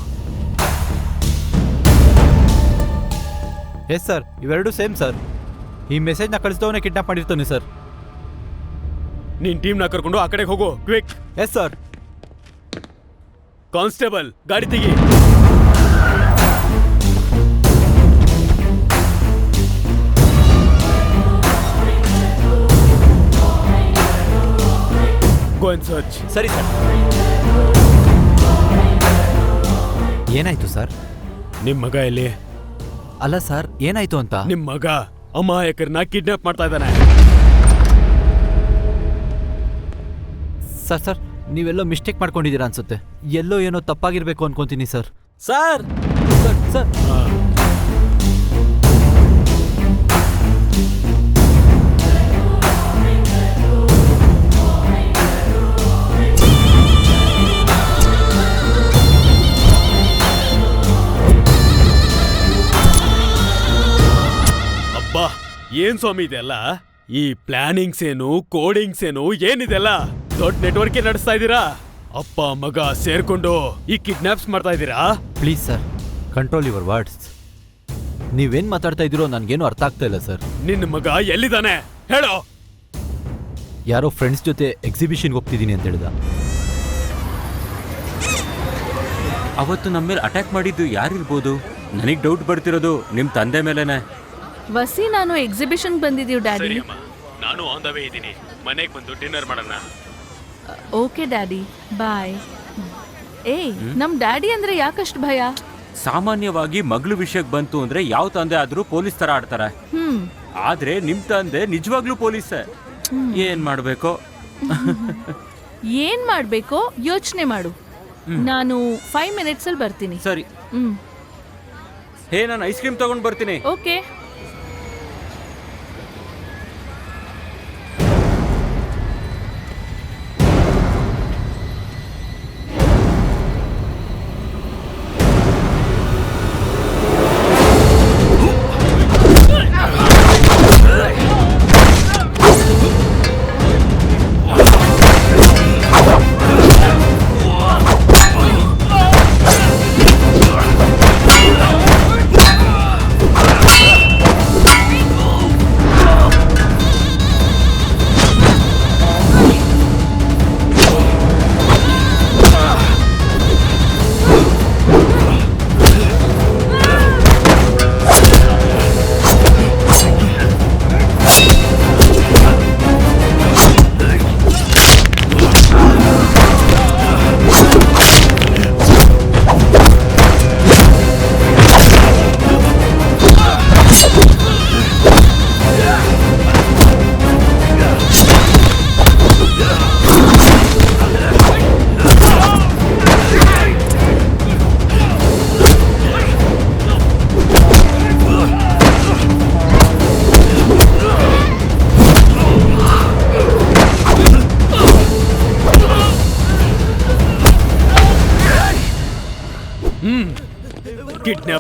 ಎಸ್ ಸರ್, ಇವೆರಡು ಸೇಮ್ ಸರ್. ಈ ಮೆಸೇಜ್ನ ಕಳಿಸಿದವನೇ ಕಿಡ್ನಾಪ್ ಮಾಡಿರ್ತಾನೆ ಸರ್. ನಿನ್ ಟೀಮ್ನ ಕರ್ಕೊಂಡು ಆ ಕಡೆಗೆ ಹೋಗು, ಕ್ವಿಕ್. Yes sir. ಕಾನ್ಸ್ಟೇಬಲ್, ಗಾಡಿ ತೆಗಿ. Go and search. ಸರಿ ಸರ್. ಏನಾಯ್ತು ಸರ್? ನಿಮ್ ಮಗ ಎಲ್ಲಿ? ಅಲ್ಲ ಸರ್, ಏನಾಯ್ತು ಅಂತ? ನಿಮ್ ಮಗ ಅಮಾಯಕರನ್ನ ಕಿಡ್ನಾಪ್ ಮಾಡ್ತಾ ಇದ್ದಾನೆ. ಸರ್, ನೀವೆಲ್ಲೋ ಮಿಸ್ಟೇಕ್ ಮಾಡ್ಕೊಂಡಿದ್ದೀರಾ ಅನ್ಸುತ್ತೆ. ಎಲ್ಲೋ ಏನೋ ತಪ್ಪಾಗಿರ್ಬೇಕು ಅನ್ಕೊಂತೀನಿ ಸರ್. ಸರ್ ಸರ್ ಅಬ್ಬಾ, ಏನ್ ಸ್ವಾಮಿ ಇದೆಲ್ಲ? ಈ ಪ್ಲಾನಿಂಗ್ಸ್ ಏನು, ಕೋಡಿಂಗ್ಸ್ ಏನು, ಏನಿದೆಲ್ಲ? ದೊಡ್ಡ ನೆಟ್ವರ್ಕ್ ನಡೆಸ್ತಾ ಇದ್ದೀರಾ? ಅಪ್ಪ ಮಗ ಸೇರ್ಕೊಂಡು ಈ ಕಿಡ್ನಾಪ್ಸ್ ಮಾಡ್ತಾ ಇದ್ದೀರಾ? Please sir, control your words. ನೀವೇನ್ ಮಾತಾಡ್ತಾ ಇದ್ದೀರೋ ನನ್ಗೇನು ಅರ್ಥ ಆಗ್ತಾ ಇಲ್ಲ ಸರ್. ನಿನ್ನ ಮಗ ಎಲ್ಲಿದ್ದಾನೆ ಹೇಳೋ? ಯಾರೋ ಫ್ರೆಂಡ್ಸ್ ಜೊತೆ ಎಕ್ಸಿಬಿಷನ್ಗೆ ಹೋಗ್ತಿದ್ದೀನಿ ಅಂತ ಹೇಳಿದ. ಅವತ್ತು ನಮ್ಮ ಮೇಲೆ ಅಟ್ಯಾಕ್ ಮಾಡಿದ್ದು ಯಾರಿರ್ಬೋದು? ನನಗೆ ಡೌಟ್ ಬರ್ತಿರೋದು ನಿಮ್ ತಂದೆ ಮೇಲೆನೆ. ವಸಿ, ನಾನು ಎಕ್ಸಿಬಿಷನ್ ಬಂದಿದ್ದೀವಿ ಡ್ಯಾಡಿ. ನಾನು ಆನ್ ದ ವೇ ಇದ್ದೀನಿ. ಮನೆಗೆ ಬಂದು ಡಿನ್ನರ್ ಮಾಡೋಣ. ಓಕೆ ಡ್ಯಾಡಿ, ಬಾಯ್. ನಮ್ ಡ್ಯಾಡಿ ಅಂದ್ರೆ ಯಾಕಷ್ಟು ಭಯ? ಸಾಮಾನ್ಯವಾಗಿ ಮಗಳು ವಿಷಯಕ್ಕೆ ಬಂತು ಅಂದ್ರೆ ಯಾವ ತಂದೆ ಆದ್ರೂ ಪೊಲೀಸ್ ತರ ಆಡ್ತಾರೆ. ಆದ್ರೆ ನಿಮ್ ತಂದೆ ನಿಜವಾಗ್ಲೂ ಪೊಲೀಸೇ. ಏನ್ ಮಾಡ್ಬೇಕೋ ಏನ್ ಮಾಡ್ಬೇಕೋ ಯೋಚನೆ ಮಾಡು. ನಾನು 5 minutes ಅಲ್ಲಿ ಬರ್ತೀನಿ. ಸರಿ. ನಾನು ಐಸ್ ಕ್ರೀಮ್ ತಗೊಂಡ್ ಬರ್ತೀನಿ. ಓಕೆ.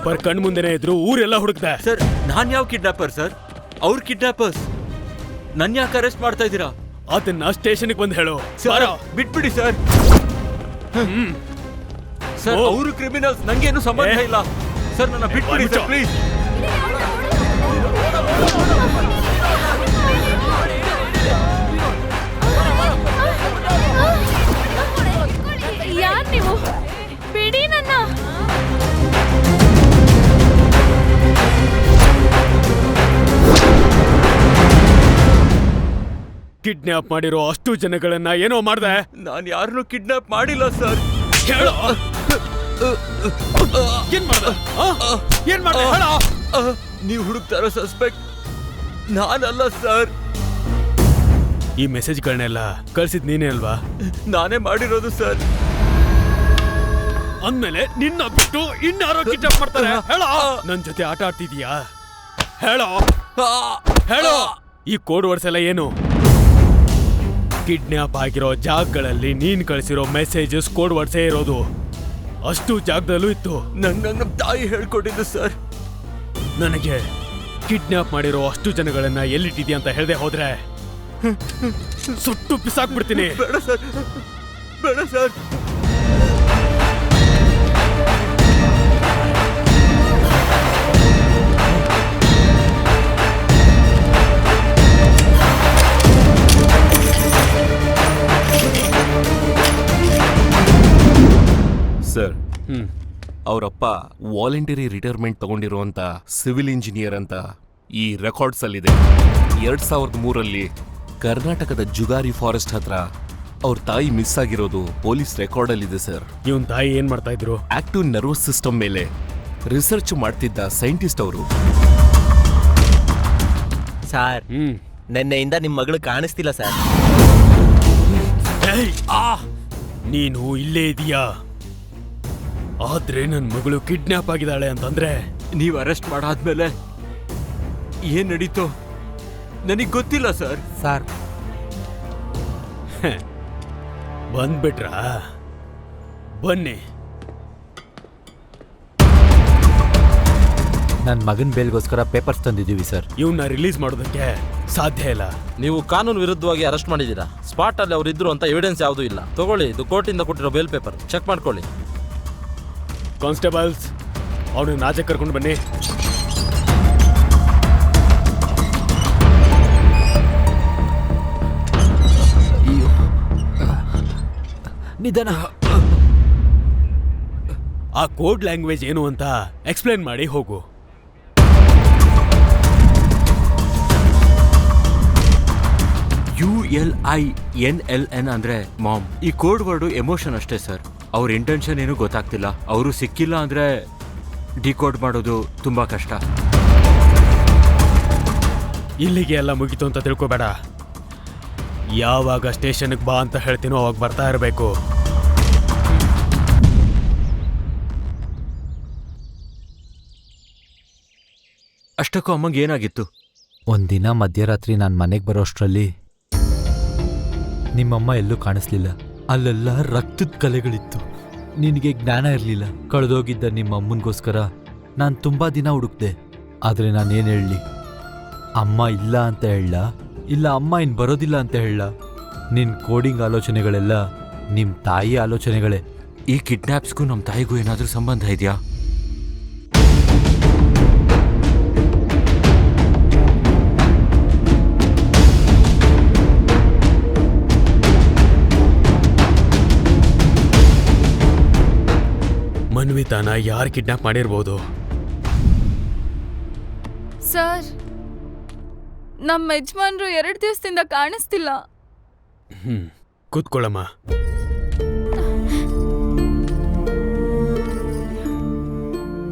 ಕಿಡ್ನಾಪರ್ ಕಣ್ ಮುಂದೆನೆ ಇದ್ರು, ಊರೆಲ್ಲ ಹುಡುಕ್ದೆ. ಸರ್ ನಾನ್ ಯಾವ ಕಿಡ್ನಾಪರ್ ಸರ್? ಅವ್ರ ಕಿಡ್ನಾಪರ್ಸ್. ನನ್ ಯಾಕೆ ಅರೆಸ್ಟ್ ಮಾಡ್ತಾ ಇದ್ದೀರಾ? ಅದನ್ನ ಸ್ಟೇಷನ್ಗೆ ಬಂದು ಹೇಳು. ಸರ್ ಬಿಟ್ಬಿಡಿ ಸರ್. ಸರ್ ಅವರು ಕ್ರಿಮಿನಲ್ಸ್, ನಂಗೇನು ಸಂಬಂಧ ಇಲ್ಲ ಸರ್. ನನ್ನ ಬಿಟ್ಬಿಡಿ ಸರ್ ಪ್ಲೀಸ್. ಯಾರ್ ನೀವು? ಬಿಡಿ ನನ್ನ. ಕಿಡ್ನಾಪ್ ಮಾಡಿರೋ ಅಷ್ಟು ಜನಗಳನ್ನ ಏನೋ ಮಾಡ್ದೆ. ನಾನು ಯಾರನ್ನು ಕಿಡ್ನಾಪ್ ಮಾಡಿಲ್ಲ ಸರ್. ಹೇಳು. ಏನ್ ಮಾಡ್ದೆ? ಏನ್ ಮಾಡ್ದೆ ಹೇಳು. ನೀವು ಹುಡುಕ್ತಾರೋ ಸಸ್ಪೆಕ್ಟ್ ನಾನಲ್ಲ ಸರ್. ಈ ಮೆಸೇಜ್ಗಳನ್ನೆಲ್ಲ ಕಳ್ಸಿದ್ ನೀನೇ ಅಲ್ವಾ? ನಾನೇ ಮಾಡಿರೋದು ಸರ್. ಅಂದ್ಮೇಲೆ ನಿನ್ನ ಬಿಟ್ಟು ಇನ್ನಾರೋ ಕಿಡ್ನಾಪ್ ಮಾಡ್ತಾರೆ. ಹೇಳೋ. ನನ್ ಜೊತೆ ಆಟ ಆಡ್ತಿದೀಯಾ? ಹೇಳೋ ಹೇಳೋ. ಈ ಕೋಡ್ ವರ್ಡ್ಸ್ ಎಲ್ಲ ಏನು? ಕಿಡ್ನಾಪ್ ಆಗಿರೋ ಜಾಗಗಳಲ್ಲಿ ನೀನ್ ಕಳಿಸಿರೋ ಮೆಸೇಜಸ್ ಕೋಡ್ ವರ್ಡ್ಸೇ ಇರೋದು. ಅಷ್ಟು ಜಾಗದಲ್ಲೂ ಇತ್ತು. ನನ್ನ ತಾಯಿ ಹೇಳ್ಕೊಟ್ಟಿದ್ದು ಸರ್. ನನಗೆ ಕಿಡ್ನಾಪ್ ಮಾಡಿರೋ ಅಷ್ಟು ಜನಗಳನ್ನ ಎಲ್ಲಿಟ್ಟಿದ್ಯಾ ಅಂತ ಹೇಳ್ದೆ ಹೋದ್ರೆ ಸುಟ್ಟು ಬಿಸಾಕ್ಬಿಡ್ತೀನಿ. ಬೇಡ ಸರ್, ಬೇಡ ಸರ್. ಸರ್, ಅವರಪ್ಪ ವಾಲಂಟರಿ ರಿಟೈರ್ಮೆಂಟ್ ತಗೊಂಡಿರುವಂತ ಸಿವಿಲ್ ಇಂಜಿನಿಯರ್ ಅಂತ ಈ ರೆಕಾರ್ಡ್ಸ್ ಅಲ್ಲಿದೆ. 2003 ಕರ್ನಾಟಕದ ಜುಗಾರಿ ಫಾರೆಸ್ಟ್ ಹತ್ರ ಅವ್ರ ತಾಯಿ ಮಿಸ್ ಆಗಿರೋದು ಪೊಲೀಸ್ ರೆಕಾರ್ಡ್ ಅಲ್ಲಿದೆ ಸರ್. ಇವನ್ ತಾಯಿ ಏನ್ ಮಾಡ್ತಾ ಇದ್ರು? ಆಕ್ಟಿವ್ ನರ್ವಸ್ ಸಿಸ್ಟಮ್ ಮೇಲೆ ರಿಸರ್ಚ್ ಮಾಡ್ತಿದ್ದ ಸೈಂಟಿಸ್ಟ್ ಅವರು. ಸರ್, ನೆನ್ನೆಯಿಂದ ನಿಮ್ ಮಗಳು ಕಾಣಿಸ್ತಿಲ್ಲ ಸರ್. ನೀನು ಇಲ್ಲೇ ಇದೀಯಾ? ಆದ್ರೆ ನನ್ ಮಗಳು ಕಿಡ್ನಾಪ್ ಆಗಿದ್ದಾಳೆ ಅಂತಂದ್ರೆ ನೀವು ಅರೆಸ್ಟ್ ಮಾಡಾದ್ಮೇಲೆ ಏನ್ ನಡೀತೋ ನನಗ್ ಗೊತ್ತಿಲ್ಲ ಸರ್. ಸರ್ ಬಂದ್ಬಿಟ್ರಾ? ಬನ್ನಿ. ನನ್ನ ಮಗನ ಬೇಲ್ಗೋಸ್ಕರ ಪೇಪರ್ಸ್ ತಂದಿದ್ದೀವಿ ಸರ್. ಇವನ್ನ ರಿಲೀಸ್ ಮಾಡೋದಕ್ಕೆ ಸಾಧ್ಯ ಇಲ್ಲ. ನೀವು ಕಾನೂನು ವಿರುದ್ಧವಾಗಿ ಅರೆಸ್ಟ್ ಮಾಡಿದ್ದೀರಾ. ಸ್ಪಾಟ್ ಅಲ್ಲಿ ಅವ್ರು ಇದ್ರು ಅಂತ ಎವಿಡೆನ್ಸ್ ಯಾವುದೂ ಇಲ್ಲ. ತಗೊಳ್ಳಿ, ಇದು ಕೋರ್ಟಿಂದ ಕೊಟ್ಟಿರೋ ಬೇಲ್ ಪೇಪರ್. ಚೆಕ್ ಮಾಡ್ಕೊಳ್ಳಿ. ಕಾನ್ಸ್ಟೇಬಲ್ಸ್, ಅವನನ್ನ ಆಚೆ ಕರ್ಕೊಂಡು ಬನ್ನಿ. ನಿಧಾನ. ಆ ಕೋಡ್ ಲ್ಯಾಂಗ್ವೇಜ್ ಏನು ಅಂತ ಎಕ್ಸ್ಪ್ಲೇನ್ ಮಾಡಿ ಹೋಗು. ULINLN ಅಂದ್ರೆ ಮಾಮ್. ಈ ಕೋಡ್ ವರ್ಡು ಎಮೋಷನ್ ಅಷ್ಟೇ ಸರ್. ಅವ್ರ ಇಂಟೆನ್ಷನ್ ಏನು ಗೊತ್ತಾಗ್ತಿಲ್ಲ. ಅವರು ಸಿಕ್ಕಿಲ್ಲ ಅಂದ್ರೆ ಡಿಕೋಡ್ ಮಾಡೋದು ತುಂಬಾ ಕಷ್ಟ. ಇಲ್ಲಿಗೆ ಎಲ್ಲ ಮುಗಿತು ಅಂತ ತಿಳ್ಕೊಬೇಡ. ಯಾವಾಗ ಸ್ಟೇಷನ್ಗೆ ಬಾ ಅಂತ ಹೇಳ್ತೀನೋ ಅವಾಗ ಬರ್ತಾ ಇರಬೇಕು. ಅಷ್ಟಕ್ಕೂ ಅಮ್ಮಂಗೆ ಏನಾಗಿತ್ತು? ಒಂದಿನ ಮಧ್ಯರಾತ್ರಿ ನಾನು ಮನೆಗೆ ಬರೋಷ್ಟರಲ್ಲಿ ನಿಮ್ಮಮ್ಮ ಎಲ್ಲೂ ಕಾಣಿಸ್ಲಿಲ್ಲ. ಅಲ್ಲೆಲ್ಲ ರಕ್ತದ ಕಲೆಗಳಿತ್ತು. ನಿನಗೆ ಜ್ಞಾನ ಇರಲಿಲ್ಲ. ಕಳೆದೋಗಿದ್ದ ನಿಮ್ಮ ಅಮ್ಮನಿಗೋಸ್ಕರ ನಾನು ತುಂಬ ದಿನ ಹುಡುಕ್ದೆ. ಆದರೆ ನಾನೇನು ಹೇಳಲಿ? ಅಮ್ಮ ಇಲ್ಲ ಅಂತ ಹೇಳ, ಇಲ್ಲ ಅಮ್ಮ ಇನ್ನು ಬರೋದಿಲ್ಲ ಅಂತ ಹೇಳ? ನಿನ್ನ ಕೋಡಿಂಗ್ ಆಲೋಚನೆಗಳೆಲ್ಲ ನಿಮ್ಮ ತಾಯಿ ಆಲೋಚನೆಗಳೇ. ಈ ಕಿಡ್ನಾಪ್ಸ್ಗೂ ನಮ್ಮ ತಾಯಿಗೂ ಏನಾದರೂ ಸಂಬಂಧ ಇದೆಯಾ? ಮನ್ವಿತಾನ ಯಾರು ಕಿಡ್ನಾಪ್ ಮಾಡಿರ್ಬೋದು? ಸರ್, ನಮ್ಮ ಯಜಮಾನ್ರು 2 ದಿವಸದಿಂದ ಕಾಣಿಸ್ತಿಲ್ಲ. ಕೂತ್ಕೊಳ್ಳಮ್ಮ.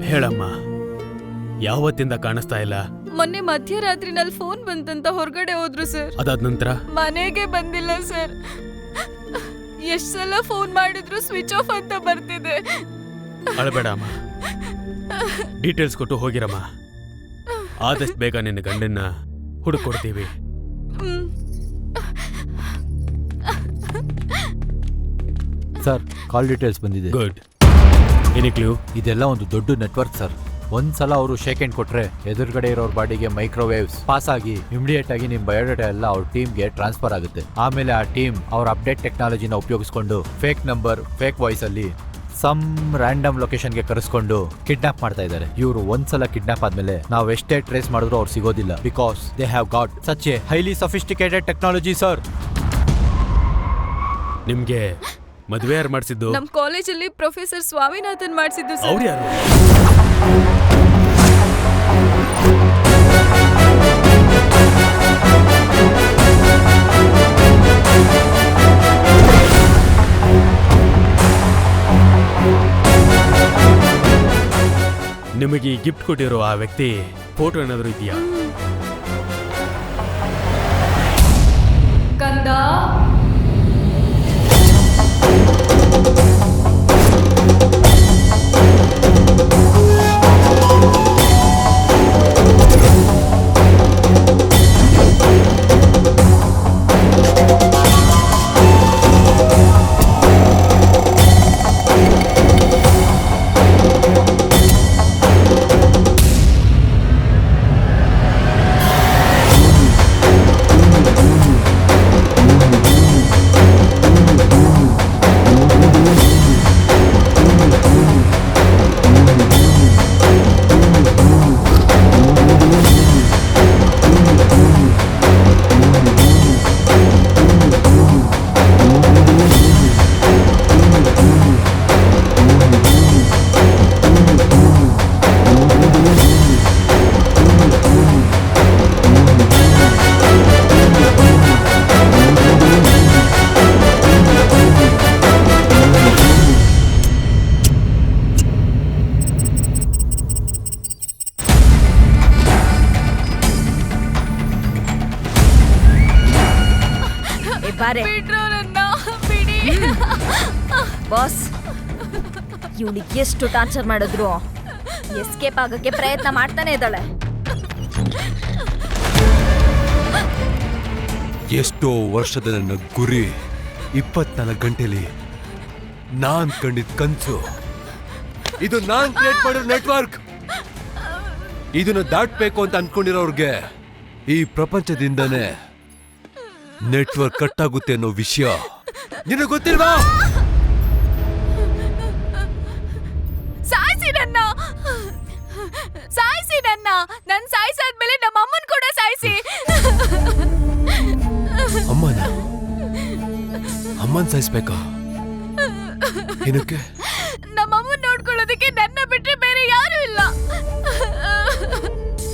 ಹೇಳಮ್ಮ, ಯಾವತ್ತಿಂದ ಕಾಣಿಸ್ತಾ ಇಲ್ಲ? ಮೊನ್ನೆ ಮಧ್ಯರಾತ್ರಿನಲ್ಲಿ ಫೋನ್ ಬಂತಂತ ಹೊರಗಡೆ ಹೋದ್ರು ಸರ್. ಅದಾದ ನಂತರ ಮನೆಗೆ ಬಂದಿಲ್ಲ ಸರ್. ಎಷ್ಟ್ ಸಲ ಫೋನ್ ಮಾಡಿದ್ರು ಸ್ವಿಚ್ ಆಫ್ ಅಂತ ಬರ್ತಿದೆ. ಅಳಬೇಡ ಅಮ್ಮ, ಡೀಟೇಲ್ಸ್ ಕೊಟ್ಟು ಹೋಗಿರಮ್ಮ. ಆದಷ್ಟು ಬೇಗ ನಿನ್ನ ಗಂಡನ್ನ ಹುಡುಕೊಡ್ತೀವಿ. ಸರ್, ಕಾಲ್ ಡೀಟೇಲ್ಸ್ ಬಂದಿದೆ. ಗುಡ್. Any clue? ಇದೆಲ್ಲ ಒಂದು ದೊಡ್ಡ ನೆಟ್ವರ್ಕ್ ಸರ್. ಒಂದ್ಸಲ ಅವರು ಶೇಕ್ ಹ್ಯಾಂಡ್ ಕೊಟ್ರೆ ಎದುರುಗಡೆ ಇರೋರ್ ಬಾಡಿಗೆ ಮೈಕ್ರೋವೇವ್ಸ್ ಪಾಸ್ ಆಗಿ ಇಮಿಡಿಯೇಟ್ ಆಗಿ ನಿಮ್ ಬಯೋಡೇಟಾ ಎಲ್ಲ ಅವ್ರ ಟೀಮ್ಗೆ ಟ್ರಾನ್ಸ್ಫರ್ ಆಗುತ್ತೆ. ಆಮೇಲೆ ಆ ಟೀಮ್ ಅವ್ರ ಅಪ್ಡೇಟ್ ಟೆಕ್ನಾಲಜಿನ ಉಪಯೋಗಿಸ್ಕೊಂಡು ಫೇಕ್ ನಂಬರ್, ಫೇಕ್ ವಾಯ್ಸ್ ಅಲ್ಲಿ ಸಮ್ ರ್ಯಾಂಡಮ್ ಲೊಕೇಶನ್ಗೆ ಕರೆಸ್ಕೊಂಡು ಕಿಡ್ನಾಪ್ ಮಾಡ್ತಾ ಇದ್ದಾರೆ. ಇವರು ಒಂದ್ಸಲ ಕಿಡ್ನಾಪ್ ಆದ್ಮೇಲೆ ನಾವು ಎಷ್ಟೇ ಟ್ರೇಸ್ ಮಾಡಿದ್ರು ಅವ್ರು ಸಿಗೋದಿಲ್ಲ. Because they have got such A highly sophisticated technology sir. ನಿಮ್ಗೆ ಮದ್ವೆ ಯಾರು ಮಾಡಿಸಿದ್ದು? ನಮ್ ಕಾಲೇಜಲ್ಲಿ ಪ್ರೊಫೆಸರ್ ಸ್ವಾಮಿನಾಥನ್ ಮಾಡಿಸಿದ್ದು ಸರ್. ಅವ್ರು ಯಾರು? ನಿಮಗೆ ಈ ಗಿಫ್ಟ್ ಕೊಟ್ಟಿರೋ ಆ ವ್ಯಕ್ತಿ ಫೋಟೋ ಏನಾದರೂ ಇದೆಯಾ? ಕಂದ ಬಾಸ್, ಇವಳಿಗೆ ಎಷ್ಟು ಟಾರ್ಚರ್ ಮಾಡಿದ್ರು ಎಸ್ಕೇಪ್ ಆಗಕ್ಕೆ ಪ್ರಯತ್ನ ಮಾಡ್ತಾನೆ ಇದ್ದಾಳೆ. ಎಷ್ಟೋ ವರ್ಷದ ನನ್ನ ಗುರಿ 24 ಗಂಟೆಲಿ ನಾನ್ ಕಂಡಿದ್ ಕನ್ಸು. ಇದು ನಾನ್ ಕ್ರಿಯೇಟ್ ಮಾಡಿರೋ ನೆಟ್ವರ್ಕ್. ಇದನ್ನ ದಾಟ್ಬೇಕು ಅಂತ ಅನ್ಕೊಂಡಿರೋರ್ಗೆ ಈ ಪ್ರಪಂಚದಿಂದನೇ ನೆಟ್ವರ್ಕ್ ಕಟ್ ಆಗುತ್ತೆ ಅನ್ನೋ ವಿಷಯ ನಿನಗೆ ಗೊತ್ತಿಲ್ವಾ? ಸಾಯಿಸಿ ನನ್ನ ಸಾಯಿಸಾದ್ಮೇಲೆ ನಮ್ಮ ಅಮ್ಮನ್ ಕೂಡ ಸಾಯಿಸಿ. ಅಮ್ಮನ್ ಸಾಯಿಸ್ಬೇಕಾ? ಏನಕ್ಕೆ? ನಮ್ಮಮ್ಮನ್ ನೋಡ್ಕೊಳ್ಳೋದಕ್ಕೆ ನನ್ನ ಬಿಟ್ರೆ ಬೇರೆ ಯಾರು ಇಲ್ಲ.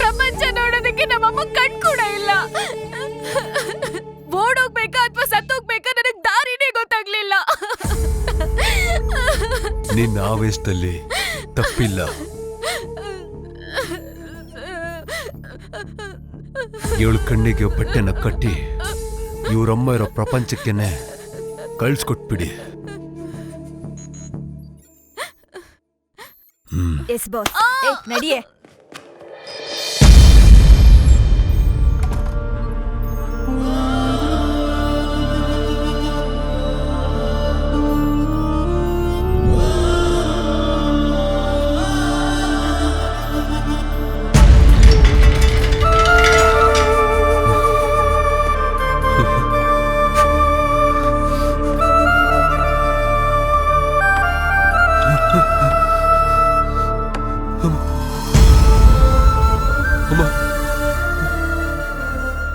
ಪ್ರಪಂಚ ನೋಡೋದಕ್ಕೆ ನಮ್ಮಮ್ಮ ಕಣ್ ಕೂಡ ಇಲ್ಲ. ಓಡೋಗ್ಬೇಕಾ ಅಥವಾ ಸತ್ತೋಗ್ಬೇಕಾ ನನಗ್ ದಾರಿನೇ ಗೊತ್ತಾಗ್ಲಿಲ್ಲ. ನಿನ್ನ ಆವೇಶದಲ್ಲಿ ತಪ್ಪಿಲ್ಲ. ಇವಳು ಕಣ್ಣಿಗೆ ಬಟ್ಟೆನ ಕಟ್ಟಿ ಇವರಮ್ಮ ಇರೋ ಪ್ರಪಂಚಕ್ಕೆನೆ ಕಳ್ಸ್ಕೊಟ್ಬಿಡಿ. Yes boss, ನಡಿಯೇ.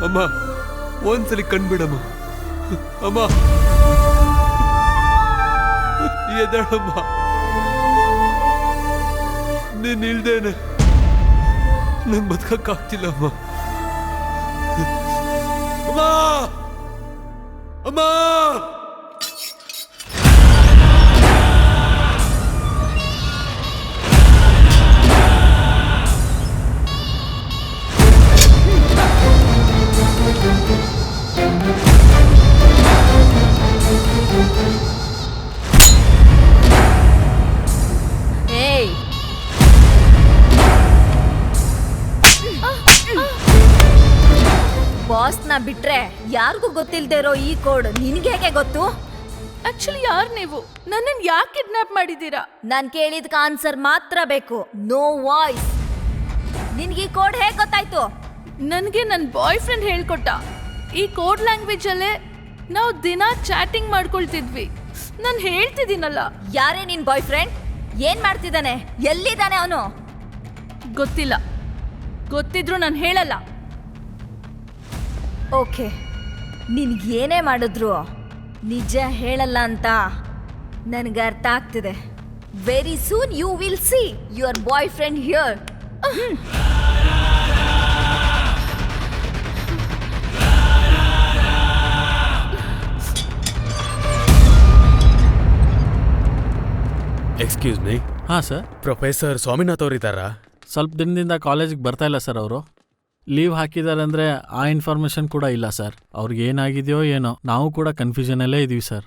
ಅಮ್ಮ, ಒಂದ್ಸಲಿ ಕಣ್ಬಿಡಮ್ಮ. ಅಮ್ಮ, ಎದಳಮ್ಮ. ನೀನ್ ಇಲ್ದೇನೆ ನಂಗೆ ಬದುಕಕ್ಕಾಗ್ತಿಲ್ಲ ಅಮ್ಮ. ಅಮ್ಮ, ಅಮ್ಮ. ಬಾಸ್ನ ಬಿಟ್ರೆ ಯಾರಿಗೂ ಗೊತ್ತಿಲ್ದೇ ಇರೋ ಈ ಕೋಡ್ ನಿನ್ಗೆ ಹೇಗೆ ಗೊತ್ತು? ಆಕ್ಚುಲಿ ಯಾರು ನೀವು? ನನ್ನನ್ನು ಯಾಕೆ ಕಿಡ್ನಾಪ್ ಮಾಡಿದ್ದೀರಾ? ನಾನ್ ಕೇಳಿದ್ಕ ಆನ್ಸರ್ ಮಾತ್ರ ಬೇಕು, ನೋ ವಾಯ್ಸ್. ನಿನ್ಗೆ ಈ ಕೋಡ್ ಹೇಗ್ ಗೊತ್ತಾಯ್ತು? ನನ್ಗೆ ನನ್ ಬಾಯ್ ಫ್ರೆಂಡ್ ಹೇಳ್ಕೊಟ್ಟ. ಈ ಕೋಡ್ ಲ್ಯಾಂಗ್ವೇಜ್ ಅಲ್ಲೇ ನಾವು ದಿನ ಚಾಟಿಂಗ್ ಮಾಡ್ಕೊಳ್ತಿದ್ವಿ. ನಾನು ಹೇಳ್ತಿದ್ದೀನಲ್ಲ. ಯಾರೇ ನಿನ್ ಬಾಯ್ ಫ್ರೆಂಡ್? ಏನ್ ಮಾಡ್ತಿದ್ದಾನೆ? ಎಲ್ಲಿದ್ದಾನೆ ಅವನು? ಗೊತ್ತಿಲ್ಲ. ಗೊತ್ತಿದ್ರು ನಾನು ಹೇಳಲ್ಲ. ಓಕೆ, ನಿನ್ಗೇನೇ ಮಾಡಿದ್ರು ನಿಜ ಹೇಳಲ್ಲ ಅಂತ ನನಗೆ ಅರ್ಥ ಆಗ್ತಿದೆ. Very soon you will see your boyfriend here. Excuse me. ಹಾಂ ಸರ್. ಪ್ರೊಫೆಸರ್ ಸ್ವಾಮಿನಾಥ್ ಅವರಿದ್ದಾರಾ? ಸ್ವಲ್ಪ ದಿನದಿಂದ ಕಾಲೇಜಿಗೆ ಬರ್ತಾ ಇಲ್ಲ ಸರ್ ಅವರು. ಲೀವ್ ಹಾಕಿದ್ದಾರೆ ಅಂದರೆ ಆ ಇನ್ಫಾರ್ಮೇಷನ್ ಕೂಡ ಇಲ್ಲ ಸರ್. ಅವ್ರಿಗೆ ಏನಾಗಿದೆಯೋ ಏನೋ, ನಾವು ಕೂಡ ಕನ್ಫ್ಯೂಷನಲ್ಲೇ ಇದ್ದೀವಿ sir.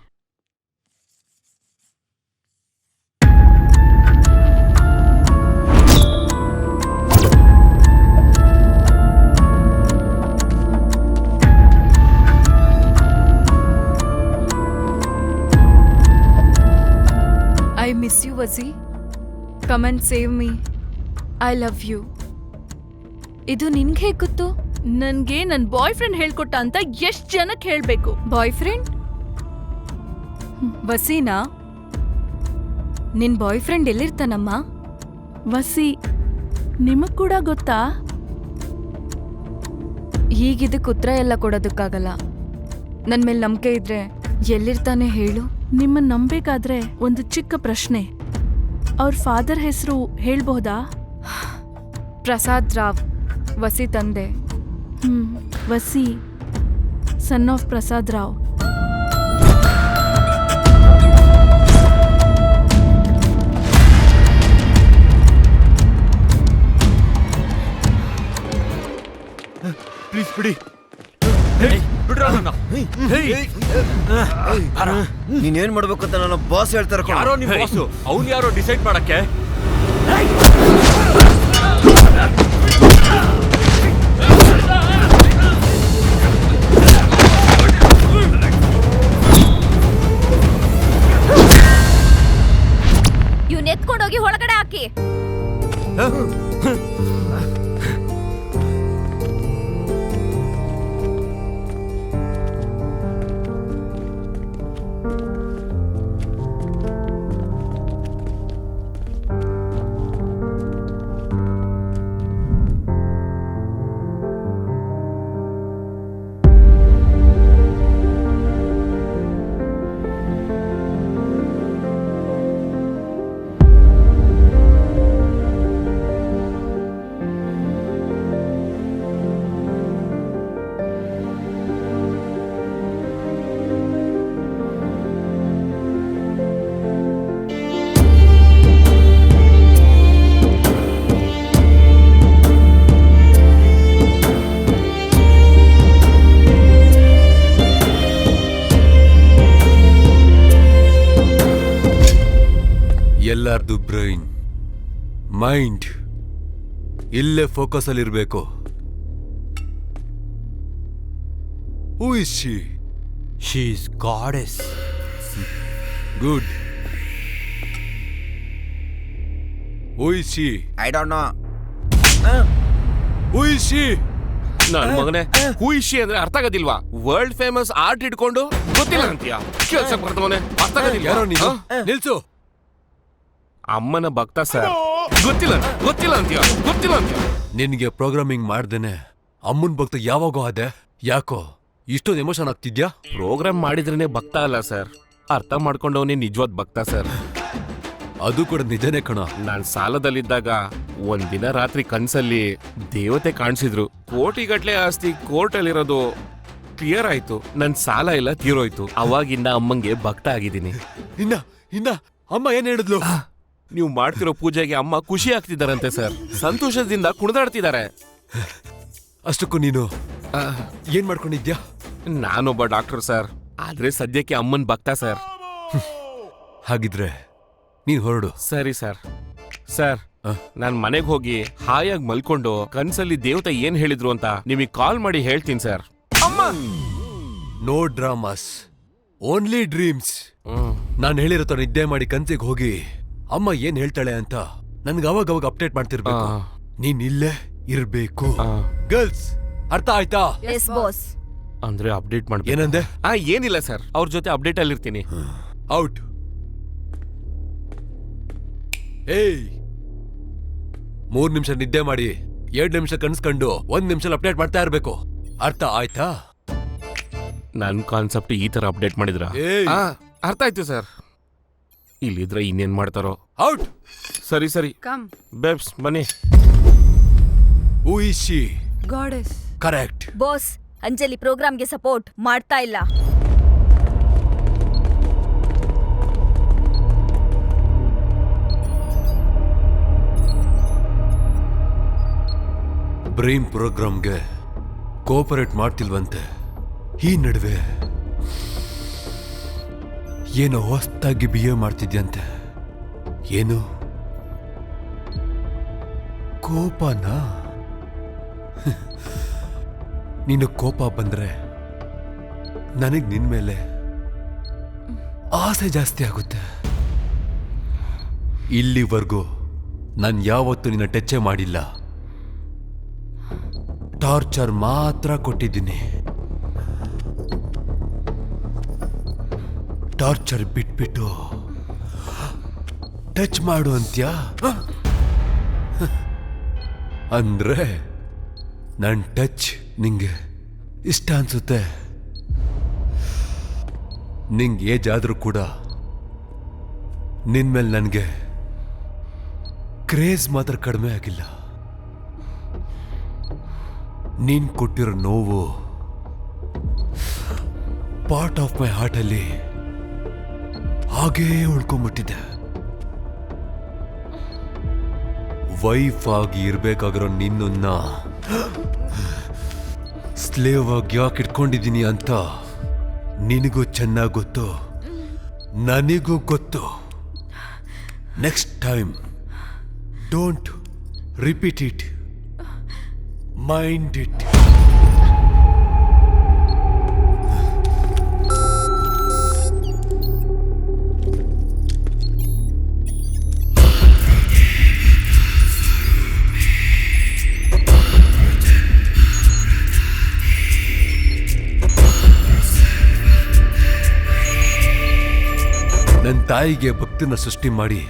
I miss you, Vazi. Come and save me. I love you. ಇದು ನಿನ್ಗೆ ಹೇಗೆ ಗೊತ್ತು? ನನ್ಗೆ ನನ್ ಬಾಯ್ ಫ್ರೆಂಡ್ ಹೇಳ್ಕೊಟ್ಟ ಅಂತ ಎಷ್ಟ್ ಜನಕ್ಕೆ ಹೇಳ್ಬೇಕು? Boy friend? ವಸೀನಾ? ನಿನ್ ಬಾಯ್ ಫ್ರೆಂಡ್ ಎಲ್ಲಿರ್ತಾನಮ್ಮ? ವಸಿ, ನಿಮಗ್ ಕೂಡ ಗೊತ್ತಾ? ಹೀಗಿದಕ್ಕೆ ಉತ್ತರ ಎಲ್ಲ ಕೊಡೋದಕ್ಕಾಗಲ್ಲ. ನನ್ ಮೇಲೆ ನಂಬಿಕೆ ಇದ್ರೆ ಎಲ್ಲಿರ್ತಾನೆ ಹೇಳು. ನಿಮ್ಮನ್ನ ನಂಬೇಕಾದ್ರೆ ಒಂದು ಚಿಕ್ಕ ಪ್ರಶ್ನೆ. ಅವ್ರ ಫಾದರ್ ಹೆಸರು ಹೇಳ್ಬಹುದಾ? ಪ್ರಸಾದ್ ರಾವ್, ವಸಿ ತಂದೆ. Vasi, son of Prasad Rao. Please ಬಿಡಿ. ನೀನೇನ್ ಮಾಡ್ಬೇಕು ಅಂತ ನನ್ನ ಬಾಸ್ ಹೇಳ್ತಾರೆ. ಯಾರೋ ನಿಮ್ ಬಾಸು, ಅವ್ನು ಯಾರೋ ಡಿಸೈಡ್ ಮಾಡಕ್ಕೆ. ಇವ್ನ ಎತ್ಕೊಂಡೋಗಿ ಒಳಗಡೆ ಹಾಕಿ. ಎಲ್ಲಾರ್ದು ಬ್ರೈನ್, ಮೈಂಡ್ ಇಲ್ಲೇ ಫೋಕಸ್ ಅಲ್ಲಿ ಇರ್ಬೇಕು. ಹೂ is she? She is goddess. Good. Who is she? I don't know. Who is she? ನನ್ ಮಗನೇ, ಹೂ ಇಸ್ ಶಿ ಅಂದ್ರೆ ಅರ್ಥ ಆಗೋದಿಲ್ವಾ? ವರ್ಲ್ಡ್ ಫೇಮಸ್ ಆರ್ಟ್ ಇಟ್ಕೊಂಡು ಗೊತ್ತಿಲ್ಲ ಅಂತೀಯ? ಕೆಲ್ಸ ಬರ್ತವನೆ ಅರ್ಥ ಆಗೋದಿಲ್ಲ. ಯಾರೋ ನೀನು? ನಿಲ್ಸು. ಅಮ್ಮನ ಭಕ್ತ ಸರ್. ಗೊತ್ತಿಲ್ಲ ಅಂತೀಯ? ಗೊತ್ತಿಲ್ಲ ಅಂತೀಯ? ನಿನ್ಗೆ ಪ್ರೋಗ್ರಾಮಿಂಗ್ ಮಾಡ್ದೇನೆ ಅಮ್ಮನ್ ಭಕ್ತ ಯಾವಾಗೋ ಅದೇ? ಯಾಕೋ ಇಷ್ಟೊಂದು ಎಮೋಷನ್ ಆಗ್ತಿದ್ಯಾ? ಪ್ರೋಗ್ರಾಮ್ ಮಾಡಿದ್ರೇನೆ ಭಕ್ತ ಅಲ್ಲ ಸರ್, ಅರ್ಥ ಮಾಡ್ಕೊಂಡವನೇ ನಿಜವಾದ ಭಕ್ತ ಸರ್. ಅದು ಕೂಡ ನಿಜನೇ ಕಣ. ನಾನ್ ಸಾಲದಲ್ಲಿದ್ದಾಗ ಒಂದಿನ ರಾತ್ರಿ ಕನ್ಸಲ್ಲಿ ದೇವತೆ ಕಾಣಿಸಿದ್ರು. ಕೋಟಿಗಟ್ಲೆ ಆಸ್ತಿ ಕೋರ್ಟ್ ಅಲ್ಲಿರೋದು ಕ್ಲಿಯರ್ ಆಯ್ತು. ನನ್ ಸಾಲ ಎಲ್ಲ ತೀರೋಯ್ತು. ಅವಾಗಿಂದ ಅಮ್ಮಂಗೆ ಭಕ್ತ ಆಗಿದ್ದೀನಿ. ಇನ್ನ ಅಮ್ಮ ಏನ್ ಹೇಳಿದ್ಲು? ನೀವು ಮಾಡ್ತಿರೋ ಪೂಜೆಗೆ ಅಮ್ಮ ಖುಷಿ ಆಗ್ತಿದಾರಂತೆ ಸರ್. ಸಂತೋಷದಿಂದ ಕುಣಿದಾಡ್ತಿದ್ದಾರೆ. ಅಷ್ಟಕ್ಕೂ ನೀನು ಏನ್ ಮಾಡ್ಕೊಂಡಿದ್ಯಾ? ನಾನೊಬ್ಬ ಡಾಕ್ಟರ್ ಸರ್, ಆದ್ರೆ ಸದ್ಯಕ್ಕೆ ಅಮ್ಮನ್ ಭಕ್ತ ಸರ್. ಹಾಗಿದ್ರೆ ನೀನ್ ಹೊರಡು. ಸರಿ ಸರ್. ಸರ್, ನಾನ್ ಮನೆಗೆ ಹೋಗಿ ಹಾಯಾಗಿ ಮಲ್ಕೊಂಡು ಕನ್ಸಲ್ಲಿ ದೇವತೆ ಏನ್ ಹೇಳಿದ್ರು ಅಂತ ನಿಮಗೆ ಕಾಲ್ ಮಾಡಿ ಹೇಳ್ತೀನಿ sir. No dramas, only dreams. ನಾನು ಹೇಳಿರೋ ನಿದ್ದೆ ಮಾಡಿ ಕನ್ಸಿಗೆ ಹೋಗಿ ಅಮ್ಮ ಏನ್ ಹೇಳ್ತಾಳೆ ಅಂತ ನನ್ಗೆ ಅವಾಗ ಅಪ್ಡೇಟ್ ಮಾಡ್ತಿರ್ಬೇಕು. ನೀನ್ ಇಲ್ಲೇ ಇರ್ಬೇಕು. ಗರ್ಲ್ಸ್ ಅರ್ಥ ಆಯ್ತಾ? Yes boss. ಅಂದ್ರೆ ಅಪ್ಡೇಟ್ ಮಾಡ್ಬೇಕು. ಏನಂದೆ? ಏನಿಲ್ಲ ಸರ್, ಅವ್ರ ಜೊತೆ ಅಪ್ಡೇಟ್ ಅಲ್ಲಿ ಇರ್ತೀನಿ. ಔಟ್. ಏಯ್ 3 ನಿಮಿಷ ನಿದ್ದೆ ಮಾಡಿ 2 ನಿಮಿಷ ಕನ್ಸ್ಕೊಂಡು 1 ನಿಮಿಷ ಅಪ್ಡೇಟ್ ಮಾಡ್ತಾ ಇರ್ಬೇಕು. ಅರ್ಥ ಆಯ್ತಾ? ನನ್ ಕಾನ್ಸೆಪ್ಟ್ ಈ ತರ ಅಪ್ಡೇಟ್ ಮಾಡಿದ್ರ? ಅರ್ಥ ಆಯ್ತು ಸರ್. ಇಲ್ಲಿದ್ರೆ ಇನ್ನೇನ್ ಮಾಡ್ತಾರೋ. ಔಟ್. ಸರಿ ಸರಿ ಬೇಬ್ಸ್ ಬನ್ನಿ. Who is she? Goddess. Correct. Boss, Anjali ಪ್ರೋಗ್ರಾಮ್ಗೆ ಸಪೋರ್ಟ್ ಮಾಡ್ತಾ ಇಲ್ಲ. ಬ್ರೈನ್ ಪ್ರೋಗ್ರಾಮ್ಗೆ ಕೋಪರೇಟ್ ಮಾಡ್ತಿಲ್ವಂತೆ. ಈ ನಡುವೆ ಏನೋ ಹೊಸ್ತಾಗಿ ಬಿಹೇವ್ ಮಾಡ್ತಿದ್ಯಂತೆ. ಏನು ಕೋಪನಾ? ನೀನು ಕೋಪ ಬಂದ್ರೆ ನನಗ್ ನಿನ್ ಮೇಲೆ ಆಸೆ ಜಾಸ್ತಿ ಆಗುತ್ತೆ. ಇಲ್ಲಿವರೆಗೂ ನಾನು ಯಾವತ್ತೂ ನಿನ್ನ ಟಚ್ಚೇ ಮಾಡಿಲ್ಲ. ಟಾರ್ಚರ್ ಮಾತ್ರ ಕೊಟ್ಟಿದ್ದೀನಿ. ಟಾರ್ಚರ್ ಬಿಟ್ಬಿಟ್ಟು ಟಚ್ ಮಾಡು ಅಂತ್ಯಾ? ಅಂದ್ರೆ ನನ್ನ ಟಚ್ ನಿಂಗೆ ಇಷ್ಟ ಅನ್ಸುತ್ತೆ. ನಿಂಗೆ ಏಜ್ ಆದ್ರೂ ಕೂಡ ನಿನ್ ಮೇಲೆ ನನಗೆ ಕ್ರೇಜ್ ಮಾತ್ರ ಕಡಿಮೆ ಆಗಿಲ್ಲ. ನೀನ್ ಕೊಟ್ಟಿರೋ ನೋವು ಪಾರ್ಟ್ ಆಫ್ ಮೈ ಹಾರ್ಟ್ ಅಲ್ಲಿ ಹಾಗೇ ಉಳ್ಕೊಂಡ್ಬಿಟ್ಟಿದೆ. ವೈಫ್ ಆಗಿ ಇರ್ಬೇಕಾಗಿರೋ ನಿನ್ನ ಸ್ಲೇವ್ ಆಗಿ ಯಾಕೆ ಇಟ್ಕೊಂಡಿದ್ದೀನಿ ಅಂತ ನಿನಗೂ ಚೆನ್ನಾಗಿ ಗೊತ್ತು, ನನಗೂ ಗೊತ್ತು. Next time don't repeat it, mind it. ನನ್ನ ತಾಯಿಗೆ ಭಕ್ತಿನ ಸೃಷ್ಟಿ ಮಾಡಿ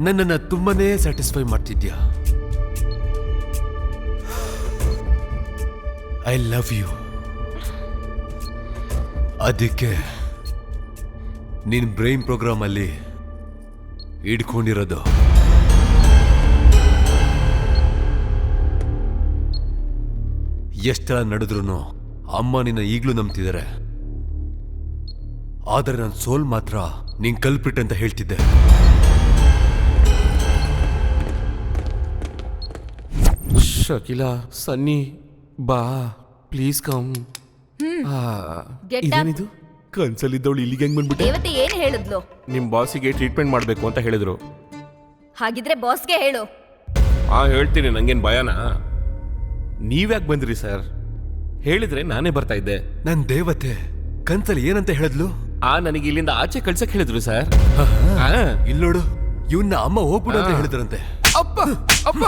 ನನ್ನನ್ನು ತುಂಬಾನೇ ಸ್ಯಾಟಿಸ್ಫೈ ಮಾಡ್ತಿದ್ಯಾ. I love you. ಅದಕ್ಕೆ ನಿನ್ ಬ್ರೈನ್ ಪ್ರೋಗ್ರಾಮ್ ಅಲ್ಲಿ ಇಡ್ಕೊಂಡಿರೋದು. ಎಷ್ಟೆಲ್ಲ ನಡೆದ್ರು ಅಮ್ಮ ನಿನ್ನ ಈಗ್ಲೂ ನಂಬ್ತಿದ್ದಾರೆ. ಆದರೆ ನನ್ನ ಸೋಲ್ ಮಾತ್ರ ನೀನ್ ಕಲ್ಪಿಟ್ ಅಂತ ಹೇಳ್ತಿದ್ದೆ. ಶಕಿಲಾ, ಸನ್ನಿ, ಬಾ ಪ್ಲೀಸ್ ಕಮ್. ಇದೇನಿದು? ಕನ್ಸಲ್ಲಿದ್ದವಳು ಇಲ್ಲಿಗೆ ಹೆಂಗ್ ಬಂದ್ಬಿಟ್ಟೆ? ದೇವತೆ ಏನ್ ಹೇಳಿದ್ಲು? ನಿಮ್ ಬಾಸಿಗೆ ಟ್ರೀಟ್ಮೆಂಟ್ ಮಾಡ್ಬೇಕು ಅಂತ ಹೇಳಿದ್ರು. ಹಾಗಿದ್ರೆ ಬಾಸ್ಗೆ ಹೇಳು. ಹೇಳ್ತೀನಿ, ನಂಗೇನ್ ಭಯನಾ? ನೀವ್ಯಾಕೆ ಬಂದ್ರಿ ಸರ್? ಹೇಳಿದ್ರೆ ನಾನೇ ಬರ್ತಾ ಇದ್ದೆ. ನನ್ ದೇವತೆ ಕನ್ಸಲ್ಲಿ ಏನಂತ ಹೇಳಿದ್ಲು? ನನಗೆ ಇಲ್ಲಿಂದ ಆಚೆ ಕಳ್ಸಕ್ ಹೇಳಿದ್ರು ಸರ್. ಇಲ್ಲೋಡು, ಇವನ್ನ ಅಮ್ಮ ಹೋಗ್ಬಿಡು ಅಂತ ಹೇಳಿದ್ರಂತೆ. ಅಪ್ಪ ಅಪ್ಪ,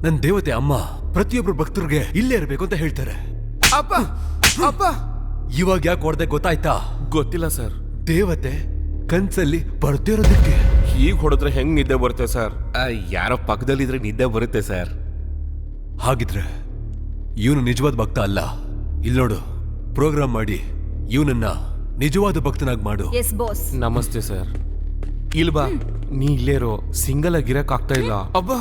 ನನ್ ದೇವತೆ ಅಮ್ಮ ಪ್ರತಿಯೊಬ್ರು ಭಕ್ತರಿಗೆ ಇಲ್ಲೇ ಇರಬೇಕು ಅಂತ ಹೇಳ್ತಾರೆ. ಅಪ್ಪ ಅಪ್ಪ, ಇವಾಗ ಯಾಕೆ ಹೊಡೆದೆ ಗೊತ್ತಾಯ್ತಾ? ಗೊತ್ತಿಲ್ಲ ಸರ್. ದೇವತೆ ಕನ್ಸಲ್ಲಿ ಬರ್ತಿರೋದಕ್ಕೆ. ಹೀಗ್ ಹೊಡೆದ್ರೆ ಹೆಂಗ್ ನಿದ್ದೆ ಬರುತ್ತೆ ಸರ್? ಯಾರೋ ಪಕ್ಕದಲ್ಲಿದ್ರೆ ನಿದ್ದೆ ಬರುತ್ತೆ ಸರ್. ಹಾಗಿದ್ರೆ ಇವನು ನಿಜವಾದ ಭಕ್ತ ಅಲ್ಲ. ಇಲ್ಲೋಡು, ಪ್ರೋಗ್ರಾಮ್ ಮಾಡಿ ಇವನನ್ನ ನಿಜವಾದ ಭಕ್ತನಾಗಿ ಮಾಡು. Yes boss. ನಮಸ್ತೆ ಸರ್. ಇಲ್ಬಾ, ನೀ ಇಲ್ಲೇರೋ, ಸಿಂಗಲ್ ಆಗಿರಕ್ ಆಗ್ತಾ ಇಲ್ಲ. ಅಬ್ಬಾ,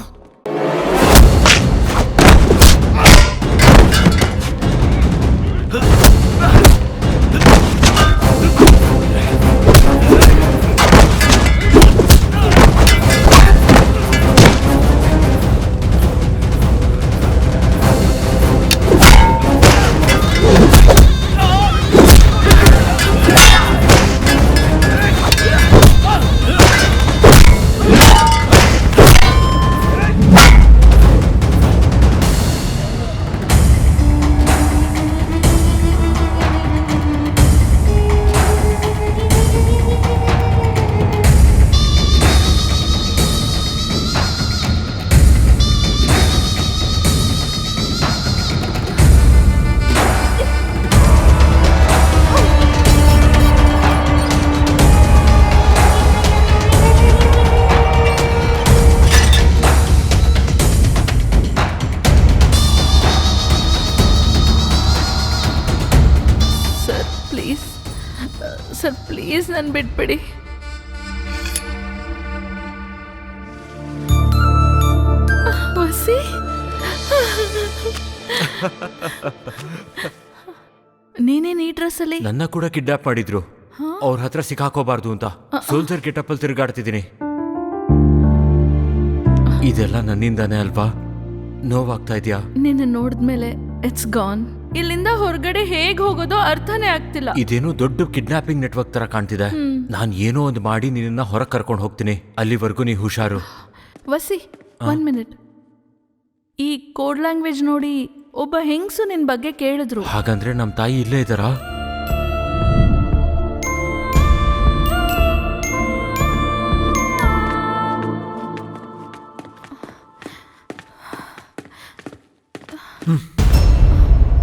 ಸರ್ ಪ್ಲೀಸ್ ನನ್ ಬಿಟ್ಬಿಡಿ. ವಸಿ ನೀನೇನ್ ಈ ಡ್ರೆಸ್ ಅಲ್ಲಿ? ನನ್ನ ಕೂಡ ಕಿಡ್ನಾಪ್ ಮಾಡಿದ್ರು. ಅವ್ರ ಹತ್ರ ಸಿಕ್ಕಾಕೋಬಾರ್ದು ಅಂತ ಸೋಲ್ಜರ್ ಗೆಟಪ್ಪಲ್ಲಿ ತಿರುಗಾಡ್ತಿದ್ದೀನಿ. ಇದೆಲ್ಲ ನನ್ನಿಂದಾನೇ ಅಲ್ವಾ? ನೋವಾಗ್ತಾ ಇದೆಯಾ? ನಿನ್ನ ನೋಡಿದ್ಮೇಲೆ ಇಟ್ಸ್ ಗಾನ್. ಇಲ್ಲಿಂದ ಹೊರಗಡೆ ಹೇಗ್ ಹೋಗೋದೋ ಅರ್ಥನೇ ಆಗ್ತಿಲ್ಲ. ಇದೇನೋ ದೊಡ್ಡ ಕಿಡ್ನಾಪಿಂಗ್ ನೆಟ್ವರ್ಕ್ ತರ ಕಾಣ್ತಿದೆ. ನಾನ್ ಏನೋ ಒಂದು ಮಾಡಿ ನಿನ್ನ ಹೊರಗೆ ಕರ್ಕೊಂಡು ಹೋಗ್ತೀನಿ. ಅಲ್ಲಿವರೆಗೂ ನೀ ಹುಷಾರು. ವಸಿ 1 ಮಿನಿಟ್. ಈ ಕೋಡ್ ಲ್ಯಾಂಗ್ವೇಜ್ ನೋಡಿ ಒಬ್ಬ ಹೆಂಗ್ಸು ನಿನ್ ಬಗ್ಗೆ ಕೇಳಿದ್ರು. ಹಾಗಂದ್ರೆ ನಮ್ ತಾಯಿ ಇಲ್ಲೇ ಇದ್ದಾರಾ?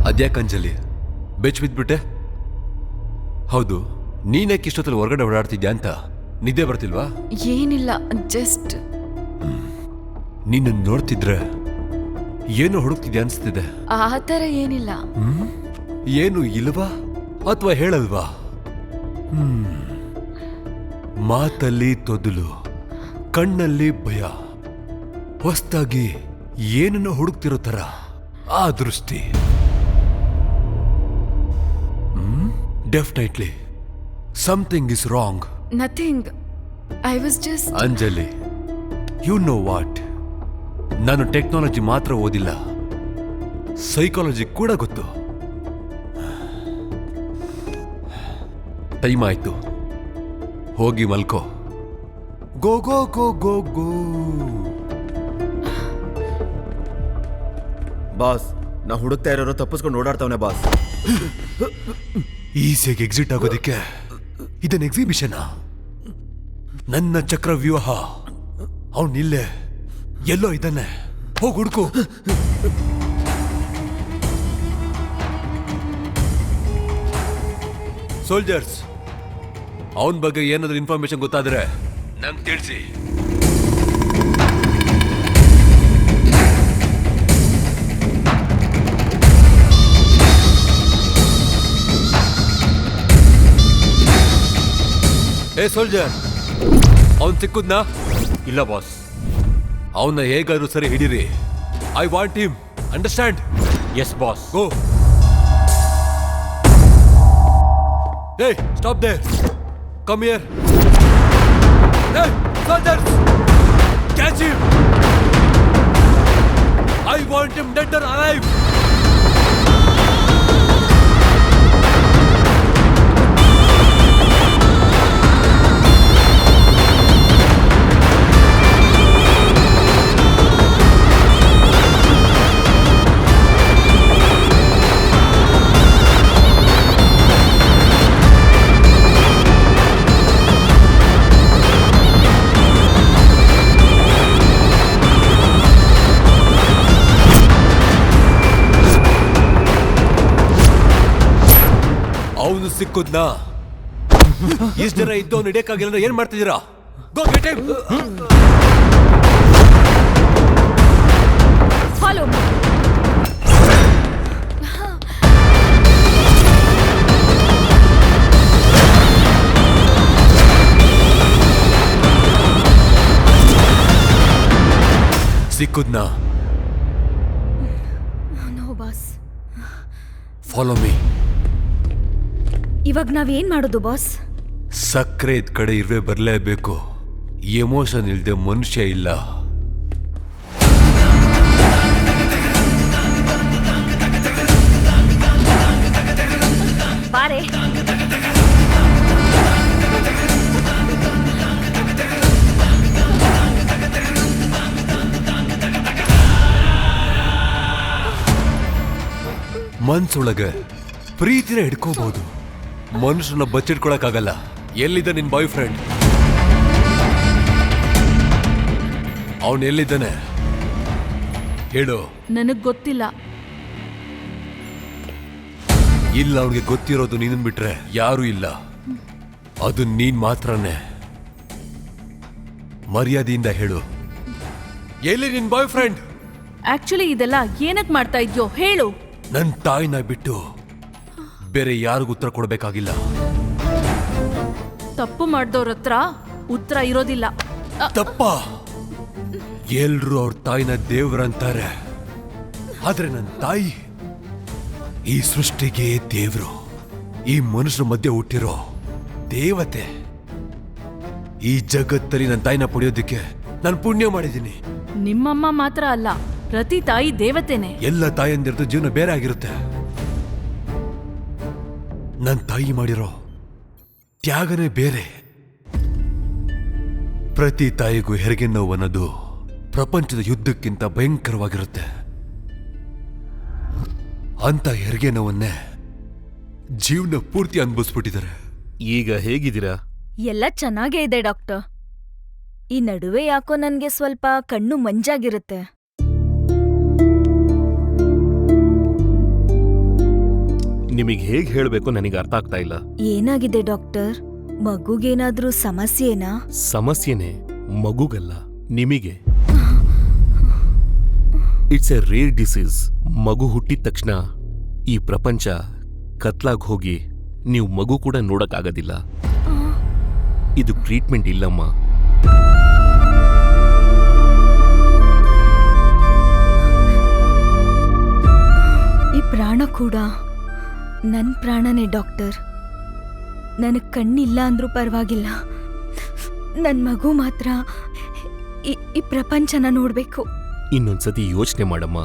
ಅದ್ಯಾಕಂಜಲಿ ಬೆಚ್ ಬಿದ್ಬಿಟ್ಟೆ? ಹೌದು, ನೀನ್ಯಾಕೆ ಇಷ್ಟೊತ್ತಲ್ಲಿ ಹೊರಗಡೆ ಓಡಾಡ್ತಿದ್ಯಾ ಅಂತ ನಿದ್ದೆ ಬರ್ತಿಲ್ವಾ? ಏನಿಲ್ಲ, ಜಸ್ಟ್ ನೀನು ನೋಡ್ತಿದ್ರೆ ಏನು ಹುಡುಕ್ತಿದ್ಯಾ ಅನ್ಸ್ತಿದೆ. ಆ ಥರ ಏನಿಲ್ಲ. ಏನು ಇಲ್ವಾ ಅಥವಾ ಹೇಳಲ್ವಾ? ಮಾತಲ್ಲಿ ತೊದಲು, ಕಣ್ಣಲ್ಲಿ ಭಯ, ಹೊಸ್ತಾಗಿ ಏನನ್ನು ಹುಡುಕ್ತಿರೋ ತರ ಆ ದೃಷ್ಟಿ. Definitely something is wrong. Nothing, I was just. Anjali, you know what, ನಾನು ಟೆಕ್ನಾಲಜಿ ಮಾತ್ರ ಓದಿಲ್ಲ, ಸೈಕಾಲಜಿ ಕೂಡ ಗೊತ್ತು. ಟೈಮ್ ಆಯ್ತು, ಹೋಗಿ ಮಲ್ಕೋ. ಗೋ ಗೋ ಗೋ ಗೋ ಗೋ. ಬಾಸ್, ನಾ ಹುಡುಕ್ತಾ ಇರೋರು ತಪ್ಪಿಸ್ಕೊಂಡು ಓಡಾಡ್ತಾವನೆ ಬಾಸ್. ಈಸಿಯಾಗಿ ಎಕ್ಸಿಟ್ ಆಗೋದಿಕ್ಕೆ ಇದನ್ ಎಕ್ಸಿಬಿಷನ್? ನನ್ನ ಚಕ್ರವ್ಯೂಹ ಅವನಿಲ್ಲೇ ಎಲ್ಲೋ ಇದ್ದಾನೆ, ಹೋಗಿ ಹುಡುಕು. ಸೋಲ್ಜರ್ಸ್, ಅವನ ಬಗ್ಗೆ ಏನಾದ್ರೂ ಇನ್ಫಾರ್ಮೇಶನ್ ಗೊತ್ತಾದ್ರೆ ನಂಗೆ ತಿಳಿಸಿ. ಏ ಸೋಲ್ಜರ್, ಅವನ್ ಸಿಕ್ಕುದ್ನಾ? ಇಲ್ಲ ಬಾಸ್. ಅವನ್ನ ಹೇಗಾದ್ರೂ ಸರಿ ಹಿಡೀರಿ. I want him, understand? Yes boss. Go. ಏ ಸ್ಟಾಪ್ ದೇರ್, ಕಮ್ ಹಿಯರ್. ಏ soldiers, catch him. I want him dead or alive. ಅವನು ಸಿಕ್ಕುದ್ನಾ? ಇಷ್ಟು ಜನ ಇದ್ದು ಅವ್ನು ಹಿಡಿಯಕ್ಕಾಗಿಲ್ಲ, ಏನ್ ಮಾಡ್ತಿದ್ದೀರಾ? Go get him. ಫಾಲೋ. ಸಿಕ್ಕುದ್ನಾ? No boss. Follow me. ಇವಾಗ ನಾವೇನ್ ಮಾಡೋದು ಬಾಸ್? ಸಕ್ಕರೆ ಇದ್ ಕಡೆ ಇರುವೆ ಬರಲೇಬೇಕು. ಎಮೋಷನ್ ಇಲ್ದೆ ಮನುಷ್ಯ ಇಲ್ಲ. ಬಾರೆ. ಮನ್ಸೊಳಗೆ ಪ್ರೀತಿನ ಹಿಡ್ಕೋಬಹುದು, ಮನುಷ್ಯನ ಬಚ್ಚಿಟ್ಕೊಳಕ್ಕಾಗಲ್ಲ. ಎಲ್ಲಿದ್ದ ನಿನ್ ಬಾಯ್ ಫ್ರೆಂಡ್? ಅವನ್ ಎಲ್ಲಿದ್ದಾನೆ ಹೇಳು. ನನಗ್ ಗೊತ್ತಿಲ್ಲ. ಇಲ್ಲ, ಅವನಿಗೆ ಗೊತ್ತಿರೋದು ನೀನನ್ ಬಿಟ್ರೆ ಯಾರು ಇಲ್ಲ. ಅದು ನೀನ್ ಮಾತ್ರನೇ. ಮರ್ಯಾದೆಯಿಂದ ಹೇಳು, ಎಲ್ಲಿ ನಿನ್ ಬಾಯ್ ಫ್ರೆಂಡ್? ಆಕ್ಚುಲಿ ಇದೆಲ್ಲ ಏನಕ್ ಮಾಡ್ತಾ ಇದ್ಯೋ ಹೇಳು. ನನ್ ತಾಯಿನ ಬಿಟ್ಟು ಬೇರೆ ಯಾರಿಗೂ ಉತ್ತರ ಕೊಡ್ಬೇಕಾಗಿಲ್ಲ. ತಪ್ಪು ಮಾಡ್ದವ್ರ ಹತ್ರ ಉತ್ತರ ಇರೋದಿಲ್ಲ. ತಪ್ಪ ಎಲ್ರು ಅವ್ರ ತಾಯಿನ ದೇವ್ರಂತಾರೆ, ಆದ್ರೆ ನನ್ನ ತಾಯಿ ಈ ಸೃಷ್ಟಿಗೆ ದೇವ್ರು, ಈ ಮನುಷ್ಯರ ಮಧ್ಯೆ ಹುಟ್ಟಿರೋ ದೇವತೆ. ಈ ಜಗತ್ತಲ್ಲಿ ನನ್ನ ತಾಯಿನ ಪಡೆಯೋದಕ್ಕೆ ನಾನು ಪುಣ್ಯ ಮಾಡಿದ್ದೀನಿ. ನಿಮ್ಮಮ್ಮ ಮಾತ್ರ ಅಲ್ಲ, ಪ್ರತಿ ತಾಯಿ ದೇವತೆನೆ. ಎಲ್ಲ ತಾಯಿಯಂದಿರದು ಜೀವನ ಬೇರೆ ಆಗಿರುತ್ತೆ. ನನ್ನ ತಾಯಿ ಮಾಡಿರೋ ತ್ಯಾಗನೇ ಬೇರೆ. ಪ್ರತಿ ತಾಯಿಗೂ ಹೆರಿಗೆ ನೋವು ಅನ್ನೋದು ಪ್ರಪಂಚದ ಯುದ್ಧಕ್ಕಿಂತ ಭಯಂಕರವಾಗಿರುತ್ತೆ. ಅಂತ ಹೆರಿಗೆ ನೋವನ್ನೇ ಜೀವನ ಪೂರ್ತಿ ಅನುಭವಿಸ್ಬಿಟ್ಟಿದ್ದಾರೆ. ಈಗ ಹೇಗಿದ್ದೀರಾ? ಎಲ್ಲ ಚೆನ್ನಾಗೇ ಇದೆ ಡಾಕ್ಟರ್. ಈ ನಡುವೆ ಯಾಕೋ ನನ್ಗೆ ಸ್ವಲ್ಪ ಕಣ್ಣು ಮಂಜಾಗಿರುತ್ತೆ. ನಿಮಗೆ ಹೇಗೆ ಹೇಳಬೇಕು ನನಗೆ ಅರ್ಥ ಆಗ್ತಾ ಇಲ್ಲ. ಏನಾಗಿದೆ ಡಾಕ್ಟರ್? ಮಗುಗೇನಾದ್ರೂ ಸಮಸ್ಯೆನಾ? ಸಮಸ್ಯೆನೇ, ಮಗುಗಲ್ಲ, ನಿಮಗೆ. It's a rare disease. ಮಗು ಹುಟ್ಟಿದ ತಕ್ಷಣ ಈ ಪ್ರಪಂಚ ಕತ್ಲಾಗ್ ಹೋಗಿ ನೀವು ಮಗು ಕೂಡ ನೋಡಕ್ಕಾಗೋದಿಲ್ಲ. ಇದು ಟ್ರೀಟ್ಮೆಂಟ್ ಇಲ್ಲಮ್ಮ. ಈ ಪ್ರಾಣ ಕೂಡ ನನ್ ಪ್ರಾಣನೇ ಡಾಕ್ಟರ್. ನನಗ್ ಕಣ್ಣಿಲ್ಲ ಅಂದ್ರೂ ಪರವಾಗಿಲ್ಲ, ನನ್ ಮಗು ಮಾತ್ರ ಈ ಪ್ರಪಂಚನ ನೋಡ್ಬೇಕು. ಇನ್ನೊಂದ್ಸತಿ ಯೋಚನೆ ಮಾಡಮ್ಮ.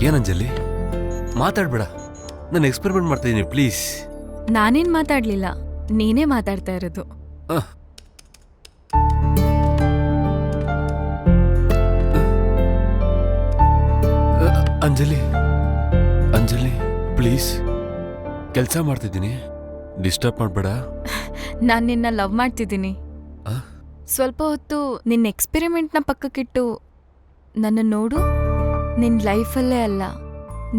ಏನಂಜಲಿ, ಮಾತಾಡ್ಬೇಡ. ನಾನು ಎಕ್ಸ್ಪೆರಿಮೆಂಟ್ ಮಾಡ್ತಾ ಇದ್ದೀನಿ, ಪ್ಲೀಸ್. ನಾನೇನ್ ಮಾತಾಡ್ಲಿಲ್ಲ, ನೀನೇ ಮಾತಾಡ್ತಾ ಇರೋದು. ಅಂಜಲಿ, ಅಂಜಲಿ ಪ್ಲೀಸ್, ಕೆಲಸ ಮಾಡ್ತಿದ್ದೀನಿ, ಡಿಸ್ಟರ್ಬ್ ಮಾಡಬೇಡ. ನಾನ್ ನಿನ್ನ ಲವ್ ಮಾಡ್ತಿದ್ದೀನಿ. ಸ್ವಲ್ಪ ಹೊತ್ತು ನಿನ್ನ ಎಕ್ಸ್ಪೆರಿಮೆಂಟ್ನ ಪಕ್ಕಕ್ಕಿಟ್ಟು ನನ್ನ ನೋಡು. ನಿನ್ ಲೈಫಲ್ಲೇ ಅಲ್ಲ,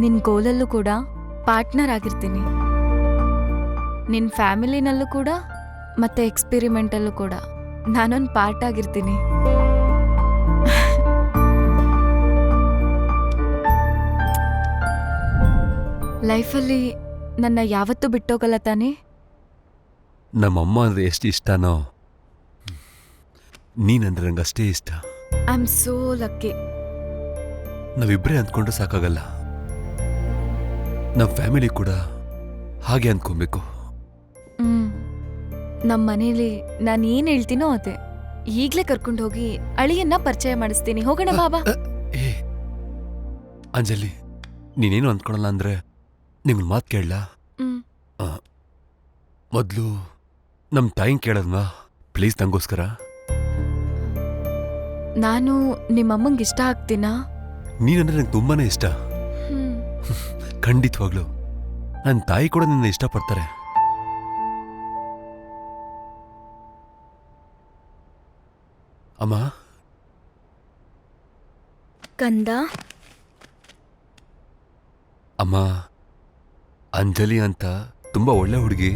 ನಿನ್ ಗೋಲಲ್ಲೂ ಕೂಡ ಪಾರ್ಟ್ನರ್ ಆಗಿರ್ತೀನಿ. ನಿನ್ ಫ್ಯಾಮಿಲಿನಲ್ಲೂ ಕೂಡ ಮತ್ತೆ ಎಕ್ಸ್ಪೆರಿಮೆಂಟಲ್ಲೂ ಕೂಡ ನಾನೊಂದು ಪಾರ್ಟ್ ಆಗಿರ್ತೀನಿ. ಲೈಫಲ್ಲಿ ನನ್ನ ಯಾವತ್ತೂ ಬಿಟ್ಟೋಗಲ್ಲ ತಾನೇ? ನಮ್ಮಮ್ಮ ಅಂದ್ರೆ ಎಷ್ಟು ಇಷ್ಟನೋ, ನೀನಂದ್ರೆ ನಂಗೆ ಅಷ್ಟೇ ಇಷ್ಟ. I am so lucky. ನಾವಿಬ್ಬರೇ ಅಂದ್ಕೊಂಡ್ರೆ ಸಾಕಾಗಲ್ಲ, ನಮ್ಮ ಫ್ಯಾಮಿಲಿ ಕೂಡ ಹಾಗೆ ಅಂದ್ಕೊಬೇಕು. ನಮ್ಮ ಮನೇಲಿ ನಾನು ಏನು ಹೇಳ್ತೀನೋ ಅದೇ. ಈಗಲೇ ಕರ್ಕೊಂಡು ಹೋಗಿ ಅಳಿಯನ್ನ ಪರಿಚಯ ಮಾಡಿಸ್ತೀನಿ. ಹೋಗೋಣ ಬಾಬಾ. ಅಂಜಲಿ, ನೀನೇನು ಅಂದ್ಕೊಳಲ್ಲ ಅಂದ್ರೆ ನಿಮ್ಗೆ ಮಾತು ಕೇಳಲ್ಲ. ಮೊದಲು ನಮ್ಮ ತಾಯಿನ ಕೇಳೋದ್ವಾ ಪ್ಲೀಸ್, ನಂಗೋಸ್ಕರ. ನಾನು ನಿಮ್ಮಮ್ಮಂಗೆ ಇಷ್ಟ ಆಗ್ತೀನಾ? ನೀನಂದ್ರೆ ನಂಗೆ ತುಂಬಾನೇ ಇಷ್ಟ. ಖಂಡಿತವಾಗ್ಲು ನನ್ನ ತಾಯಿ ಕೂಡ ನಿನ್ನ ಇಷ್ಟಪಡ್ತಾರೆ. ಅಮ್ಮ, ಕಂದ. ಅಮ್ಮ, ಅಂಜಲಿ ಅಂತ ತುಂಬಾ ಒಳ್ಳೆ ಹುಡುಗಿ.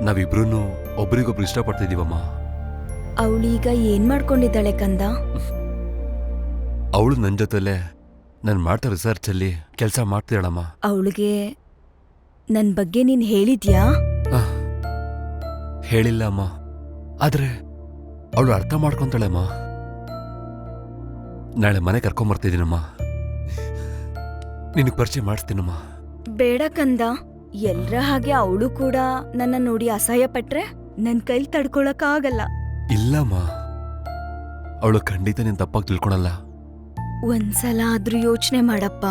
ನಾವಿಬ್ರು ಒಬ್ರಿಗೊಬ್ರು ಇಷ್ಟಪಡ್ತಾ ಇದೀವಮ್ಮ. ಅವಳೀಗ ಏನ್ ಮಾಡ್ಕೊಂಡಿದ್ದಾಳೆ ಕಂದ? ಅವಳು ನನ್ನ ಜೊತೆಲೆ ನಾನು ಮಾಡ್ತಾ ರಿಸರ್ಚಲ್ಲಿ ಕೆಲಸ ಮಾಡ್ತಿದ್ದಾಳಮ್ಮ. ಅವಳಿಗೆ ನನ್ ಬಗ್ಗೆ ನೀನ್ ಹೇಳಿದ್ಯಾ? ಹೇಳಿಲ್ಲ ಅಮ್ಮ, ಆದ್ರೆ ಅವಳು ಅರ್ಥ ಮಾಡ್ಕೊಂತಾಳೆ ಅಮ್ಮ. ನಾಳೆ ಮನೆ ಕರ್ಕೊಂಬರ್ತಿದ್ದೀನಮ್ಮ, ನಿನಗೆ ಪರಿಚಯ ಮಾಡಿಸ್ತೀನಮ್ಮ. ಬೇಡ ಕಂದ, ಎಲ್ರ ಹಾಗೆ ಅವಳು ಕೂಡ ನನ್ನ ನೋಡಿ ಅಸಹ್ಯ ಪಟ್ರೆ ನನ್ ಕೈ ತಡ್ಕೊಳಕ್ಕಾಗಲ್ಲ. ಇಲ್ಲಮ್ಮ, ಅವಳು ಖಂಡಿತ ನೀನು ತಪ್ಪಾಗಿ ತಿಳ್ಕೊಳಲ್ಲ. ಒಂದ್ಸಲ ಆದ್ರೂ ಯೋಚನೆ ಮಾಡಪ್ಪ.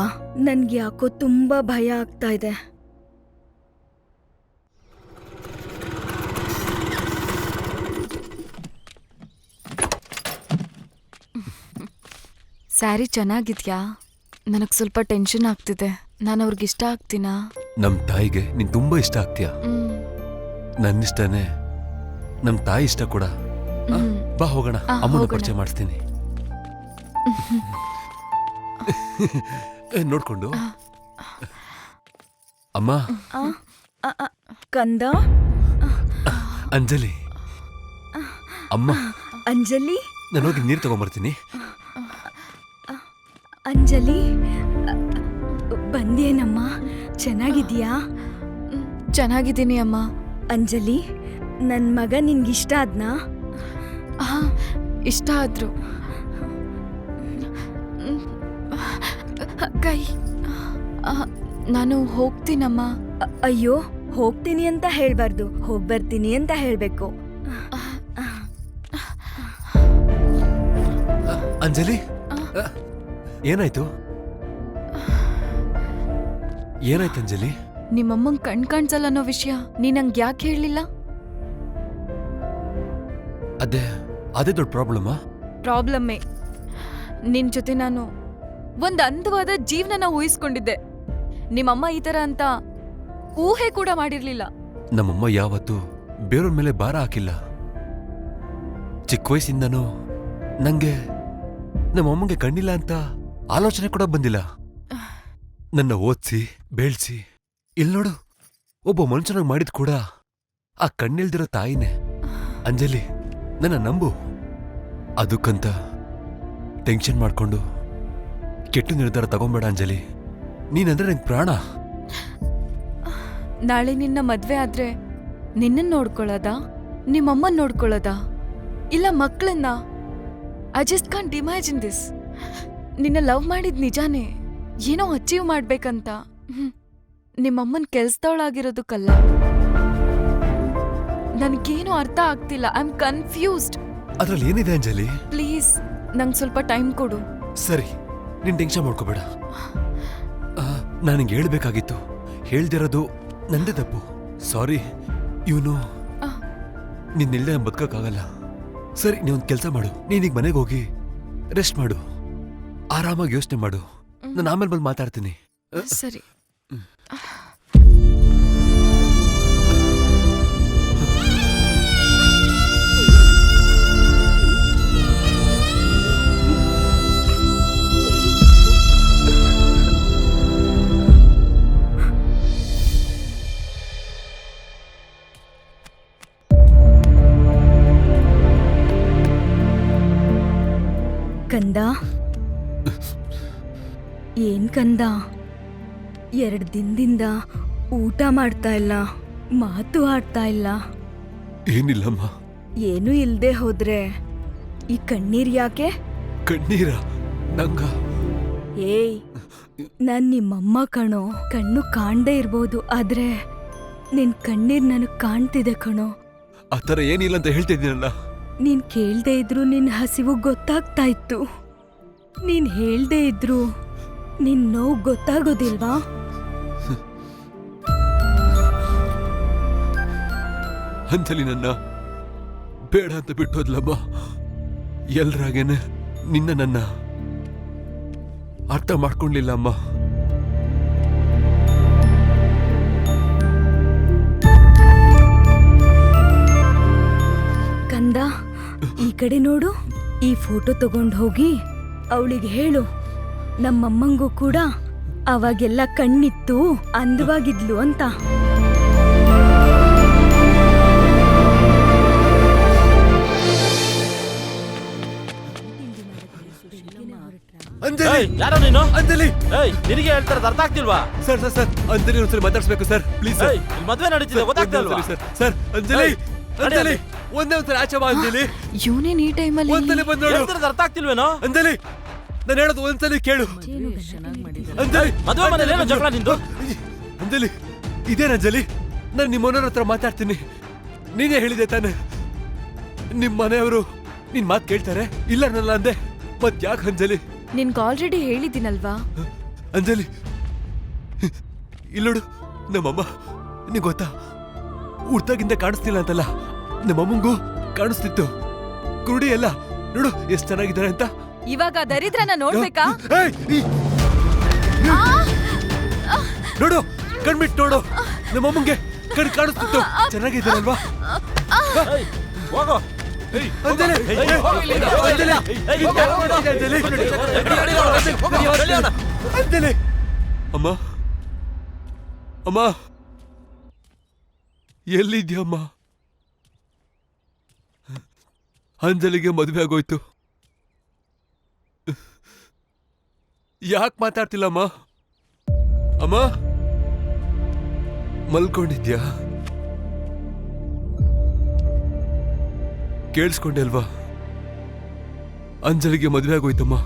ನನ್ಗೆ ಯಾಕೋ ತುಂಬಾ ಭಯ ಆಗ್ತಾ ಇದೆ. ಸ್ಯಾರಿ ಚೆನ್ನಾಗಿದ್ಯಾ? ನನಗೆ ಸ್ವಲ್ಪ ಟೆನ್ಷನ್ ಆಗ್ತಿದೆ. ನಾನು ಅವ್ರಿಗೆ ಇಷ್ಟ ಆಗ್ತೀನಾ? ನಮ್ಮ ತಾಯಿಗೆ ನೀನು ತುಂಬಾ ಇಷ್ಟ ಆಗ್ತೀಯ. ನನ್ನಿಷ್ಟನೇ ನಮ್ಮ ತಾಯಿ ಇಷ್ಟ ಕೂಡ. ಬಾ ಹೋಗೋಣ, ಅಮ್ಮನ ಪರಿಚಯ ಮಾಡಿಸ್ತೀನಿ. ನೋಡ್ಕೊಂಡು. ಅಮ್ಮ, ಕಂದ ಅಂಜಲಿ ಅಮ್ಮ ಅಂಜಲಿ ನಾನು ಹೋಗಿ ನೀರು ತಗೊಂಬರ್ತೀನಿ. ಅಂಜಲಿ ಬಂದೇನಮ್ಮ? ಚೆನ್ನಾಗಿದ್ಯಾ? ಚೆನ್ನಾಗಿದ್ದೀನಿ ಅಮ್ಮ. ಅಂಜಲಿ, ನನ್ನ ಮಗ ನಿನ್ಗಿಷ್ಟ ಆದ್ನಾ? ಹಾ, ಇಷ್ಟ ಆದ್ರು. ಕೈ ನಾನು ಹೋಗ್ತೀನಮ್ಮ. ಅಯ್ಯೋ, ಹೋಗ್ತೀನಿ ಅಂತ ಹೇಳ್ಬಾರ್ದು, ಹೋಗ್ಬರ್ತೀನಿ ಅಂತ ಹೇಳ್ಬೇಕು. ಅಂಜಲಿ ಏನಾಯ್ತು? ಏನಾಯ್ತು ಅಂಜಲಿ? ನಿಮ್ಮಮ್ಮಂಗ್ ಕಣ್ ಕಾಣ್ಸಲ್ಲ ಅನ್ನೋ ವಿಷಯ ನೀ ನಂಗೆ ಯಾಕೆ ಹೇಳಲಿಲ್ಲ? ಅದೇ ದೊಡ್ಡ ಪ್ರಾಬ್ಲಮ್ಮಾ? ಪ್ರಾಬ್ಲಮ್ಮೇ. ನಿನ್ ಜೊತೆ ನಾನು ಒಂದು ಅಂದವಾದ ಜೀವನನ ಊಹಿಸ್ಕೊಂಡಿದ್ದೆ. ನಿಮ್ಮಮ್ಮ ಈ ಥರ ಅಂತ ಊಹೆ ಕೂಡ ಮಾಡಿರ್ಲಿಲ್ಲ. ನಮ್ಮಮ್ಮ ಯಾವತ್ತೂ ಬೇರೆಯವ್ರ ಮೇಲೆ ಭಾರ ಹಾಕಿಲ್ಲ. ಚಿಕ್ಕ ವಯಸ್ಸಿಂದನೂ ನಂಗೆ ನಮ್ಮಮ್ಮಂಗೆ ಕಣ್ಣಿಲ್ಲ ಅಂತ ಆಲೋಚನೆ ಕೂಡ ಬಂದಿಲ್ಲ. ನನ್ನ ಓದ್ಸಿ ಬೆಳ್ಸಿ ಇಲ್ ನೋಡು, ಒಬ್ಬ ಮನುಷ್ಯನಾಗಿ ಮಾಡಿದ್ ಕೂಡ ಆ ಕಣ್ಣಿಲ್ದಿರೋ ತಾಯಿನೇ. ಅಂಜಲಿ, ನನ್ನ ನಂಬು. ಅದಕ್ಕಂತ ಟೆನ್ಷನ್ ಮಾಡ್ಕೊಂಡು ಕೆಟ್ಟ ನಿರ್ಧಾರ ತಗೊಂಬೇಡ ಅಂಜಲಿ. ನೀನಂದ್ರೆ ನಂಗೆ ಪ್ರಾಣ. ನಾಳೆ ನಿನ್ನ ಮದ್ವೆ ಆದ್ರೆ ನಿನ್ನನ್ ನೋಡ್ಕೊಳ್ಳೋದಾ, ನಿಮ್ಮಮ್ಮನ್ ನೋಡ್ಕೊಳ್ಳೋದಾ, ಇಲ್ಲ ಮಕ್ಕಳನ್ನ? I just can't imagine this. ನಿನ್ನ ಲವ್ ಮಾಡಿದ್ ನಿಜಾನೇ, ಏನೋ ಅಚೀವ್ ಮಾಡ್ಬೇಕಂತ. ನಿಮ್ಮಮ್ಮನ್ ಕೆಲ್ಸದವಳಾಗಿರೋದಕ್ಕಲ್ಲ. ನನಗೇನು ಅರ್ಥ ಆಗ್ತಿಲ್ಲ. I am confused. ಅದ್ರಲ್ಲಿ ಏನಿದೆ ಅಂಜಲಿ? ಪ್ಲೀಸ್ ನಂಗೆ ಸ್ವಲ್ಪ ಟೈಮ್ ಕೊಡು. ಸರಿ, ನೀನ್ ಟೆನ್ಷನ್ ಮಾಡ್ಕೋಬೇಡ. ನಾನು ನಿಂಗೆ ಹೇಳ್ಬೇಕಾಗಿತ್ತು, ಹೇಳ್ದಿರೋದು ನಂದೇ ತಪ್ಪು. ಸಾರಿ. ಇವನು ನಿನ್ನಿಲ್ದೆ ನಾನು ಬದುಕಕ್ಕಾಗಲ್ಲ. ಸರಿ, ನೀವೊಂದು ಕೆಲಸ ಮಾಡು. ನೀನೀಗ ಮನೆಗೆ ಹೋಗಿ ರೆಸ್ಟ್ ಮಾಡು, ಆರಾಮಾಗಿ ಯೋಚನೆ ಮಾಡು. ನಾನು ಆಮೇಲೆ ಬಂದು ಮಾತಾಡ್ತೀನಿ. ಸರಿ. ಕಂದ, ಏನ್ ಕಂದ, 2 ದಿನದಿಂದ ಊಟ ಮಾಡ್ತಾ ಇಲ್ಲ, ಮಾತು ಆಡ್ತಾ ಇಲ್ಲ. ಏನಿಲ್ಲಮ್ಮ. ಏನೂ ಇಲ್ದೆ ಹೋದ್ರೆ ಈ ಕಣ್ಣೀರ್ ಯಾಕೆ? ಕಣ್ಣೀರ ನಂಗ? ಏಯ್, ನಾನ್ ನಿಮ್ಮಮ್ಮ ಕಣೋ. ಕಣ್ಣು ಕಾಣ್ದೇ ಇರ್ಬೋದು, ಆದ್ರೆ ನಿನ್ ಕಣ್ಣೀರ್ ನನಗ್ ಕಾಣ್ತಿದೆ ಕಣೋ. ಆ ಥರ ಏನಿಲ್ಲ ಅಂತ ಹೇಳ್ತಿದ್ದೀನಲ್ಲ. ನೀನ್ ಕೇಳ್ದೆ ಇದ್ರು ನಿನ್ ಹಸಿವು ಗೊತ್ತಾಗ್ತಾ ಇತ್ತು. ನೀನ್ ಹೇಳ್ದೆ ಇದ್ರು ನಿನ್ ನೋವು ಗೊತ್ತಾಗೋದಿಲ್ವಾ? ಅಂತಲಿ ನನ್ನ ಬೇಡ ಅಂತ ಬಿಟ್ಟೋದ್ಲಮ್ಮ. ಎಲ್ರಾಗೇನೆ ನನ್ನ ಅರ್ಥ ಮಾಡ್ಕೊಂಡಿಲ್ಲ ಅಮ್ಮ. ಕಂದ, ಈ ಕಡೆ ನೋಡು. ಈ ಫೋಟೋ ತಗೊಂಡು ಹೋಗಿ ಅವಳಿಗೆ ಹೇಳು, ನಮ್ಮಮ್ಮಂಗೂ ಕೂಡ ಅವಾಗೆಲ್ಲ ಕಣ್ಣಿತ್ತು, ಅಂದವಾಗಿದ್ಲು ಅಂತ. ಯಾರೋ ನೀನು? ಅಂಜಲಿ, ನಿನಗೆ ಹೇಳ್ತಾರೆ ಅರ್ಥ ಆಗ್ತಿಲ್ವಾ? ಸರ್ ಸರ್ ಸರ್, ಅಂಜಲಿ ಒಂದ್ಸರಿ ಮಾತಾಡ್ಸ್ಬೇಕು ಸರ್, ಪ್ಲೀಸ್ ಸರ್. ಮದ್ವೆ ನಡೀತಿದೆ, ಗೊತ್ತಾಗ್ತಿಲ್ವಾ? ಸರ್ ಅಂಜಲಿ, ಅಂಜಲಿ ಒಂದೇ ಒಂದ್ಸರಿ ಆಚೆ ಬಾ ಅಂಜಲಿ. ಇವನೇನ್ ಈ ಟೈಮಲ್ಲಿ ಒಂದ್ಸಲಿ ಬಂದ್ ನೋಡು. ಅರ್ಥ ಆಗ್ತಿಲ್ವೇನೋ? ಅಂಜಲಿ, ನಾನು ಹೇಳೋದು ಒಂದ್ಸಲಿ ಕೇಳು. ಅಂಜಲಿ, ಮದ್ವೆ ಮನೇಲಿ ಏನೋ ಜಗಳ ನಿಂದು? ಅಂಜಲಿ, ಇದೇನ ಅಂಜಲಿ? ನಾನು ನಿಮ್ಮ ಮನೆಯವ್ರ ಹತ್ರ ಮಾತಾಡ್ತೀನಿ. ನೀನೇ ಹೇಳಿದೆ ತಾನೆ, ನಿಮ್ಮ ಮನೆಯವರು ನಿನ್ ಮಾತು ಕೇಳ್ತಾರೆ? ಇಲ್ಲ ನನ್ನ ಅಂದೆ, ಮತ್ ಯಾಕೆ ಅಂಜಲಿ? ನಿನ್ಗೆ ಆಲ್ರೆಡಿ ಹೇಳಿದ್ದೀನಲ್ವಾ? ಅಂಜಲಿ, ಇಲ್ಲೋಡು, ನಮ್ಮಮ್ಮ ನಿಂಗೆ ಗೊತ್ತಾ, ಹುಡ್ತಾಗಿಂದ ಕಾಣಿಸ್ತಿಲ್ಲ ಅಂತಲ್ಲ, ನಮ್ಮಮ್ಮಂಗೂ ಕಾಣಿಸ್ತಿತ್ತು. ಕುರುಡಿ ಎಲ್ಲ ನೋಡು ಎಷ್ಟು ಚೆನ್ನಾಗಿದ್ದಾರೆ ಅಂತ. ಇವಾಗ ದರಿದ್ರನ ನೋಡ್ಬೇಕಾ? ನೋಡು, ಕಣ್ಬಿಟ್ಟು ನೋಡು, ನಮ್ಮಮ್ಮಂಗೆ ಕಣ್ ಕಾಣಿಸ್ತಿತ್ತು. ಚೆನ್ನಾಗಿದ್ದಾರಲ್ವಾ? ಹೋಗೋ. ಅಂಜಲಿ, ಅಂಜಲಿ, ಅಮ್ಮ, ಅಮ್ಮ, ಎಲ್ಲಿದ್ಯಮ್ಮ? ಅಂಜಲಿಗೆ ಮದುವೆ ಆಗೋಯ್ತು. ಯಾಕೆ ಮಾತಾಡ್ತಿಲ್ಲಮ್ಮ? ಅಮ್ಮ ಮಲ್ಕೊಂಡಿದ್ಯಾ? ಕೇಳಿಸ್ಕೊಂಡೆ ಅಲ್ವಾ? ಅಂಜಲಿಗೆ ಮದುವೆ ಆಗೋಯ್ತಮ್ಮ.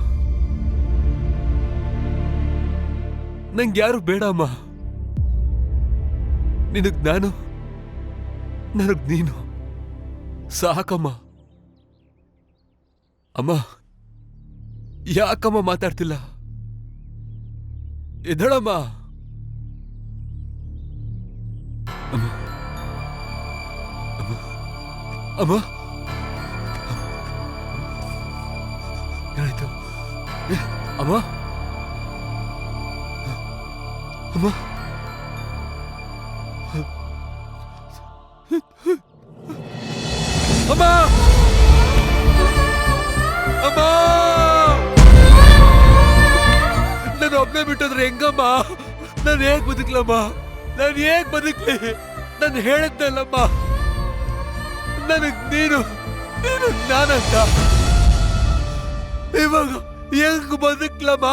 ನಂಗೆ ಯಾರು ಬೇಡ ಅಮ್ಮ. ನಿನಗ್ ನಾನು, ನನಗ್ ನೀನು ಸಾಕಮ್ಮ. ಅಮ್ಮ ಯಾಕಮ್ಮ ಮಾತಾಡ್ತಿಲ್ಲ? ಎದಳಮ್ಮ. ಅಮ್ಮ ಅಮ್ಮ ಅಮ್ಮ ಏನಾಯ್ತು? ಅಮ್ಮ ಅಮ್ಮ ಅಮ್ಮ ಅಮ್ಮ ನಾನು ಒಬ್ಬನೇ ಬಿಟ್ಟೋದ್ರೆ ಹೆಂಗಮ್ಮ? ನಾನು ಹೇಗ್ ಬದುಕ್ಲಮ್ಮ? ನಾನು ಹೇಗ್ ಬದುಕ್ಲಿ? ನಾನು ಹೇಳಿದ್ನಲ್ಲಮ್ಮ, ನನಗ್ ನೀನು ನಾನಂತ. ಇವಾಗ ಹೆಂಗ್ ಬದುಕ್ಲಮ್ಮ?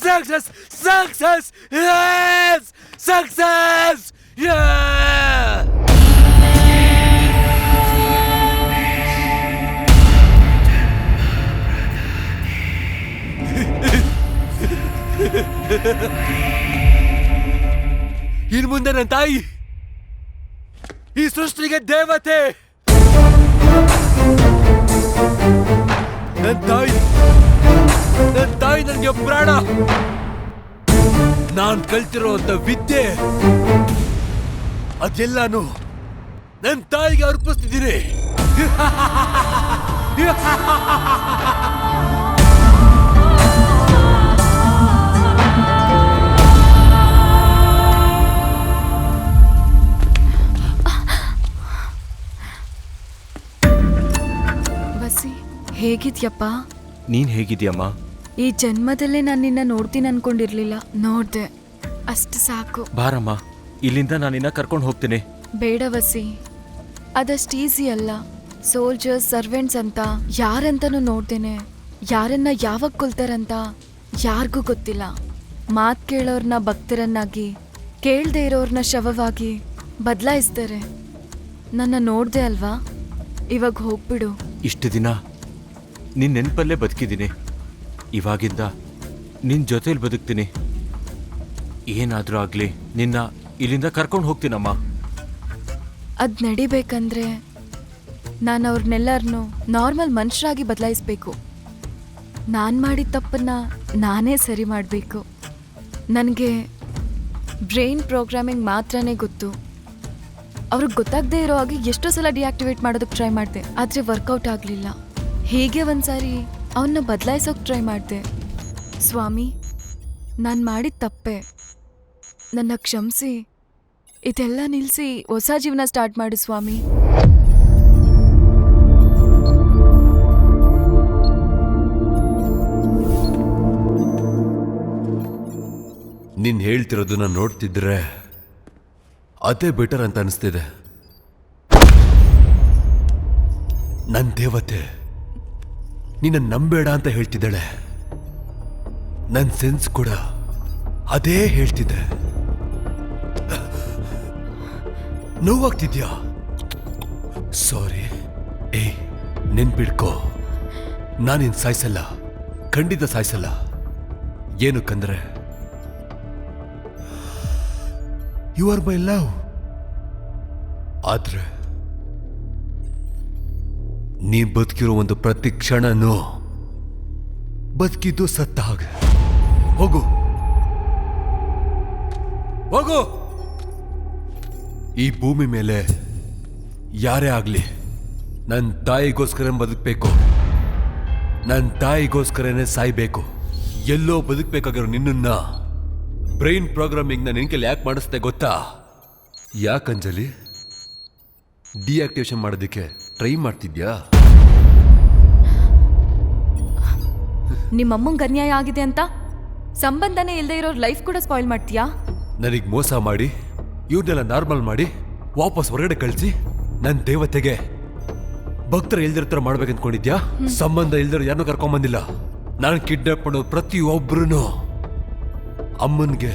Success! Success! Yes! Success! Yeah! ಇನ್ನು ಮುಂದೆ ನನ್ನ ತಾಯಿ ಈ ಸೃಷ್ಟಿಗೆ ದೇವತೆ. ನನ್ನ ತಾಯಿ ನನಗೆ ಪ್ರಾಣ. ನಾನ್ ಕಲ್ತಿರೋಂಥ ವಿದ್ಯೆ ಅದೆಲ್ಲಾನು ನನ್ನ ತಾಯಿಗೆ ಅರ್ಪಿಸ್ತಿದ್ದೀನಿ. ಬಸ್ಸಿ, ಹೇಗಿದ್ಯಪ್ಪ? ನೀನ್ ಹೇಗಿದ್ಯಮ್ಮ? ಈ ಜನ್ಮದಲ್ಲೇ ನಾನು ನಿನ್ನ ನೋಡ್ತೀನಿ ಅನ್ಕೊಂಡಿರ್ಲಿಲ್ಲ. ನೋಡ್ದೆ, ಅಷ್ಟು ಸಾಕು. ಬಾರಮ್ಮ, ಇಲ್ಲಿಂದ ನಾನಿನ್ನ ಕರ್ಕೊಂಡು ಹೋಗ್ತೀನಿ. ಬೇಡ ವಸಿ, ಅದಷ್ಟು ಈಸಿ ಅಲ್ಲ. ಸೋಲ್ಜರ್ಸ್, ಸರ್ವೆಂಟ್ಸ್ ಅಂತ ಯಾರಂತನೂ ನೋಡ್ದೇನೆ ಯಾರನ್ನ ಯಾವಾಗ ಕೊಲ್ತಾರಂತ ಯಾರಿಗೂ ಗೊತ್ತಿಲ್ಲ. ಮಾತ್ ಕೇಳೋರ್ನ ಭಕ್ತರನ್ನಾಗಿ, ಕೇಳ್ದೆ ಇರೋರ್ನ ಶವವಾಗಿ ಬದಲಾಯಿಸ್ತಾರೆ. ನನ್ನ ನೋಡ್ದೆ ಅಲ್ವಾ, ಇವಾಗ ಹೋಗ್ಬಿಡು. ಇಷ್ಟು ದಿನ ನಿನ್ ನೆನಪಲ್ಲೇ ಬದುಕಿದ್ದೀನಿ. ಇವಾಗಿಂದ ನಿನ್ ಜೊತೆಲಿ ಬದುಕ್ತೀನಿ. ಏನಾದ್ರೂ ಆಗ್ಲಿ ನಿನ್ನ ಇಲ್ಲಿಂದ ಕರ್ಕೊಂಡು ಹೋಗ್ತೀನಮ್ಮ. ಅದ್ ನಡಿಬೇಕಂದ್ರೆ ನಾನು ಅವ್ರನ್ನೆಲ್ಲರನ್ನೂ ನಾರ್ಮಲ್ ಮನುಷ್ಯರಾಗಿ ಬದಲಾಯಿಸ್ಬೇಕು. ನಾನು ಮಾಡಿದ ತಪ್ಪನ್ನ ನಾನೇ ಸರಿ ಮಾಡಬೇಕು. ನನಗೆ ಬ್ರೈನ್ ಪ್ರೋಗ್ರಾಮಿಂಗ್ ಮಾತ್ರನೇ ಗೊತ್ತು. ಅವ್ರಿಗೆ ಗೊತ್ತಾಗದೇ ಇರೋ ಹಾಗೆ ಎಷ್ಟೋ ಸಲ ಡಿಆಕ್ಟಿವೇಟ್ ಮಾಡೋದಕ್ಕೆ ಟ್ರೈ ಮಾಡಿದೆ, ಆದರೆ ವರ್ಕೌಟ್ ಆಗಲಿಲ್ಲ. ಹೀಗೆ ಒಂದ್ಸಾರಿ ಅವನ್ನ ಬದಲಾಯಿಸೋಕೆ ಟ್ರೈ ಮಾಡಿದೆ. ಸ್ವಾಮಿ, ನಾನು ಮಾಡಿದ ತಪ್ಪೆ, ನನ್ನ ಕ್ಷಮಿಸಿ. ಇದೆಲ್ಲ ನಿಲ್ಲಿಸಿ ಹೊಸ ಜೀವನ ಸ್ಟಾರ್ಟ್ ಮಾಡು ಸ್ವಾಮಿ. ನೀನ್ ಹೇಳ್ತಿರೋದನ್ನ ನೋಡ್ತಿದ್ರೆ ಅದೇ ಬೆಟರ್ ಅಂತ ಅನಿಸ್ತಿದೆ. ನನ್ ದೇವತೆ ನಿನ್ನ ನಂಬೇಡ ಅಂತ ಹೇಳ್ತಿದ್ದಾಳೆ. ನನ್ ಸೆನ್ಸ್ ಕೂಡ ಅದೇ ಹೇಳ್ತಿದ್ದೆ. ನೋವಾಗ್ತಿದ್ಯಾ? ಸಾರಿ. ನೆನ್ಪಿಡ್ಕೋ, ನಾನಿನ್ ಸಾಯಿಸಲ್ಲ, ಖಂಡಿತ ಸಾಯಿಸಲ್ಲ. ಏನಕ್ಕಂದ್ರೆ ಯು ಆರ್ ಮೈ ಲವ್. ಆದ್ರೆ ನೀ ಬದುಕಿರೋ ಒಂದು ಪ್ರತಿ ಕ್ಷಣನೂ ಬದುಕಿದ್ದು ಸತ್ತ ಹಾಗೆ. ಹೋಗು ಹೋಗು. ಈ ಭೂಮಿ ಮೇಲೆ ಯಾರೇ ಆಗ್ಲಿ ನನ್ನ ತಾಯಿಗೋಸ್ಕರ ಬದುಕಬೇಕು, ನನ್ನ ತಾಯಿಗೋಸ್ಕರನೇ ಸಾಯ್ಬೇಕು. ಎಲ್ಲೋ ಬದುಕಬೇಕಾಗಿರೋ ನಿನ್ನನ್ನ ಬ್ರೈನ್ ಪ್ರೋಗ್ರಾಮಿಂಗ್ ನ ನಿನ್ಕೆಲ್ಲ ಯಾಕೆ ಮಾಡಿಸ್ದೆ ಗೊತ್ತಾ? ಯಾಕಂಜಲಿ? ಡಿಆಕ್ಟಿವೇಶನ್ ಮಾಡೋದಕ್ಕೆ ಟ್ರೈ ಮಾಡ್ತಿದ್ಯಾ? ನಿಮ್ಮಮ್ಮಂಗೆ ಅನ್ಯಾಯ ಆಗಿದೆ ಅಂತ ಸಂಬಂಧನೇ ಇಲ್ಲದೆ ಇರೋರ್ ಲೈಫ್ ಕೂಡ ಸ್ಪಾಯ್ಲ್ ಮಾಡ್ತೀಯಾ? ನನಗ್ ಮೋಸ ಮಾಡಿ ಇವ್ರನ್ನೆಲ್ಲ ನಾರ್ಮಲ್ ಮಾಡಿ ವಾಪಸ್ ಹೊರಗಡೆ ಕಳಿಸಿ ನನ್ನ ದೇವತೆಗೆ ಭಕ್ತರ ಇಲ್ದಿರ್ತರ ಮಾಡ್ಬೇಕು ಅಂದ್ಕೊಂಡಿದ್ಯಾ? ಸಂಬಂಧ ಇಲ್ದಿರೋ ಯಾರನ್ನೂ ಕರ್ಕೊಂಬಂದಿಲ್ಲ. ನಾನು ಕಿಡ್ನಾಪ್ ಮಾಡೋ ಪ್ರತಿಯೊಬ್ರು ಅಮ್ಮನ್ಗೆ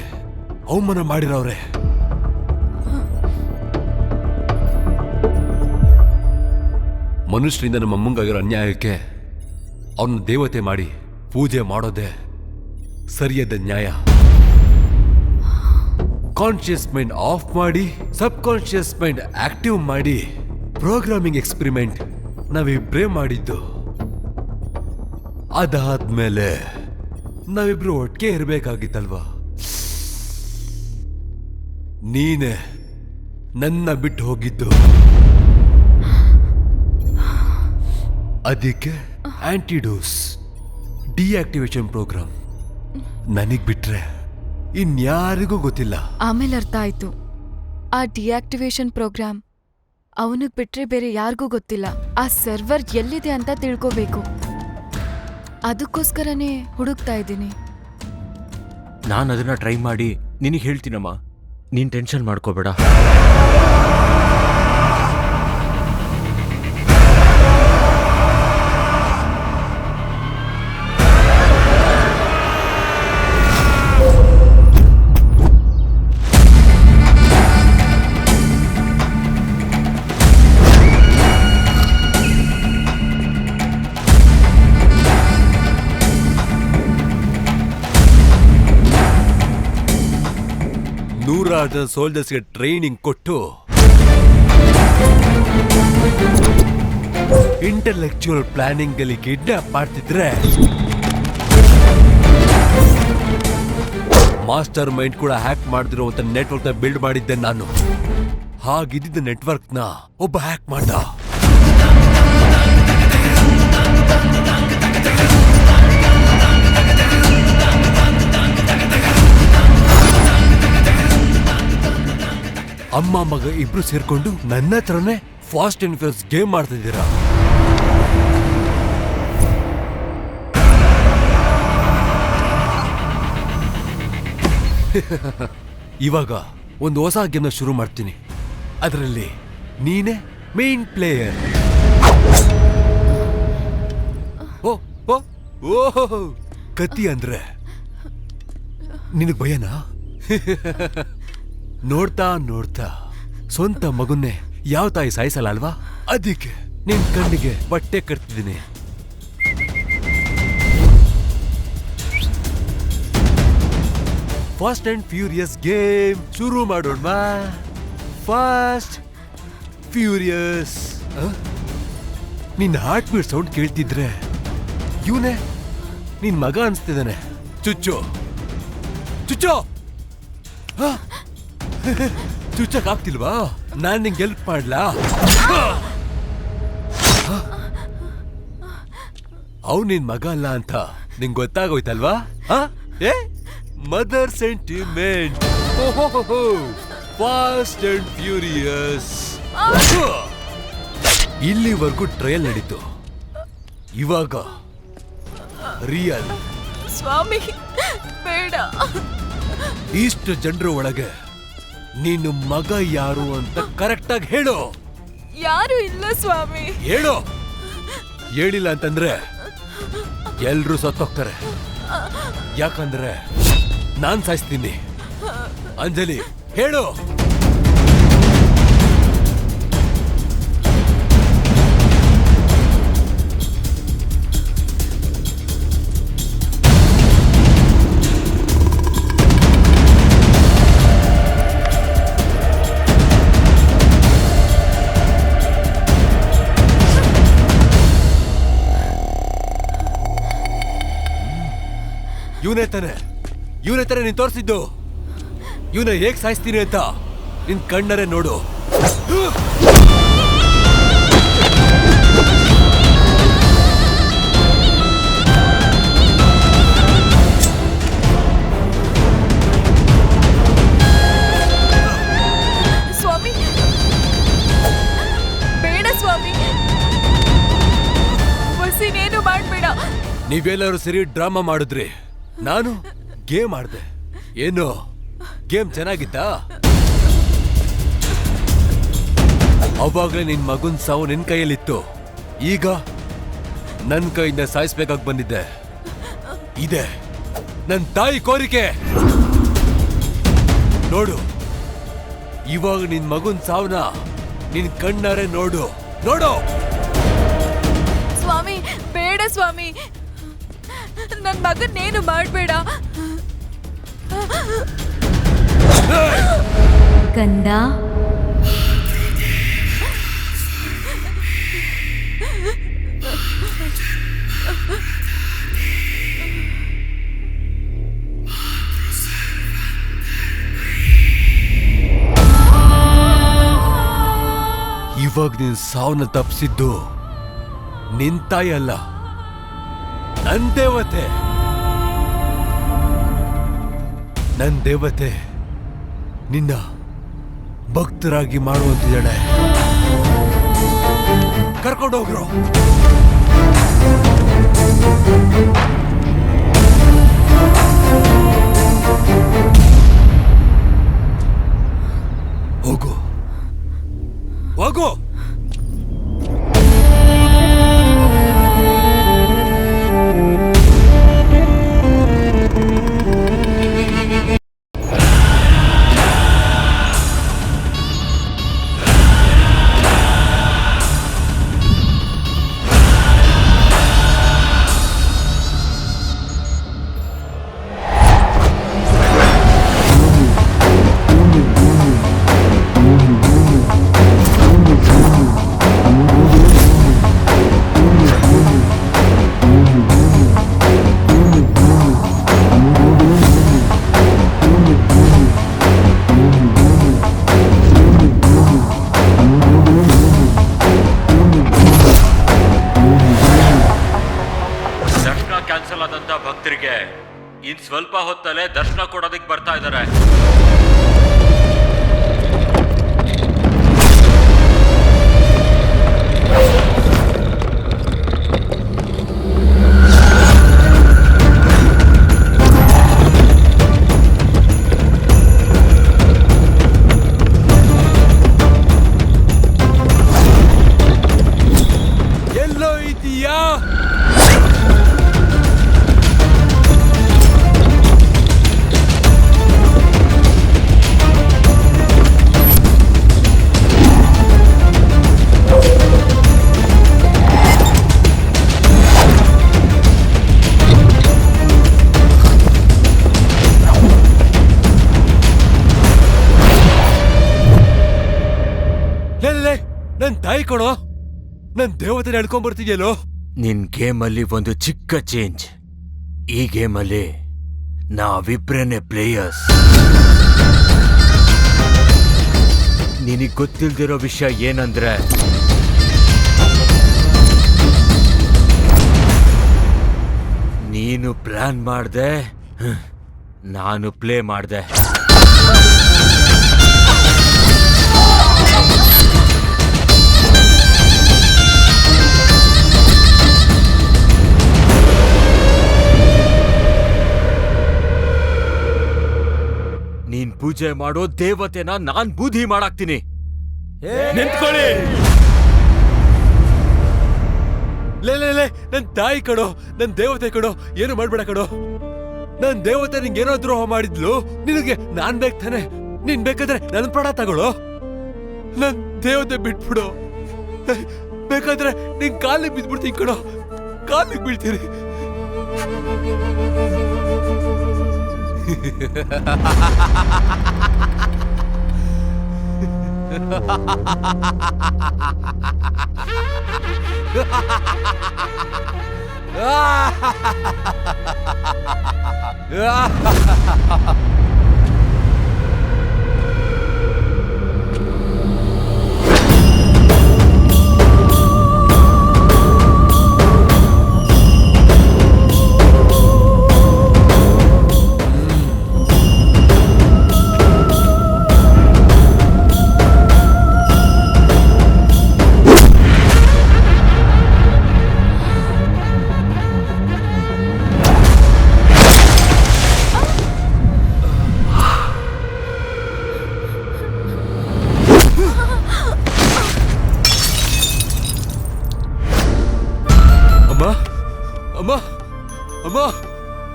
ಅವಮಾನ ಮಾಡಿರೋವ್ರೆ. ಮನುಷ್ಯರಿಂದ ನಮ್ಮ ಅಮ್ಮಂಗಾಗಿರೋ ಅನ್ಯಾಯಕ್ಕೆ ಅವನ್ನ ದೇವತೆ ಮಾಡಿ ಪೂಜೆ ಮಾಡೋದೇ ಸರಿಯಾದ ನ್ಯಾಯ. ಕಾನ್ಶಿಯಸ್ ಮೈಂಡ್ ಆಫ್ ಮಾಡಿ ಸಬ್ ಕಾನ್ಶಿಯಸ್ ಮೈಂಡ್ ಆಕ್ಟಿವ್ ಮಾಡಿ ಪ್ರೋಗ್ರಾಮಿಂಗ್ ಎಕ್ಸ್ಪೆರಿಮೆಂಟ್ ನಾವಿಬ್ರೇ ಮಾಡಿದ್ದು. ಅದಾದ್ಮೇಲೆ ನಾವಿಬ್ರು ಒಟ್ಟಿಗೆ ಇರಬೇಕಾಗಿತ್ತಲ್ವಾ? ನೀನೆ ನನ್ನ ಬಿಟ್ಟು ಹೋಗಿದ್ದು. ಅದಕ್ಕೆ ಆಂಟಿಡೋಸ್ ಡಿಆಕ್ಟಿವೇಶನ್ ಪ್ರೋಗ್ರಾಮ್ ನನಗ್ ಬಿಟ್ರೆ ಇನ್ಯಾರಿಗೂ ಗೊತ್ತಿಲ್ಲ. ಆಮೇಲೆ ಅರ್ಥ ಆಯ್ತು, ಆ ಡಿಆಕ್ಟಿವೇಶನ್ ಪ್ರೋಗ್ರಾಮ್ ಅವನಿಗೆ ಬಿಟ್ರೆ ಬೇರೆ ಯಾರಿಗೂ ಗೊತ್ತಿಲ್ಲ. ಆ ಸರ್ವರ್ ಎಲ್ಲಿದೆ ಅಂತ ತಿಳ್ಕೋಬೇಕು. ಅದಕ್ಕೋಸ್ಕರನೇ ಹುಡುಕ್ತಾ ಇದ್ದೀನಿ. ನಾನು ಅದನ್ನ ಟ್ರೈ ಮಾಡಿ ನಿನಗೆ ಹೇಳ್ತೀನಮ್ಮ, ನೀನ್ ಟೆನ್ಷನ್ ಮಾಡ್ಕೋಬೇಡ. ನೂರಾದ ಸೋಲ್ಜರ್ಸ್ಗೆ ಟ್ರೈನಿಂಗ್ ಕೊಟ್ಟು ಇಂಟೆಲೆಕ್ಚುಯಲ್ ಪ್ಲಾನಿಂಗ್ ಅಲ್ಲಿ ಕಿಡ್ನಾಪ್ ಮಾಡ್ತಿದ್ರೆ ಮಾಸ್ಟರ್ ಮೈಂಡ್ ಕೂಡ ಹ್ಯಾಕ್ ಮಾಡ್ತಿರುವಂತ ನೆಟ್ವರ್ಕ್ ನ ಬಿಲ್ಡ್ ಮಾಡಿದ್ದೆ ನಾನು. ಹಾಗಿದ್ದ ನೆಟ್ವರ್ಕ್ ನ ಒಬ್ಬ ಹ್ಯಾಕ್ ಮಾಡ್ದ. ಅಮ್ಮ ಮಗ ಇಬ್ರು ಸೇರ್ಕೊಂಡು ನನ್ನ ಹತ್ರನೇ ಫಾಸ್ಟ್ ಅಂಡ್ ಫ್ಯೂರಿಯಸ್ ಗೇಮ್ ಮಾಡ್ತಿದ್ದೀರಾ. ಇವಾಗ ಒಂದು ಹೊಸ ಗೇಮ್ನ ಶುರು ಮಾಡ್ತೀನಿ. ಅದರಲ್ಲಿ ನೀನೇ ಮೇನ್ ಪ್ಲೇಯರ್. ಓಹೋ, ಕತ್ತಿ ಅಂದ್ರೆ ನಿನಗ್ ಭಯನಾ? ನೋಡ್ತಾ ನೋಡ್ತಾ ಸ್ವಂತ ಮಗುನ್ನೇ ಯಾವ ತಾಯಿ ಸಾಯಿಸಲ್ಲ ಅಲ್ವಾ? ಅದಕ್ಕೆ ನಿನ್ ಕಣ್ಣಿಗೆ ಬಟ್ಟೆ ಕಟ್ತಿದ್ದೀನಿ. ಫಾಸ್ಟ್ ಅಂಡ್ ಫ್ಯೂರಿಯಸ್ ಗೇಮ್ ಶುರು ಮಾಡೋಣ. Fast furious. ನಿನ್ನ ಹಾರ್ಟ್ ಬೀಟ್ ಸೌಂಡ್ ಕೇಳ್ತಿದ್ರೆ ಇವನೇ ನಿನ್ ಮಗ ಅನ್ಸ್ತಿದ್ದಾನೆ. ಚುಚ್ಚೋ ಚುಚ್ಚೋ. ಚುಚ್ಚಕ್ ಆಗ್ತಿಲ್ವಾ? ನಾನ್ ನಿಂಗೆ ಹೆಲ್ಪ್ ಮಾಡ್ಲಾ? ಅವ್ ನಿನ್ ಮಗ ಅಲ್ಲ ಅಂತ ನಿಂಗೆ ಗೊತ್ತಾಗೋಯ್ತಲ್ವಾ? Mother sentiment. Fast and furious. ಇಲ್ಲಿವರೆಗೂ ಟ್ರಯಲ್ ನಡೀತು, ಇವಾಗ ರಿಯಲ್. ಸ್ವಾಮಿ ಬೇಡ. ಇಷ್ಟು ಜನರ ಒಳಗೆ ನೀನು ಮಗ ಯಾರು ಅಂತ ಕರೆಕ್ಟ್ ಆಗಿ ಹೇಳು. ಯಾರು ಇಲ್ಲ ಸ್ವಾಮಿ. ಹೇಳು. ಹೇಳಿಲ್ಲ ಅಂತಂದ್ರೆ ಎಲ್ರೂ ಸತ್ತೋಗ್ತಾರೆ. ಯಾಕಂದ್ರೆ ನಾನ್ ಸಾಯಿಸ್ತೀನಿ. ಅಂಜಲಿ ಹೇಳು. ಇವನೇ ತಾನೆ ನೀನ್ ತೋರಿಸಿದ್ದು. ಇವನ ಹೇಗ್ ಸಾಯಿಸ್ತೀನಿ ಅಂತ ನಿನ್ ಕಣ್ಣರೆ ನೋಡು. ಸ್ವಾಮಿ ನೀವೆಲ್ಲರೂ ಸರಿ ಡ್ರಾಮಾ ಮಾಡಿದ್ರಿ, ನಾನು ಗೇಮ್ ಆಡ್ದೆ. ಏನು ಗೇಮ್ ಚೆನ್ನಾಗಿತ್ತಾ? ಅವಾಗ್ಲೇ ನಿನ್ ಮಗುನ್ ಸಾವು ನಿನ್ ಕೈಯಲ್ಲಿತ್ತು. ಈಗ ನನ್ ಕೈಯಿಂದ ಸಾಯಿಸ್ಬೇಕಾಗಿ ಬಂದಿದ್ದೆ. ಇದೆ ನನ್ ತಾಯಿ ಕೋರಿಕೆ. ನೋಡು, ಇವಾಗ ನಿನ್ ಮಗುನ್ ಸಾವನ್ನ ನಿನ್ ಕಣ್ಣಾರೆ ನೋಡು. ನೋಡು ಸ್ವಾಮಿ, ಬೇಡ ಸ್ವಾಮಿ, ನನ್ ಮಗನ್ನೇನು ಮಾಡ್ಬೇಡ. ಕಂದ, ಇವಾಗ ನೀನ್ ಸಾವನ್ನ ತಪ್ಪಿಸಿದ್ದು ನಿನ್ ತಾಯಿ ಅಲ್ಲ, ನನ್ ದೇವತೆ. ನನ್ ದೇವತೆ ನಿನ್ನ ಭಕ್ತರಾಗಿ ಮಾಡುವಂತಿದ್ದಾಳೆ. ಕರ್ಕೊಂಡೋಗ್ರು. ಹೋಗು ಹೋಗು. ಕ್ಯಾನ್ಸಲ್ ಆದಂತ ಭಕ್ತರಿಗೆ ಇನ್ ಸ್ವಲ್ಪ ಹೊತ್ತಲ್ಲೇ ದರ್ಶನ ಕೊಡೋದಕ್ಕೆ ಬರ್ತಾ ಇದ್ದಾರೆ. ಎಲ್ಲೋ ಇದೀಯಾ? ನನ್ ತಾಯಿ ಕೊಡೋ, ನನ್ ದೇವತೆ ನಡ್ಕೊಂಡ್ ಬರ್ತಿದ್ಯಲ್ಲೋ. ನಿನ್ ಗೇಮಲ್ಲಿ ಒಂದು ಚಿಕ್ಕ ಚೇಂಜ್. ಈ ಗೇಮಲ್ಲಿ ನಾವಿಬ್ರೇನೆ ಪ್ಲೇಯರ್ಸ್. ನಿನಗ್ ಗೊತ್ತಿಲ್ದಿರೋ ವಿಷಯ ಏನಂದ್ರೆ, ನೀನು ಪ್ಲಾನ್ ಮಾಡ್ದೆ, ನಾನು ಪ್ಲೇ ಮಾಡ್ದೆ. ನೀನ್ ಪೂಜೆ ಮಾಡೋ ದೇವತೆನ ನಾನ್ ಬೂದಿ ಮಾಡಾಕ್ತೀನಿ. ನಿಂತ್ಕೊಳ್ಳಿ. ಲೇ ನನ್ ತಾಯಿ ಕಡೋ, ನನ್ ದೇವತೆ ಕಡೋ, ಏನು ಮಾಡ್ಬೇಡ ಕಡೋ. ನನ್ ದೇವತೆ ನಿಂಗೇನೋ ದ್ರೋಹ ಮಾಡಿದ್ಲು, ನಿನಗೆ ನಾನ್ ಬೇಕು ತಾನೆ. ನೀನ್ ಬೇಕಾದ್ರೆ ನನ್ ಪ್ರಾಣ ತಗೊಳ್ಳೋ. ನನ್ ದೇವತೆ ಬಿಟ್ಬಿಡು. ಬೇಕಾದ್ರೆ ನಿನ್ ಕಾಲಿಗೆ ಬಿದ್ಬಿಡ್ತೀನಿ ಕಡೋ, ಕಾಲಿಗೆ ಬೀಳ್ತೀನಿ.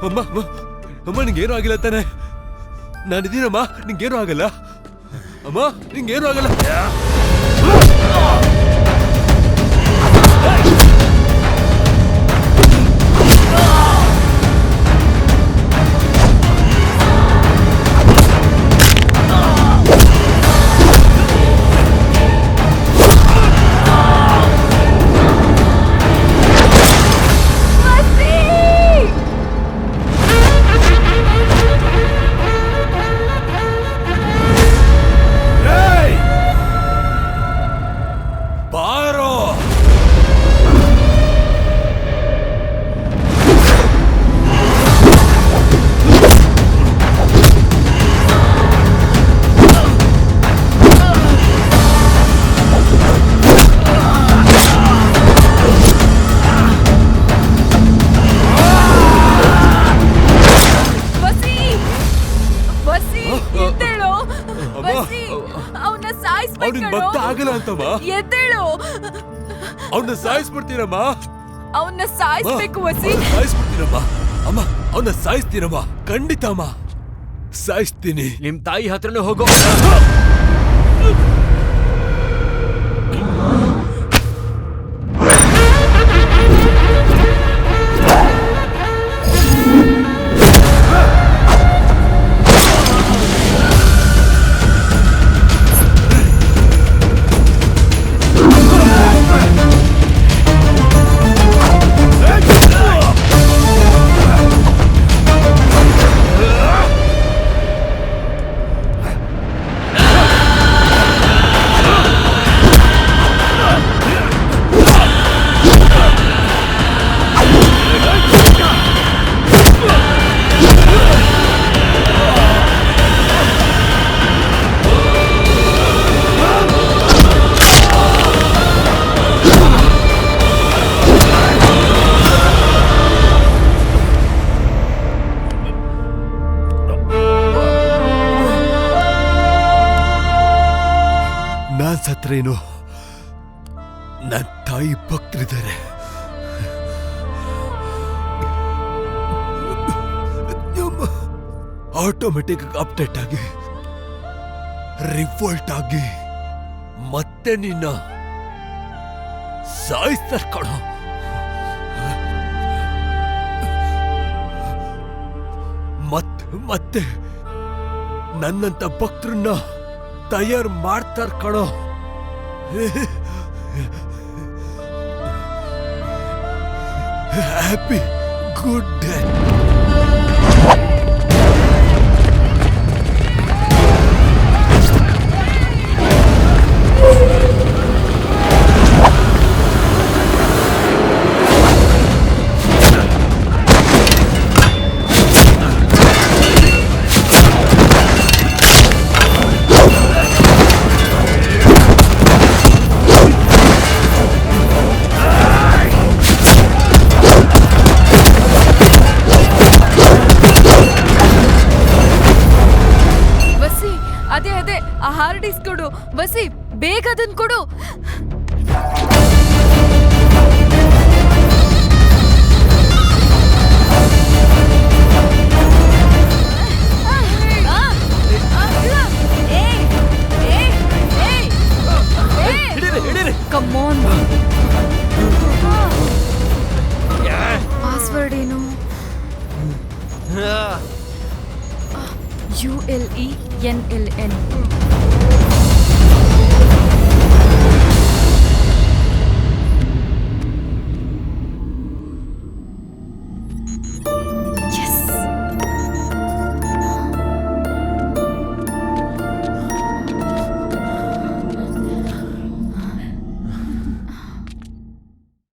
ಅಮ್ಮ ಅಮ್ಮ ಅಮ್ಮ ನಿಂಗೇನು ಆಗಿಲ್ಲ ತಾನೆ? ನಾನಿದ್ದೀನಮ್ಮ, ನಿಂಗೇನು ಆಗಲ್ಲ ಅಮ್ಮ, ನಿಂಗೇನು ಆಗಲ್ಲ. ಅವನ್ನ ಸಾಯಿಸ್ಬಿಡ್ತೀರಮ್ಮ, ಅವನ್ನ ಸಾಯಿಸ್ಬೇಕು ವಸಿ. ಸಾಯಿಸ್ಬಿಡ್ತೀರಮ್ಮ ಅಮ್ಮ, ಅವನ್ನ ಸಾಯಿಸ್ತೀರಮ್ಮ, ಖಂಡಿತ ಅಮ್ಮ ಸಾಯಿಸ್ತೀನಿ. ನಿಮ್ ತಾಯಿ ಹತ್ರನೇ ಹೋಗೋ. ಸತ್ರೇನು ನನ್ನ ತಾಯಿ ಭಕ್ತರಿದ್ದಾರೆ. ಆಟೋಮೆಟಿಕ್ ಅಪ್ಡೇಟ್ ಆಗಿ ರಿವೋಲ್ಟ್ ಆಗಿ ಮತ್ತೆ ನಿನ್ನ ಸಾಯಿಸ್ತಾರೆ ಕಣೋ. ಮತ್ತೆ ನನ್ನಂತ ಭಕ್ತರನ್ನ ತಯಾರು ಮಾಡ್ತಾರ ಕಣೋ. Happy good day. Hard disk ಕೊಡು ವಸಿ, ಬೇಗ ಅದನ್ನ ಕೊಡು. Come on. ಪಾಸ್ವರ್ಡ್ ಏನು? ULENLN.